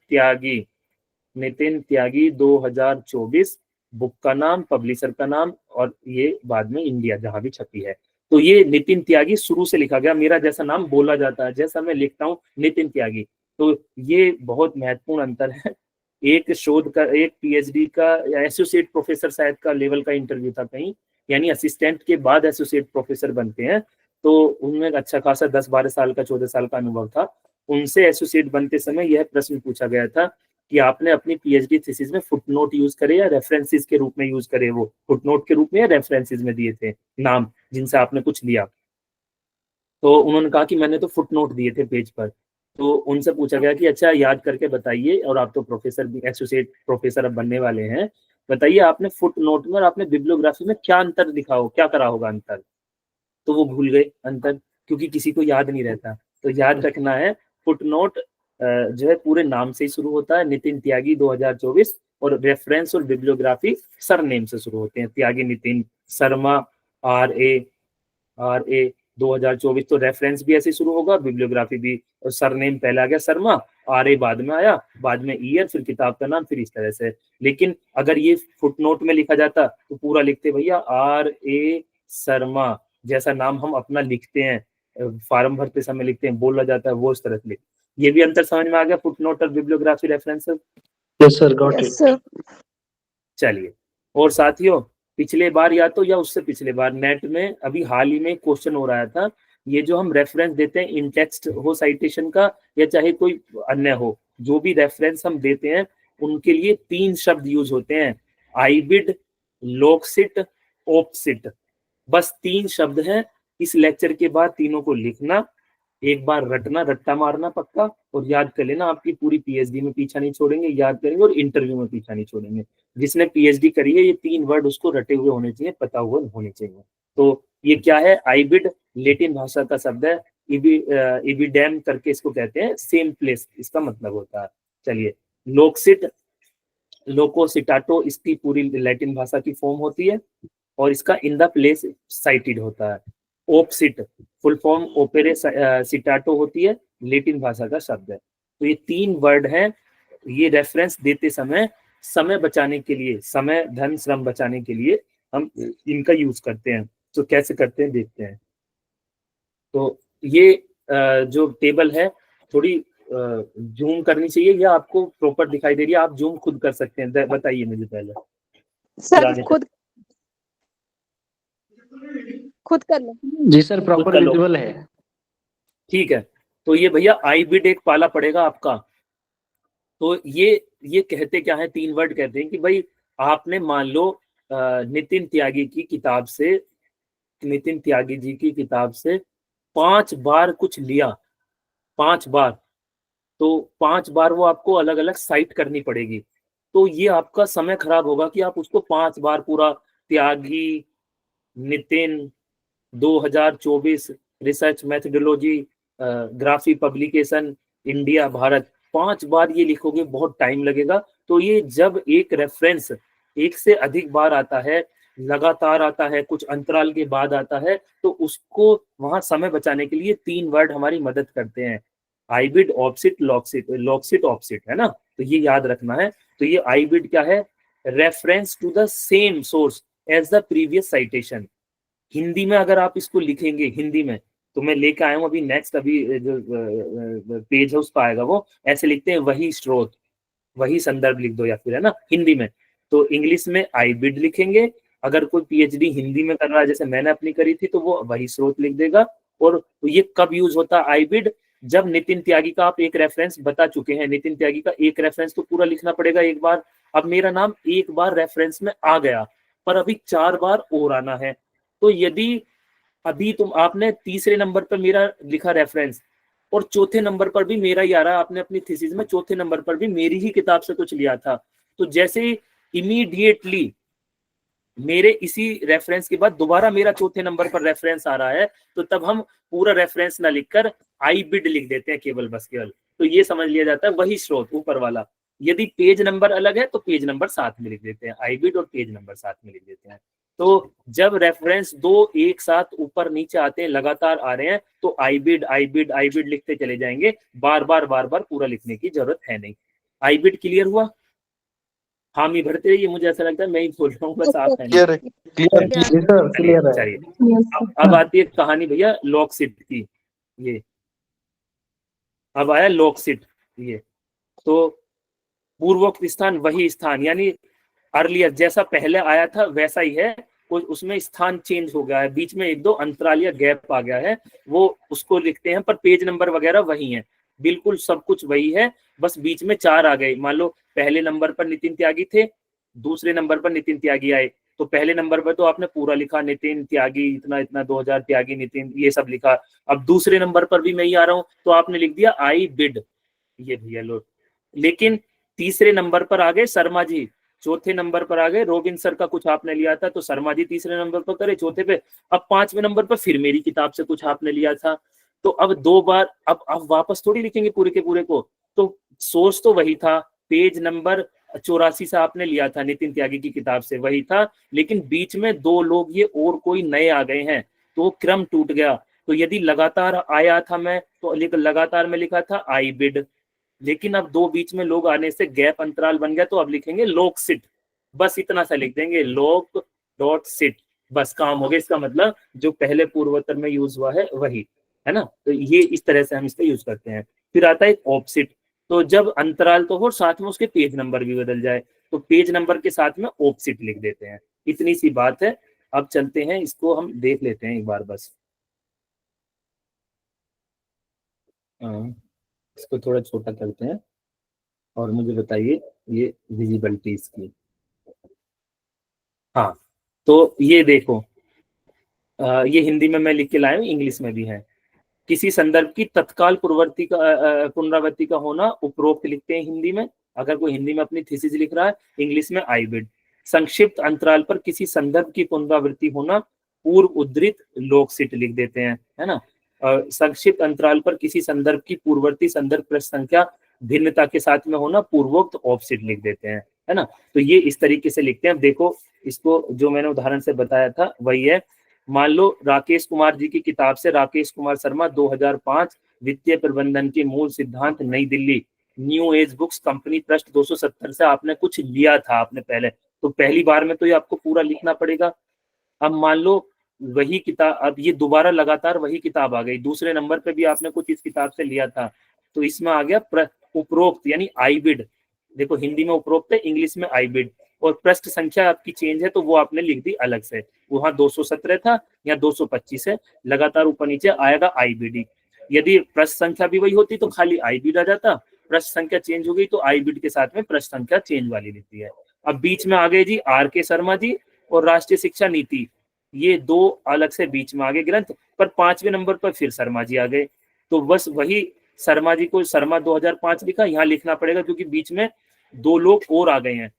त्यागी 2024, बुक का नाम, पब्लिशर का नाम, और ये बाद में इंडिया जहां भी छपी है। तो ये नितिन त्यागी शुरू से लिखा गया, मेरा जैसा नाम बोला जाता है, जैसा मैं लिखता हूँ नितिन त्यागी। तो ये बहुत महत्वपूर्ण अंतर है। एक शोध का, एक PhD का या एसोसिएट प्रोफेसर शायद का लेवल का इंटरव्यू था कहीं, यानी असिस्टेंट के बाद एसोसिएट प्रोफेसर बनते हैं, तो उनमें अच्छा खासा 10-12 साल का, 14 साल का अनुभव था। उनसे एसोसिएट बनते समय यह प्रश्न पूछा गया था कि आपने अपनी PhD थीसिस में फुटनोट यूज करे या रेफरेंसेस के रूप में यूज करे, वो फुटनोट के रूप में या रेफरेंसेस में दिए थे नाम जिनसे आपने कुछ लिया। तो उन्होंने कहा कि मैंने तो फुटनोट दिए थे पेज पर। तो उनसे पूछा गया कि अच्छा याद करके बताइए, और आप तो प्रोफेसर भी, एसोसिएट प्रोफेसर अब बनने वाले हैं, बताइए आपने फुट नोट में और आपने बिब्लियोग्राफी में क्या अंतर दिखा हो, क्या करा होगा अंतर। तो वो भूल गए अंतर, क्योंकि किसी को याद नहीं रहता। तो याद रखना है, फुट नोट जो है पूरे नाम से ही शुरू होता है, नितिन त्यागी 2024, और रेफरेंस और बिब्लियोग्राफी सरनेम से शुरू होते हैं, त्यागी नितिन, शर्मा RA 2024 तो रेफरेंस भी ऐसे शुरू होगा, बिब्लियोग्राफी भी, और सरनेम पहले आ गया शर्मा, आर ए बाद में आया, बाद में ईयर, फिर किताब का नाम, फिर इस तरह से। लेकिन अगर ये फुटनोट में लिखा जाता तो पूरा लिखते भैया आर ए शर्मा, जैसा नाम हम अपना लिखते हैं, फॉर्म भरते समय लिखते हैं, बोला जाता है, वो इस तरह से लिख। ये भी अंतर समझ में आ गया फुटनोट और bibliography reference? Yes sir, got it. चलिए, और साथियों पिछले बार या तो या उससे पिछले बार नेट में अभी हाल ही में क्वेश्चन हो रहा था, ये जो हम रेफरेंस देते हैं इन टेक्स्ट हो साइटेशन का या चाहे कोई अन्य हो, जो भी रेफरेंस हम देते हैं उनके लिए 3 शब्द यूज होते हैं, आईबिड, लोकसिट, ओपसिट। बस 3 शब्द हैं। इस लेक्चर के बाद तीनों को लिखना, एक बार रटना, रट्टा मारना पक्का, और याद कर लेना। आपकी पूरी पीएचडी में पीछा नहीं छोड़ेंगे, याद करेंगे, और इंटरव्यू में पीछा नहीं छोड़ेंगे। जिसने पीएचडी करी है ये 3 वर्ड उसको रटे हुए होने चाहिए, पता हुए होने चाहिए। तो ये क्या है? आईबिड लेटिन भाषा का शब्द है, इबिडेम करके इसको कहते हैं, सेम प्लेस इसका मतलब होता है। चलिए, लोकसिट, लोकोसिटाटो इसकी पूरी लैटिन भाषा की फॉर्म होती है और इसका इन द प्लेस साइटेड होता है। ओपसिट फुल फॉर्म ओपेरे सिटाटो होती है, लेटिन भाषा का शब्द है। तो ये 3 वर्ड हैं, ये रेफरेंस देते समय समय बचाने के लिए, समय धन श्रम बचाने के लिए हम इनका यूज करते हैं। तो कैसे करते हैं देखते हैं। तो ये जो टेबल है थोड़ी जूम करनी चाहिए या आपको प्रॉपर दिखाई दे रही है? आप जूम खुद कर सकते हैं, बताइए मुझे पहले। सर खुद कर लो। जी सर, प्रॉपर विजिबल है। ठीक है, तो ये भैया आईबिड एक पाला पड़ेगा आपका। तो ये कहते क्या है, 3 वर्ड कहते हैं कि भाई आपने मान लो नितिन त्यागी जी की किताब से 5 बार कुछ लिया, 5 बार, तो 5 बार वो आपको अलग अलग साइट करनी पड़ेगी। तो ये आपका समय खराब होगा कि आप उसको 5 बार पूरा Tyagi, Nitin, 2024 research methodology, Graphy publication, India, Bharat, 5 बार ये लिखोगे, बहुत टाइम लगेगा। तो ये जब एक रेफरेंस एक से अधिक बार आता है, लगातार आता है, कुछ अंतराल के बाद आता है, तो उसको वहां समय बचाने के लिए 3 वर्ड हमारी मदद करते हैं, आईबिड, ऑपसिट, लोकसिट, ऑपसिट, है ना। तो ये याद रखना है। तो ये आईबिड क्या है? Reference to the same source as the previous citation. Hindi में अगर आप इसको लिखेंगे, हिंदी में तो मैं लेके आया हूँ अभी नेक्स्ट, अभी जो पेज है उस पर आएगा, वो ऐसे लिखते हैं, वही स्रोत, वही संदर्भ लिख दो, या फिर, है ना, हिंदी में। तो इंग्लिश में आईबिड लिखेंगे। अगर कोई पीएचडी हिंदी में कर रहा है, जैसे मैंने अपनी करी थी, तो वो वही स्रोत लिख देगा। और ये कब यूज होता है आईबिड? जब नितिन त्यागी का आप एक रेफरेंस बता चुके हैं, नितिन त्यागी का एक रेफरेंस तो पूरा लिखना पड़ेगा एक बार। अब मेरा नाम एक बार रेफरेंस में आ गया, पर अभी 4 बार और आना है। तो यदि अभी आपने तीसरे नंबर पर मेरा लिखा रेफरेंस और चौथे नंबर पर भी मेरा ही आ रहा है, आपने अपनी थीसिस में चौथे नंबर पर भी मेरी ही किताब से कुछ लिया था, तो जैसे इमीडिएटली मेरे इसी रेफरेंस के बाद दोबारा मेरा चौथे नंबर पर रेफरेंस आ रहा है, तो तब हम पूरा रेफरेंस ना लिखकर आईबिड लिख देते हैं केवल, बस केवल। तो ये समझ लिया जाता है वही स्रोत ऊपर वाला। यदि पेज नंबर अलग है तो पेज नंबर साथ में लिख देते हैं, आईबिड और पेज नंबर साथ में लिख देते हैं। तो जब रेफरेंस 2 एक साथ ऊपर नीचे आते हैं, लगातार आ रहे हैं, तो आईबिड आईबिड आईबिड लिखते चले जाएंगे, बार बार पूरा लिखने की जरूरत है नहीं। आईबिड क्लियर हुआ? हामी भरते रहिए, मुझे ऐसा लगता है मैं ही बोल रहा हूँ, बस आप है। क्लियर है। चलिए, अब आती है कहानी भैया लोकसिट की। ये अब आया लोकसिट। ये तो पूर्वोक्त स्थान वही स्थान, यानी अर्लियर जैसा पहले आया था वैसा ही है, उसमें स्थान चेंज हो गया है, बीच में 1-2 अंतराल या गैप आ गया है, वो उसको लिखते हैं, पर पेज नंबर वगैरह वही है, बिल्कुल सब कुछ वही है, बस बीच में 4 आ गए। मान लो पहले नंबर पर नितिन त्यागी थे, दूसरे नंबर पर नितिन त्यागी आए, तो पहले नंबर पर तो आपने पूरा लिखा, नितिन त्यागी इतना इतना 2000 त्यागी नितिन, ये सब लिखा। अब दूसरे नंबर पर भी मैं ही आ रहा हूँ, तो आपने लिख दिया आई बिड, ये भैया लो। लेकिन तीसरे नंबर पर आ गए शर्मा जी, चौथे नंबर पर आ गए रोबिन सर का कुछ आपने लिया था, तो शर्मा जी तीसरे नंबर पर करे, चौथे पे। अब 5वें नंबर पर फिर मेरी किताब से कुछ आपने लिया था, तो अब 2 बार, अब वापस थोड़ी लिखेंगे पूरे के पूरे को, तो सोर्स तो वही था, पेज नंबर 84 से आपने लिया था नितिन त्यागी की किताब से, वही था, लेकिन बीच में 2 लोग ये और कोई नए आ गए हैं, तो क्रम टूट गया। तो यदि लगातार आया था मैं तो लगातार में लिखा था आई बिड, लेकिन अब दो बीच में लोग आने से गैप अंतराल बन गया तो अब लिखेंगे लोक सिट, बस इतना सा लिख देंगे लोक डॉट सिट, बस काम हो गया। इसका मतलब जो पहले पूर्वोत्तर में यूज हुआ है वही है ना, तो ये इस तरह से हम इसका यूज करते हैं। फिर आता है ऑपसिट, तो जब अंतराल तो हो साथ में उसके पेज नंबर भी बदल जाए तो पेज नंबर के साथ में ऑपसिट लिख देते हैं, इतनी सी बात है। अब चलते हैं इसको हम देख लेते हैं एक बार बस, इसको थोड़ा छोटा करते हैं और मुझे बताइए ये विजिबिलिटी इसकी। हाँ तो ये देखो ये हिंदी में मैं लिख के लाया हूँ, इंग्लिश में भी है। किसी संदर्भ की तत्काल पुनरावृत्ति का होना उपरोक्त लिखते हैं हिंदी में, अगर कोई हिंदी में अपनी थीसिस लिख रहा है, इंग्लिश में आई बिड। संक्षिप्त अंतराल पर किसी संदर्भ की पुनरावृत्ति होना पूर्व उद्धृत लोक सिट लिख देते हैं, है ना। संक्षिप्त अंतराल पर किसी संदर्भ की पूर्ववर्ती संदर्भ पृष्ठ संख्या भिन्नता के साथ में होना पूर्वोक्त ऑफसेट लिख देते हैं, है ना। तो ये इस तरीके से लिखते हैं। देखो इसको जो मैंने उदाहरण से बताया था वही है। मान लो राकेश कुमार जी की किताब से राकेश कुमार शर्मा 2005 वित्तीय प्रबंधन के मूल सिद्धांत नई Delhi new age books company पृष्ठ 270 से आपने कुछ लिया था आपने पहले, तो पहली बार में तो ये आपको पूरा लिखना पड़ेगा। अब मान लो वही किताब, अब ये दोबारा लगातार वही किताब आ गई, दूसरे नंबर पे भी आपने कुछ इस किताब से लिया था, तो इसमें आ गया उपरोक्त यानी आई बिड। देखो हिंदी में उपरोक्त है, इंग्लिश में आई बिड, और पृष्ठ संख्या आपकी चेंज है तो वो आपने लिख दी अलग से, वहां 217 था या 225 है, लगातार ऊपर नीचे आएगा आई बिड। यदि पृष्ठ संख्या भी वही होती तो खाली आई बिड आ जाता, पृष्ठ संख्या चेंज हो गई तो आई बिड के साथ में पृष्ठ संख्या चेंज वाली लिखती है। अब बीच में आ गए जी आर के शर्मा जी और राष्ट्रीय शिक्षा नीति, ये दो अलग से बीच में आ गए ग्रंथ, पर 5वें नंबर पर फिर शर्मा जी आ गए, तो बस वही शर्मा जी को शर्मा 2005 लिखा, यहाँ लिखना पड़ेगा क्योंकि बीच में दो लोग और आ गए हैं,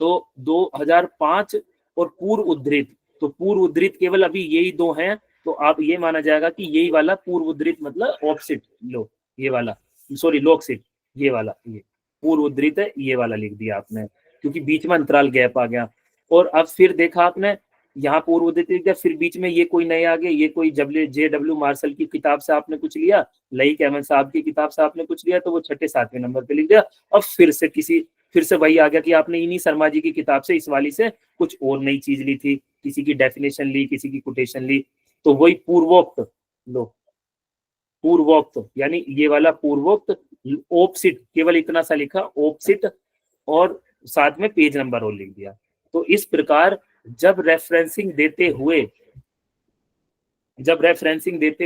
तो 2005 और पूर्व उद्धृत, तो पूर्व उद्धृत केवल अभी यही दो हैं, तो आप ये माना जाएगा कि यही वाला पूर्व उद्धृत मतलब ऑफसेट लो, ये वाला सॉरी लोकसेट, ये वाला ये पूर्व उद्धृत है, ये वाला लिख दिया आपने क्योंकि बीच में अंतराल गैप आ गया। और अब फिर देखा आपने यहाँ पूर्व उद्धृत लिख दिया, फिर बीच में ये कोई नए आ गए, ये कोई JW मार्शल की किताब से आपने कुछ लिया, लईक अहमद साहब की किताब से आपने कुछ लिया, तो वो 6, 7वें नंबर पे लिख दिया। अब फिर से वही आ गया कि आपने इन्हीं शर्मा जी की किताब से इस वाली से कुछ और नई चीज ली थी, किसी की डेफिनेशन ली, किसी की कोटेशन ली, तो वही पूर्वोक्त लो, पूर्वोक्त यानी ये वाला पूर्वोक्त ऑपसिट, केवल इतना सा लिखा ऑपसिट और साथ में पेज नंबर और लिख दिया। तो इस प्रकार जब रेफरेंसिंग देते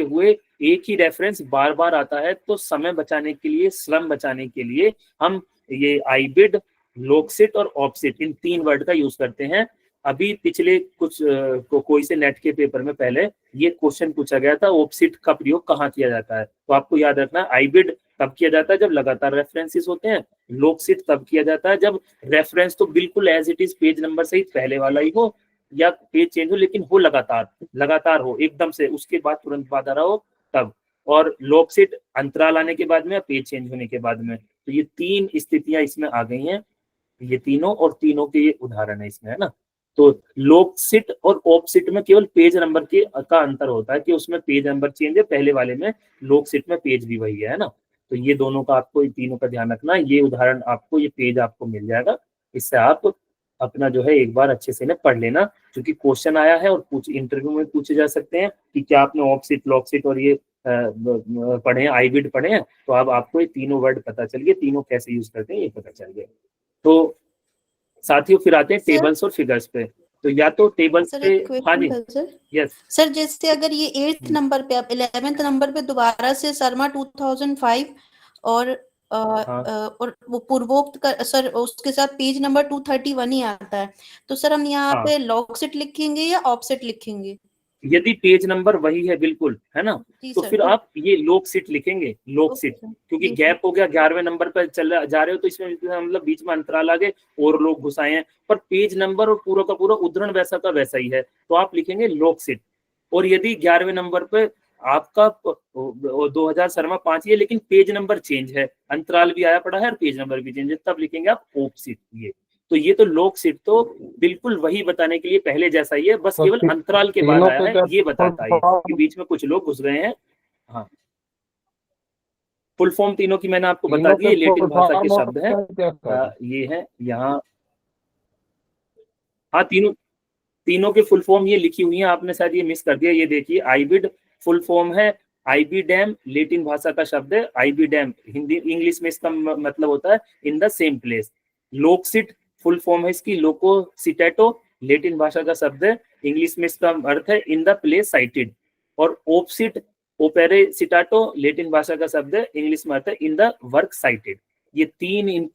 हुए एक ही रेफरेंस बार बार आता है तो समय बचाने के लिए, श्रम बचाने के लिए हम ये आई बिड, लोकसिट और ऑपसिट इन 3 वर्ड का यूज करते हैं। अभी पिछले कुछ कोई से नेट के पेपर में पहले ये क्वेश्चन पूछा गया था ऑपसिट का प्रयोग कहाँ किया जाता है, तो आपको याद रखना है आई बिड तब किया जाता है जब लगातार रेफरेंसेस होते हैं, लोकसिट तब किया जाता है जब रेफरेंस तो बिल्कुल as it is page number सहित पहले वाला ही हो या पेज चेंज हो, लेकिन हो लगातार हो एकदम से, उसके बाद तुरंत बाद आ रहा हो तब, और लोकसिट अंतराल आने के बाद में या पेज चेंज होने के बाद में। तो ये 3 स्थितियां इसमें आ गई हैं, ये तीनों, और तीनों के ये उदाहरण है इसमें, है ना। तो लोकसिट और ऑपसिट में केवल पेज नंबर का अंतर होता है कि उसमें पेज नंबर चेंज है, पहले वाले में लोकसिट में पेज भी वही है ना। तो ये दोनों का आपको, तीनों का ध्यान रखना। ये उदाहरण आपको, ये पेज आपको मिल जाएगा, इससे आप अपना जो है एक बार अच्छे से पढ़ लेना, क्योंकि क्वेश्चन आया है और इंटरव्यू में पूछे जा सकते हैं कि क्या आपने ऑपसिट, लोकसिट और ये पढ़े हैं, आई बिड पढ़े हैं, तो अब आपको ये तीनों वर्ड पता चल गए, तीनों कैसे यूज करते हैं ये पता चल गया। तो साथियों फिर आते हैं टेबल्स और फिगर्स पे। तो या तो टेबल्स पे, हाँ जी यस सर, जैसे अगर ये 8th नंबर पे, अब 11th नंबर पे दोबारा से शर्मा 2005 और और वो पूर्वोक्त का सर उसके साथ पेज नंबर 231 ही आता है, तो सर हम यहाँ पे लॉकसिट लिखेंगे या ऑफसेट लिखेंगे? यदि पेज नंबर वही है बिल्कुल, है ना, तो फिर आप ये लोकसिट लिखेंगे, लोकसिट, क्योंकि गैप हो गया, 11वें नंबर पर चल जा रहे हो तो इसमें मतलब बीच में अंतराल आ गए और लोग घुसाए हैं, पर पेज नंबर और पूरा का पूरा उद्धरण वैसा का वैसा ही है, तो आप लिखेंगे लोकसिट। और यदि 11वें नंबर पे आपका 2000 शर्मा 5 है लेकिन पेज नंबर चेंज है, अंतराल भी आया पड़ा है और पेज नंबर भी चेंज है, तब लिखेंगे आप ऑपसिट। ये तो ये तो लोकसिट तो बिल्कुल वही बताने के लिए पहले जैसा ही है, बस केवल अंतराल के बाद आया है, ये बताता है कि बीच में कुछ लोग घुस गए हैं। हाँ, फुल फॉर्म तीनों की मैंने आपको बता दी, लेटिन भाषा के शब्द है, ये है यहाँ। हाँ, तीनों के फुल फॉर्म ये लिखी हुई है, आपने शायद ये मिस कर दिया। ये देखिए, आईबिड फुल फॉर्म है आईबी डैम, लेटिन भाषा का शब्द है आईबी डैम, हिंदी इंग्लिश में इसका मतलब होता है in the same place. Loc cit full form है इसकी लोकोसिटेटो, लेटिन भाषा का शब्द है, इंग्लिश में इसका अर्थ है इन द प्लेस साइटेड। और ओपसिट ओपेरेसिटाटो, लेटिन भाषा का शब्द है, इंग्लिश में अर्थ है इन द वर्क साइटेड। ये तीन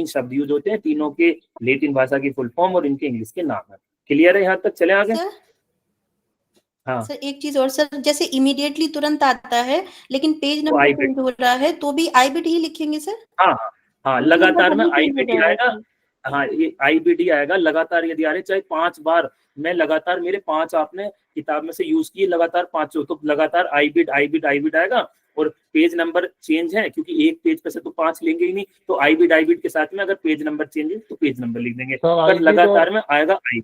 शब्द यूज होते हैं, तीनों के लेटिन भाषा की फुल फॉर्म और इनके इंग्लिश के नाम है। क्लियर है यहाँ तक? चले आगे। हाँ सर एक चीज और सर, जैसे इमीडिएटली तुरंत आता है लेकिन पेज नंबर चेंज हो रहा है तो भी आईबीडी ही लिखेंगे सर? हाँ, लगातार में आईबीडी आएगा। हाँ, ये आईबीडी आएगा लगातार, यदि आ रहे चाहे 5 बार मैं लगातार, मेरे 5 आपने किताब में से यूज किए लगातार 5, तो लगातार आईबिड आएगा। और पेज नंबर चेंज है क्योंकि एक पेज पे से तो 5 लेंगे ही नहीं, तो आईबिड के साथ में अगर पेज नंबर चेंज है तो पेज नंबर लिख देंगे, पर लगातार में आएगा आईबिड।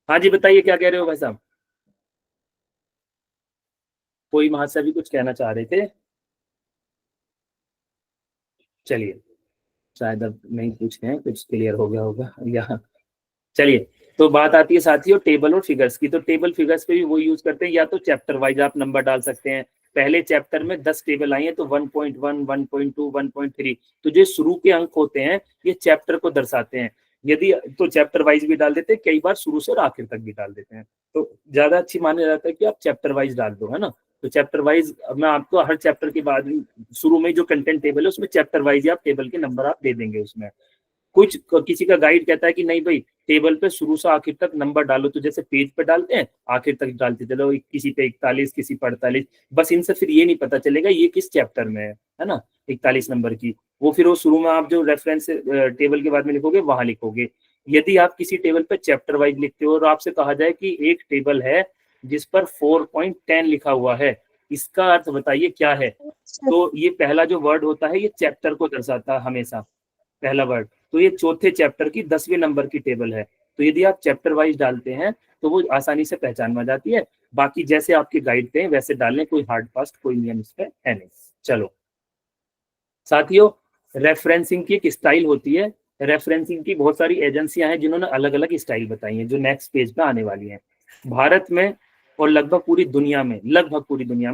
हाँ जी, बताइए क्या कह रहे हो भाई साहब? कोई महाशय भी कुछ कहना चाह रहे थे? चलिए, शायद अब नहीं पूछ रहे हैं, कुछ क्लियर हो गया होगा यहाँ। चलिए, तो बात आती है साथियों टेबल और फिगर्स की। तो टेबल फिगर्स पे भी वो यूज करते हैं, या तो चैप्टर वाइज आप नंबर डाल सकते हैं। पहले चैप्टर में 10 टेबल आई है तो 1.1, 1.2, 1.3, तो जो शुरू के अंक होते हैं ये चैप्टर को दर्शाते हैं। यदि तो चैप्टर वाइज भी डाल देते हैं, कई बार शुरू से और आखिर तक भी डाल देते हैं, तो ज्यादा अच्छी माना जाता है कि आप चैप्टर वाइज डाल दो, है ना। तो चैप्टर वाइज मैं आपको हर चैप्टर के बाद शुरू में जो कंटेंट टेबल है उसमें चैप्टर वाइज आप टेबल के नंबर आप दे देंगे उसमें। कुछ किसी का गाइड कहता है कि नहीं भाई टेबल पे शुरू से आखिर तक नंबर डालो, तो जैसे पेज पे डालते हैं आखिर तक डालते चलो, किसी पे 41, किसी पे 48, बस इनसे फिर ये नहीं पता चलेगा ये किस चैप्टर में है ना। 41 नंबर की वो फिर वो शुरू में आप जो रेफरेंस टेबल के बाद में लिखोगे वहां लिखोगे। यदि आप किसी टेबल पे चैप्टर वाइज लिखते हो और आपसे कहा जाए कि एक टेबल है जिस पर 4.10 लिखा हुआ है, इसका अर्थ बताइए क्या है, तो ये पहला जो वर्ड होता है ये चैप्टर को दर्शाता है हमेशा, पहला वर्ड। तो ये चौथे चैप्टर की 10वें नंबर की टेबल है, तो यदि आप चैप्टर वाइज डालते हैं तो वो आसानी से पहचान में जाती है। बाकी जैसे आपके गाइड पे वैसे डालने, कोई हार्ड फास्ट कोई नियम इस पे है नहीं। चलो साथियों, रेफरेंसिंग की एक स्टाइल होती है। रेफरेंसिंग की बहुत सारी एजेंसियां हैं जिन्होंने अलग अलग स्टाइल बताई हैं, जो नेक्स्ट पेज पे आने वाली हैं। भारत में और लगभग पूरी दुनिया में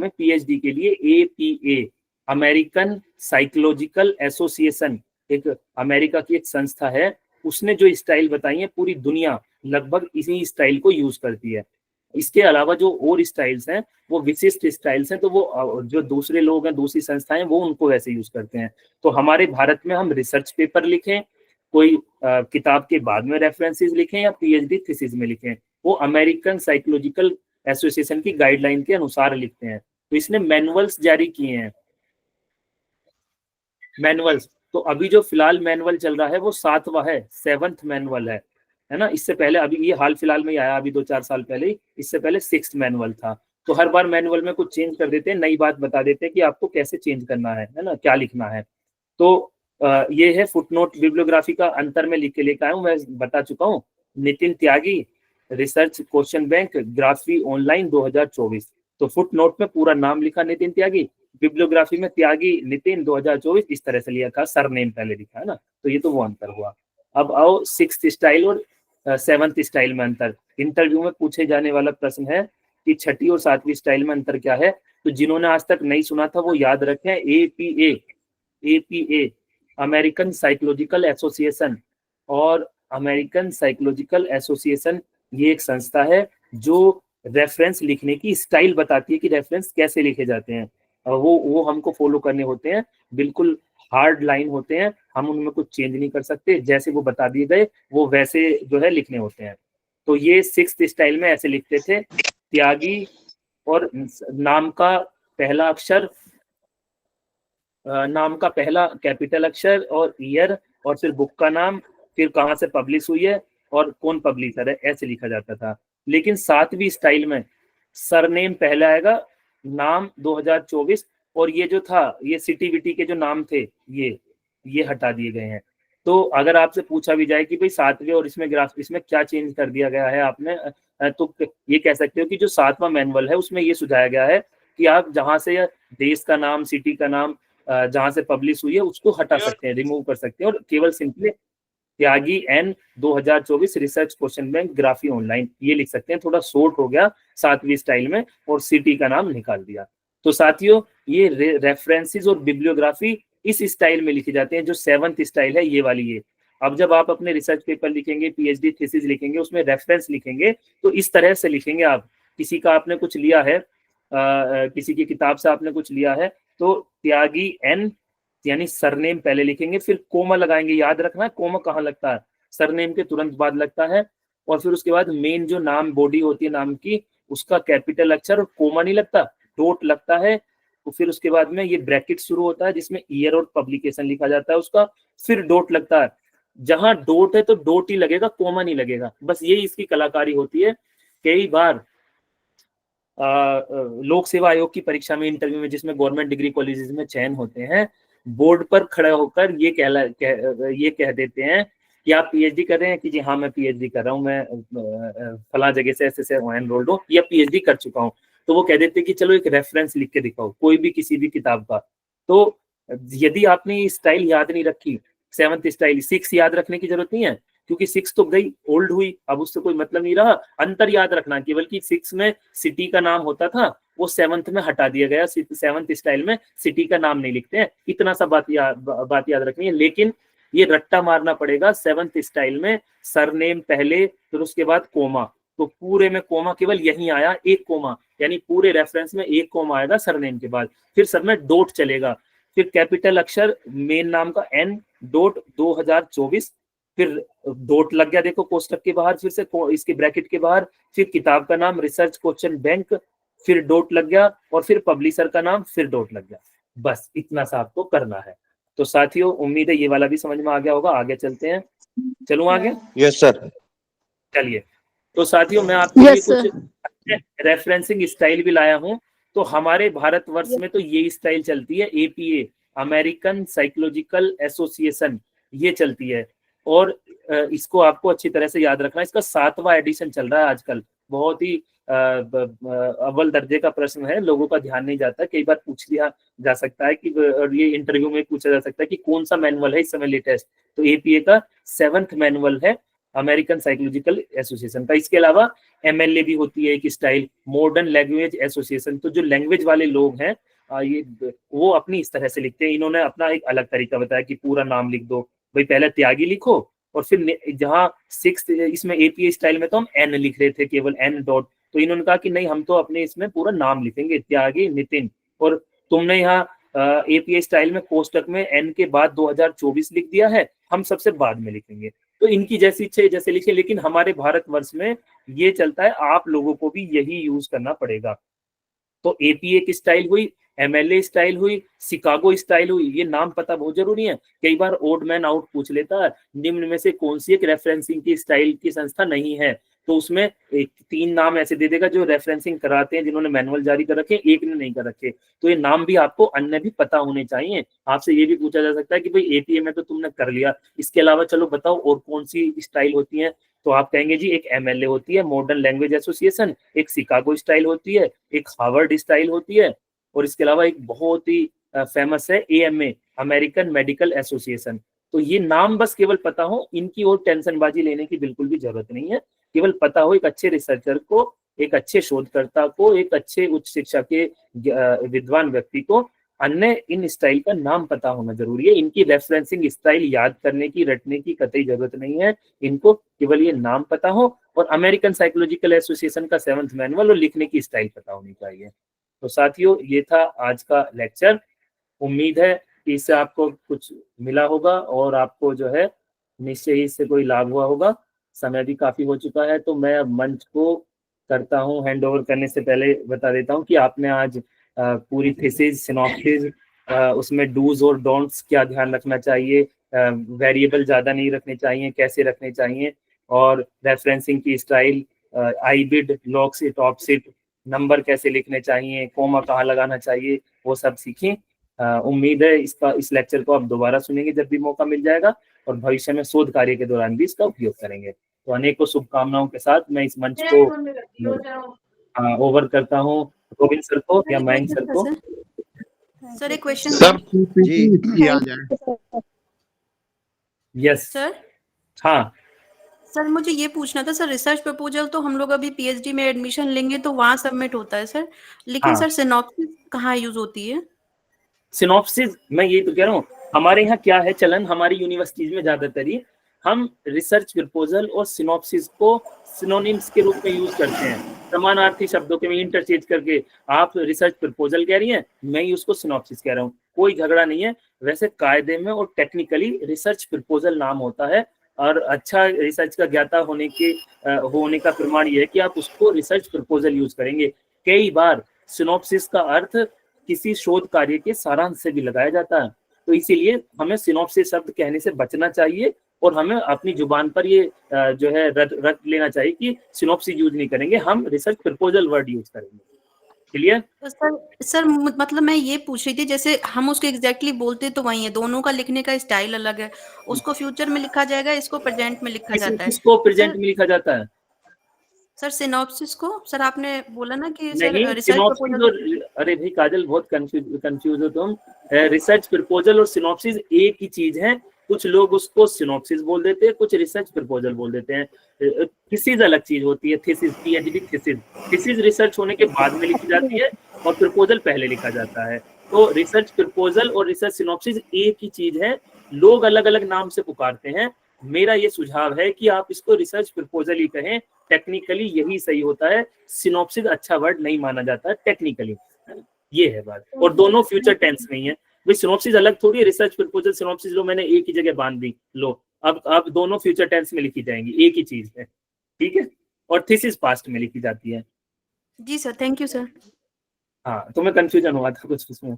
पीएचडी के लिए APA, अमेरिकन साइकोलॉजिकल एसोसिएशन, एक अमेरिका की एक संस्था है, उसने जो स्टाइल बताई है पूरी दुनिया लगभग इसी स्टाइल को यूज करती है। इसके अलावा जो और स्टाइल्स हैं वो विशिष्ट स्टाइल्स हैं, तो वो जो दूसरे लोग हैं, दूसरी संस्थाएं, वो उनको वैसे यूज करते हैं। तो हमारे भारत में हम रिसर्च पेपर लिखें, कोई किताब के बाद में रेफरेंसेस लिखें या पीएचडी थीसिस में लिखें, वो अमेरिकन साइकोलॉजिकल एसोसिएशन की गाइडलाइन के अनुसार लिखते हैं। तो इसने मैनुअल्स जारी किए हैं, मैनुअल्स। तो अभी जो फिलहाल मैनुअल चल रहा है वो 7वां है, 7th मैनुअल है ना। इससे पहले अभी ये हाल फिलहाल में ही आया, अभी 2-4 साल पहले ही, इससे पहले 6th मैनुअल था। तो हर बार मैनुअल में कुछ चेंज कर देते हैं, नई बात बता देते हैं कि आपको कैसे चेंज करना है ना, क्या लिखना है। तो ये है फुटनोट। बिब्लियोग्राफी का अंतर में लिख के लेकर आया हूँ, मैं बता चुका हूँ। Nitin Tyagi, research question bank, Graphy online 2024। तो फुटनोट में पूरा नाम लिखा नितिन त्यागी, बिब्लियोग्राफी में त्यागी नितिन 2024 इस तरह से लिखा, सरनेम पहले लिखा है ना। तो ये तो वो अंतर हुआ। अब आओ 6th स्टाइल और 7th स्टाइल में अंतर। इंटरव्यू में पूछे जाने वाला प्रश्न है कि 6ठी और 7वीं स्टाइल में अंतर क्या है। तो जिन्होंने आज तक नहीं सुना था वो याद रखें, APA अमेरिकन साइकोलॉजिकल एसोसिएशन, और अमेरिकन साइकोलॉजिकल एसोसिएशन ये एक संस्था है जो रेफरेंस लिखने की स्टाइल बताती है कि रेफरेंस कैसे लिखे जाते हैं। वो हमको फॉलो करने होते हैं, बिल्कुल हार्ड लाइन होते हैं, हम उनमें कुछ चेंज नहीं कर सकते, जैसे वो बता दिए गए वो वैसे जो है लिखने होते हैं। तो ये 6th स्टाइल में ऐसे लिखते थे, त्यागी, और नाम का पहला कैपिटल अक्षर और ईयर, और फिर बुक का नाम, फिर कहाँ से पब्लिश हुई है और कौन पब्लिशर है, ऐसे लिखा जाता था। लेकिन 7वीं स्टाइल में सरनेम पहले आएगा, नाम 2024, और ये जो था ये सिटी विटी के जो नाम थे ये हटा दिए गए हैं। तो अगर आपसे पूछा भी जाए कि भाई 7वें और इसमें ग्राफ इसमें क्या चेंज कर दिया गया है आपने, तो ये कह सकते हो कि जो 7वां मैनुअल है उसमें ये सुझाया गया है कि आप जहां से देश का नाम, सिटी का नाम जहां से पब्लिश हुई है उसको हटा सकते हैं, रिमूव कर सकते हैं और केवल simply Tyagi N 2024 research question bank Graphy online ये लिख सकते हैं। थोड़ा शॉर्ट हो गया 7वीं स्टाइल में और सिटी का नाम निकाल दिया। तो साथियों ये रेफरेंसेस और बिब्लियोग्राफी इस स्टाइल में लिखी जाते हैं, जो 7th स्टाइल है ये वाली ये। अब जब आप अपने रिसर्च पेपर लिखेंगे, पीएचडी थीसिस लिखेंगे, उसमें रेफरेंस लिखेंगे तो इस तरह से लिखेंगे आप। किसी का आपने कुछ लिया है, किसी की किताब से आपने कुछ लिया है तो त्यागी एन यानी सरनेम पहले लिखेंगे, फिर कोमा लगाएंगे। याद रखना है कोमा कहाँ लगता है, सरनेम के तुरंत बाद लगता है। और फिर उसके बाद मेन जो नाम बॉडी होती है नाम की उसका कैपिटल अक्षर और कोमा नहीं लगता, डॉट लगता है। तो फिर उसके बाद में ये ब्रैकेट शुरू होता है जिसमें ईयर और पब्लिकेशन लिखा जाता है उसका, फिर डॉट लगता है। जहां डॉट है तो डॉट ही लगेगा, कोमा नहीं लगेगा। बस यही इसकी कलाकारी होती है। कई बार लोक सेवा आयोग की परीक्षा में, इंटरव्यू में, जिसमें गवर्नमेंट डिग्री कॉलेजेस में चयन होते हैं, बोर्ड पर खड़े होकर ये कह देते हैं कि आप पीएचडी कर रहे हैं कि जी हाँ मैं पीएचडी कर रहा हूँ, मैं फला जगह से ऐसे एनरोल्ड हूँ या पीएचडी कर चुका हूँ। तो वो कह देते हैं कि चलो एक रेफरेंस लिख के दिखाओ कोई भी किसी भी किताब का। तो यदि आपने स्टाइल याद नहीं रखी, 7th स्टाइल, 6 याद रखने की जरूरत नहीं है क्योंकि 6 तो गई, ओल्ड हुई, अब उससे कोई मतलब नहीं रहा। अंतर याद रखना केवल कि 6 में सिटी का नाम होता था, वो 7th में हटा दिया गया। 7th स्टाइल में सिटी का नाम नहीं लिखते हैं। इतना सा बात याद रखनी है। लेकिन ये रट्टा मारना पड़ेगा। 7th स्टाइल में सरनेम पहले, फिर उसके बाद कोमा। तो पूरे में कोमा केवल यही आया, एक कोमा, यानी पूरे रेफरेंस में एक कोमा आएगा सरनेम के बाद। फिर सब में डॉट चलेगा, फिर कैपिटल अक्षर मेन नाम का एन डॉट 2024, फिर डॉट लग गया देखो कोष्टक के बाहर, फिर से इसके ब्रैकेट के बाहर, फिर किताब का नाम रिसर्च क्वेश्चन बैंक, फिर डॉट लग गया, और फिर पब्लिशर का नाम, फिर डॉट लग गया। बस इतना सा आपको करना है। तो साथियों उम्मीद है ये वाला भी समझ में आ गया होगा। आगे चलते हैं, चलूं आगे? Yes sir. चलिए, तो साथियों मैं आपके लिए कुछ रेफरेंसिंग स्टाइल भी लाया हूं। तो हमारे भारतवर्ष में तो ये स्टाइल चलती है, एपीए, अमेरिकन साइकोलॉजिकल एसोसिएशन, ये चलती है। और इसको आपको अच्छी तरह से याद रखना है। इसका 7वां एडिशन चल रहा है आजकल। बहुत ही अव्वल दर्जे का प्रश्न है, लोगों का ध्यान नहीं जाता। कई बार पूछ लिया जा सकता है कि, और ये इंटरव्यू में पूछा जा सकता है कि कौन सा मैनुअल है इस समय लेटेस्ट। तो एपीए का 7th मैनुअल है, अमेरिकन साइकोलॉजिकल एसोसिएशन का। इसके अलावा एमएलए भी होती है एक स्टाइल, मॉडर्न लैंग्वेज एसोसिएशन। तो जो लैंग्वेज वाले लोग हैं ये वो अपनी इस तरह से लिखते हैं। इन्होंने अपना एक अलग तरीका बताया कि पूरा नाम लिख दो, भाई पहले त्यागी लिखो, और फिर जहाँ 6th इसमें एपीए स्टाइल में तो हम एन लिख रहे थे, केवल एन डॉट। तो इन्होंने कहा कि नहीं, हम तो अपने इसमें पूरा नाम लिखेंगे, त्यागी नितिन। और तुमने यहाँ एपीए स्टाइल में कोष्टक में एन के बाद 2024 लिख दिया है, हम सबसे बाद में लिखेंगे। तो इनकी जैसी इच्छा जैसे लिखे, लेकिन हमारे भारतवर्ष में ये चलता है, आप लोगों को भी यही यूज करना पड़ेगा। तो एपीए की स्टाइल हुई, एमएलए स्टाइल हुई, शिकागो स्टाइल हुई। ये नाम पता बहुत जरूरी है। कई बार ओड मैन आउट पूछ लेता है, निम्न में से कौन सी एक रेफरेंसिंग की स्टाइल की संस्था नहीं है, तो उसमें 3 नाम ऐसे दे देगा जो रेफरेंसिंग कराते हैं, जिन्होंने मैनुअल जारी कर रखे, एक ने नहीं कर रखे। तो ये नाम भी आपको अन्य भी पता होने चाहिए। आपसे ये भी पूछा जा सकता है कि भाई एपीए में तो तुमने कर लिया, इसके अलावा चलो बताओ और कौन सी स्टाइल होती है। तो आप कहेंगे जी एक एमएलए होती है, मॉडर्न लैंग्वेज एसोसिएशन, एक शिकागो स्टाइल होती है, एक हार्वर्ड स्टाइल होती है, और इसके अलावा एक बहुत ही फेमस है एएमए, अमेरिकन मेडिकल एसोसिएशन। तो ये नाम बस केवल पता हो, इनकी और टेंशनबाजी लेने की बिल्कुल भी जरूरत नहीं है। केवल पता हो एक अच्छे रिसर्चर को, एक अच्छे शोधकर्ता को, एक अच्छे उच्च शिक्षा के विद्वान व्यक्ति को अन्य इन स्टाइल का नाम पता होना जरूरी है। इनकी रेफरेंसिंग स्टाइल याद करने की, रटने की कतई जरूरत नहीं है। इनको केवल ये नाम पता हो और अमेरिकन साइकोलॉजिकल एसोसिएशन का 7th मैनुअल और लिखने की स्टाइल पता होनी चाहिए। तो साथियों ये था आज का लेक्चर। उम्मीद है कि इससे आपको कुछ मिला होगा और आपको जो है निश्चय ही इससे कोई लाभ हुआ होगा। समय भी काफी हो चुका है, तो मैं अब मंच को करता हूँ हैंड ओवर करने से पहले बता देता हूँ कि आपने आज पूरी थीसिस, सिनॉप्सिस, उसमें डूज और डोंट्स क्या ध्यान रखना चाहिए, वेरिएबल ज्यादा नहीं रखने चाहिए, कैसे रखने चाहिए, और रेफरेंसिंग की style, ibid, loc cit, op cit, number कैसे लिखने चाहिए, कोमा कहाँ लगाना चाहिए, वो सब सीखें। उम्मीद है इस लेक्चर को आप दोबारा सुनेंगे जब भी मौका मिल जाएगा, और भविष्य में शोध कार्य के दौरान भी इसका उपयोग करेंगे। तो अनेकों शुभकामनाओं के साथ मैं इस मंच को ओवर करता हूँ गोविंद सर को या मयंक सर को। सर एक क्वेश्चन सर पीपीटी आ जाए। Yes sir. हाँ सर मुझे ये पूछना था सर, रिसर्च प्रपोजल तो हम लोग अभी पीएचडी में एडमिशन लेंगे तो वहां सबमिट होता है सर, लेकिन हाँ। सर सिनॉप्सिस कहाँ यूज होती है? सिनॉप्सिस, मैं ये तो कह रहा हूँ, हमारे यहाँ क्या है चलन, हमारी यूनिवर्सिटीज में ज्यादातर ही हम रिसर्च प्रपोजल और सिनॉप्सिस को सिनोनिम्स के रूप में यूज करते हैं, समानार्थी शब्दों के में इंटरचेंज करके। आप रिसर्च प्रपोजल कह रही हैं, मैं ही उसको सिनॉप्सिस कह रहा हूँ, कोई झगड़ा नहीं है। वैसे कायदे में और टेक्निकली रिसर्च प्रपोजल नाम होता है, और अच्छा रिसर्च का ज्ञाता होने का प्रमाण ये है कि आप उसको रिसर्च प्रपोजल यूज करेंगे। कई बार सिनॉप्सिस का अर्थ किसी शोध कार्य के सारांश से भी लगाया जाता है, तो इसीलिए हमें सिनॉप्सिस शब्द कहने से बचना चाहिए, और हमें अपनी जुबान पर ये जो है रट लेना चाहिए कि सिनॉप्सिस यूज नहीं करेंगे, हम रिसर्च प्रपोजल वर्ड यूज करेंगे। क्लियर? तो सर मतलब मैं ये पूछ रही थी, जैसे हम उसको एग्जैक्टली बोलते तो वही है, दोनों का लिखने का स्टाइल अलग है, उसको फ्यूचर में लिखा जाएगा, इसको प्रेजेंट में लिखा जाता है। इसको प्रेजेंट में लिखा जाता है सर सिनॉप्सिस को सर आपने बोला ना कि नहीं, सर रिसर्च सिनॉप्सिस प्रपोजल। और, अरे भाई काजल बहुत कंफ्यूज हो तुम। रिसर्च प्रपोजल और सिनॉप्सिस एक ही चीज है, कुछ लोग उसको सिनॉप्सिस बोल देते हैं, कुछ रिसर्च प्रपोजल बोल देते हैं। थीसिस अलग चीज होती है, थीसिस पीएचडी थीसिस रिसर्च होने के बाद में लिखी जाती है और प्रपोजल पहले लिखा जाता है। तो रिसर्च प्रपोजल और रिसर्च सिनॉप्सिस एक ही चीज है, लोग अलग अलग नाम से पुकारते हैं। मेरा ये सुझाव है कि आप इसको रिसर्च प्रपोजल ही कहें, टेक्निकली यही सही होता है। सिनॉप्सिस अच्छा वर्ड नहीं माना जाता टेक्निकली, ये है बात। और दोनों फ्यूचर टेंस नहीं है भाई, सिनॉप्सिस अलग थोड़ी है, रिसर्च प्रपोजल सिनॉप्सिस लो मैंने एक ही जगह बांध दी, लो अब दोनों फ्यूचर टेंस में लिखी जाएंगी, एक ही चीज है, ठीक है। और थीसिस पास्ट में लिखी जाती है। जी सर, थैंक यू सर। हाँ, तुम्हें कंफ्यूजन हुआ था कुछ उसमें।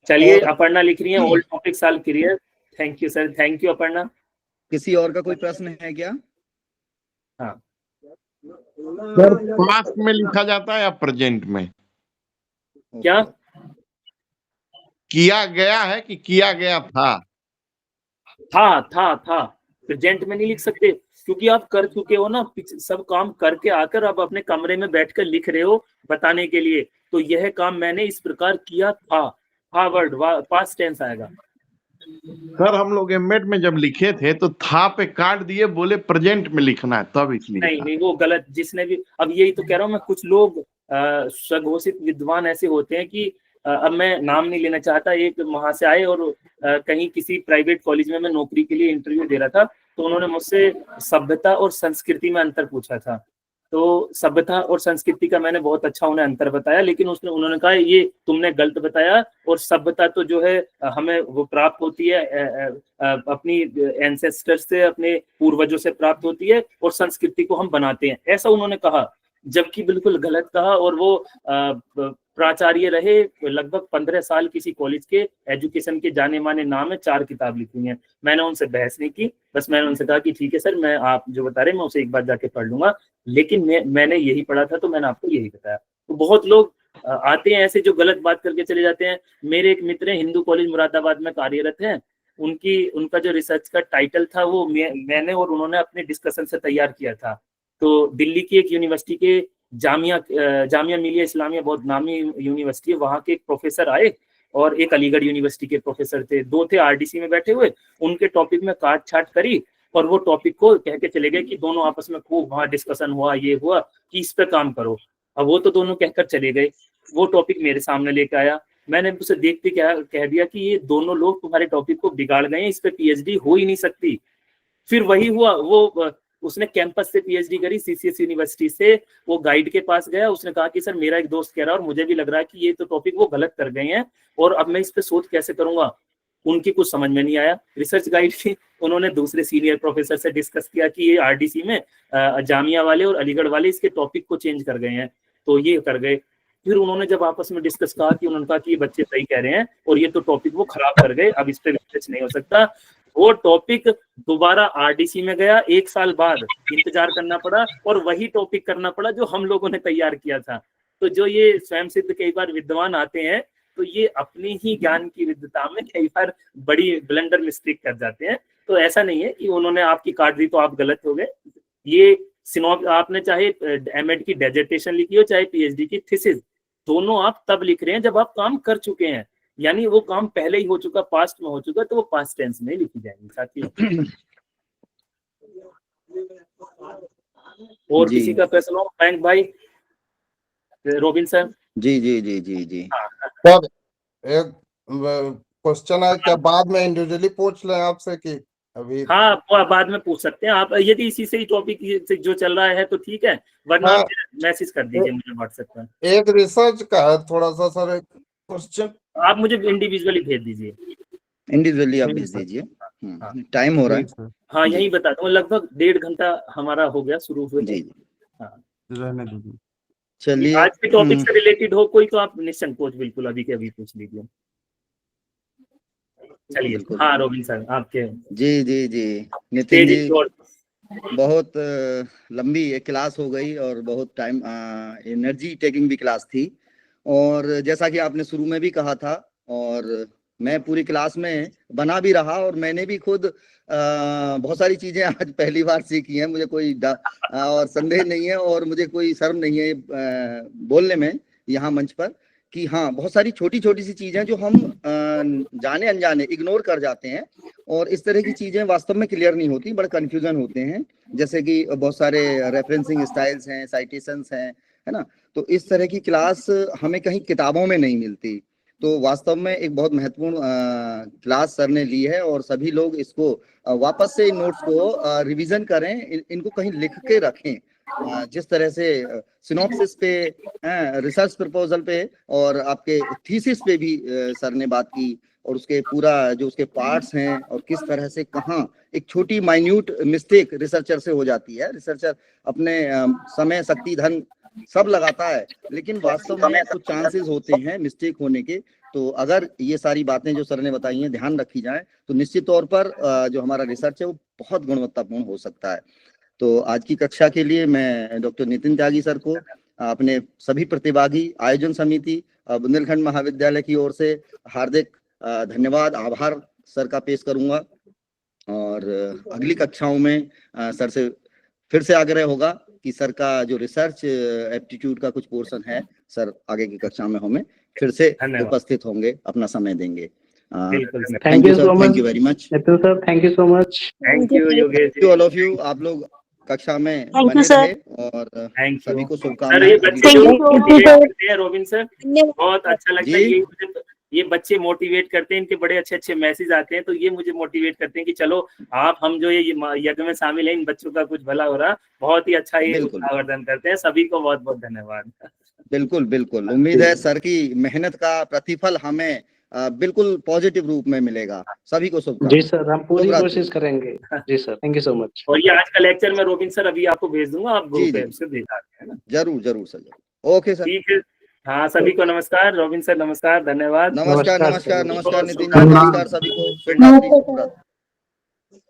चलिए, अपर्णा लिख रही है all topics are clear. Thank you sir, thank you Aparna. किसी और का कोई प्रश्न है क्या? हाँ सर पास्ट में लिखा जाता है या प्रेजेंट में? क्या किया गया है कि किया गया था? था प्रेजेंट में नहीं लिख सकते, क्योंकि आप कर चुके हो ना, सब काम करके आकर अब अपने कमरे में बैठकर लिख रहे हो बताने के लिए, तो यह काम मैंने इस प्रकार किया था वर्ड पास्ट टेंस आएगा। सर हम लोग एमएड में जब लिखे थे तो था पे काट दिए, बोले प्रेजेंट में लिखना है, तब इसलिए नहीं वो गलत, जिसने भी, अब यही तो कह रहा हूँ मैं, कुछ लोग स्वघोषित विद्वान ऐसे होते हैं कि अब मैं नाम नहीं लेना चाहता, एक वहां से आए और कहीं किसी प्राइवेट कॉलेज में मैं नौकरी के लिए इंटरव्यू दे रहा था, तो उन्होंने मुझसे सभ्यता और संस्कृति में अंतर पूछा था। तो सभ्यता और संस्कृति का मैंने बहुत अच्छा उन्हें अंतर बताया, लेकिन उन्होंने कहा ये तुमने गलत बताया, और सभ्यता तो जो है हमें वो प्राप्त होती है अपनी एंसेस्टर्स से, अपने पूर्वजों से प्राप्त होती है, और संस्कृति को हम बनाते हैं, ऐसा उन्होंने कहा, जबकि बिल्कुल गलत कहा। और वो प्राचार्य रहे लगभग 15 साल किसी कॉलेज के, एजुकेशन के जाने माने नाम है, 4 किताब लिखी हैं। मैंने उनसे बहस नहीं की, बस मैंने उनसे कहा कि ठीक है सर, मैं आप जो बता रहे हैं मैं उसे एक बार जाके पढ़ लूंगा, लेकिन मैंने यही पढ़ा था तो मैंने आपको यही बताया। तो बहुत लोग आते हैं ऐसे जो गलत बात करके चले जाते हैं। मेरे एक मित्र हैं, हिंदू कॉलेज मुरादाबाद में कार्यरत हैं, उनका जो रिसर्च का टाइटल था वो मैंने और उन्होंने अपने डिस्कशन से तैयार किया था। तो दिल्ली की एक यूनिवर्सिटी के जामिया मिलिया इस्लामिया, बहुत नामी यूनिवर्सिटी है, वहाँ के एक प्रोफेसर आए और एक अलीगढ़ यूनिवर्सिटी के प्रोफेसर थे, 2 थे आरडीसी में बैठे हुए, उनके टॉपिक में काट छाट करी और वो टॉपिक को कह के चले गए कि दोनों आपस में खूब वहाँ डिस्कशन हुआ, ये हुआ कि इस पे काम करो। अब वो तो दोनों कहकर चले गए, वो टॉपिक मेरे सामने लेके आया, मैंने उसे देखते कह दिया कि ये दोनों लोग तुम्हारे टॉपिक को बिगाड़ गए हैं, इस पे पीएचडी हो ही नहीं सकती। फिर वही हुआ, वो उसने कैंपस से पीएचडी करी सीसीएस यूनिवर्सिटी से, वो गाइड के पास गया, उसने कहा कि सर मेरा एक दोस्त कह रहा है और मुझे भी लग रहा है कि ये तो टॉपिक वो गलत कर गए हैं और अब मैं इस पे शोध कैसे करूंगा। उनकी कुछ समझ में नहीं आया, रिसर्च गाइड की उन्होंने दूसरे सीनियर प्रोफेसर से डिस्कस किया कि ये आरडीसी में जामिया वाले और अलीगढ़ वाले इसके टॉपिक को चेंज कर गए हैं, तो ये कर गए। फिर उन्होंने जब आपस में डिस्कस कहा कि उन्होंने कहा कि ये बच्चे सही कह रहे हैं और ये तो टॉपिक वो खराब कर गए, अब इस पे रिसर्च नहीं हो सकता। वो टॉपिक दोबारा आरडीसी में गया, 1 साल बाद इंतजार करना पड़ा और वही टॉपिक करना पड़ा जो हम लोगों ने तैयार किया था। तो जो ये स्वयं सिद्ध कई बार विद्वान आते हैं तो ये अपनी ही ज्ञान की विद्वता में कई बार बड़ी ब्लंडर मिस्टेक कर जाते हैं। तो ऐसा नहीं है कि उन्होंने आपकी काट दी तो आप गलत हो गए। ये आपने चाहे एमएड की डेजर्टेशन लिखी हो चाहे पीएचडी की थीसिस, दोनों आप तब लिख रहे हैं जब आप काम कर चुके हैं, यानी वो काम पहले ही हो चुका, पास्ट में हो चुका, तो वो पास्ट टेंस में लिखी जाएंगी साथियों। और किसी का प्रश्न हो? बैंक भाई, रोबिन सर। जी जी जी जी जी सर एक क्वेश्चन है, क्या बाद में इंडिविजुअली पूछ लें आपसे कि अभी? हाँ, वो बाद में पूछ सकते हैं आप, यदि इसी से ही टॉपिक से जो चल रहा है तो ठीक है, वरना हाँ, मैसेज कर दीजिए मुझे व्हाट्सएप पर। एक रिसर्च का है थोड़ा सा सर, एक क्वेश्चन आप मुझे इंडिविजुअली भेज दीजिए। इंडिविजुअली आप भेज दीजिए। टाइम हो रहा है। हाँ, यही बता दूं, लगभग 1.5 घंटा हमारा हो गया शुरू हुए। जी हाँ, चलिए, आज के टॉपिक से रिलेटेड हो कोई तो आप निसंकोच बिल्कुल अभी के अभी पूछ लीजिए। चलिए, हाँ रोबिन सर आपके। जी जी जी नितिन जी, बहुत लंबी एक क्लास हो गई और बहुत टाइम एनर्जी टेकिंग भी क्लास थी। और जैसा कि आपने शुरू में भी कहा था, और मैं पूरी क्लास में बना भी रहा, और मैंने भी खुद बहुत सारी चीजें आज पहली बार सीखी हैं। मुझे कोई और संदेह नहीं है, और मुझे कोई शर्म नहीं है बोलने में यहाँ मंच पर कि हाँ, बहुत सारी छोटी छोटी सी चीजें जो हम जाने अनजाने इग्नोर कर जाते हैं, और इस तरह की चीजें वास्तव में क्लियर नहीं होती, बड़े कंफ्यूजन होते हैं। जैसे कि बहुत सारे रेफरेंसिंग स्टाइल्स हैं, साइटेशंस हैं, है ना। तो इस तरह की क्लास हमें कहीं किताबों में नहीं मिलती। तो वास्तव में एक बहुत महत्वपूर्ण क्लास सर ने ली है, और सभी लोग इसको वापस से इन नोट्स को रिवीजन करें, इनको कहीं लिख के रखें। जिस तरह से सिनॉप्सिस पे, रिसर्च प्रपोजल पे और आपके थीसिस पे भी सर ने बात की, और उसके पूरा जो उसके पार्ट्स हैं, और किस तरह से कहाँ एक छोटी माइन्यूट मिस्टेक रिसर्चर से हो जाती है। रिसर्चर अपने समय, शक्ति, धन सब लगाता है, लेकिन वास्तव में कुछ चांसेस होते हैं मिस्टेक होने के। तो अगर ये सारी बातें जो सर ने बताई हैं ध्यान रखी जाए, तो निश्चित तौर पर जो हमारा रिसर्च है वो बहुत गुणवत्तापूर्ण हो सकता है। तो आज की कक्षा के लिए मैं डॉक्टर नितिन त्यागी सर को, अपने सभी प्रतिभागी, आयोजन समिति, बुंदेलखंड महाविद्यालय की ओर से हार्दिक धन्यवाद, आभार सर का पेश करूंगा। और अगली कक्षाओं में सर से फिर से आग्रह होगा कि सर का जो रिसर्च एप्टीट्यूड का कुछ पोर्शन है, सर आगे की कक्षा में हमें फिर से उपस्थित होंगे, अपना समय देंगे। Thank you so much, thank you very much Nitin sir, thank you so much. Thank you Yogesh ji, all of you. आप लोग कक्षा में बने रहे, और सभी को शुभकामनाएं। रोबिन सर, बहुत अच्छा लगता है ये बच्चे मोटिवेट करते हैं, इनके बड़े अच्छे अच्छे मैसेज आते हैं, तो ये मुझे मोटिवेट करते हैं कि चलो हम जो ये यज्ञ में शामिल हैं, इन बच्चों का कुछ भला हो रहा। बहुत ही अच्छा ये आवर्धन करते हैं। सभी को बहुत बहुत धन्यवाद। बिल्कुल बिल्कुल, उम्मीद है सर की मेहनत का प्रतिफल हमें बिल्कुल पॉजिटिव रूप में मिलेगा। सभी को शुभकामनाएं। जी सर, हम पूरी कोशिश करेंगे। जी sir, thank you so much. और ये आज का लेक्चर मैं रोबिन सर अभी आपको भेज दूंगा, आप ग्रुप पे से भेज देना। जरूर जरूर सर, जरूर। ओके सर, ठीक है। हाँ, सभी को नमस्कार। रोबिन सर नमस्कार, धन्यवाद। नमस्कार नमस्कार नमस्कार नितिन जी, नमस्कार सभी को,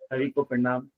सभी को प्रणाम।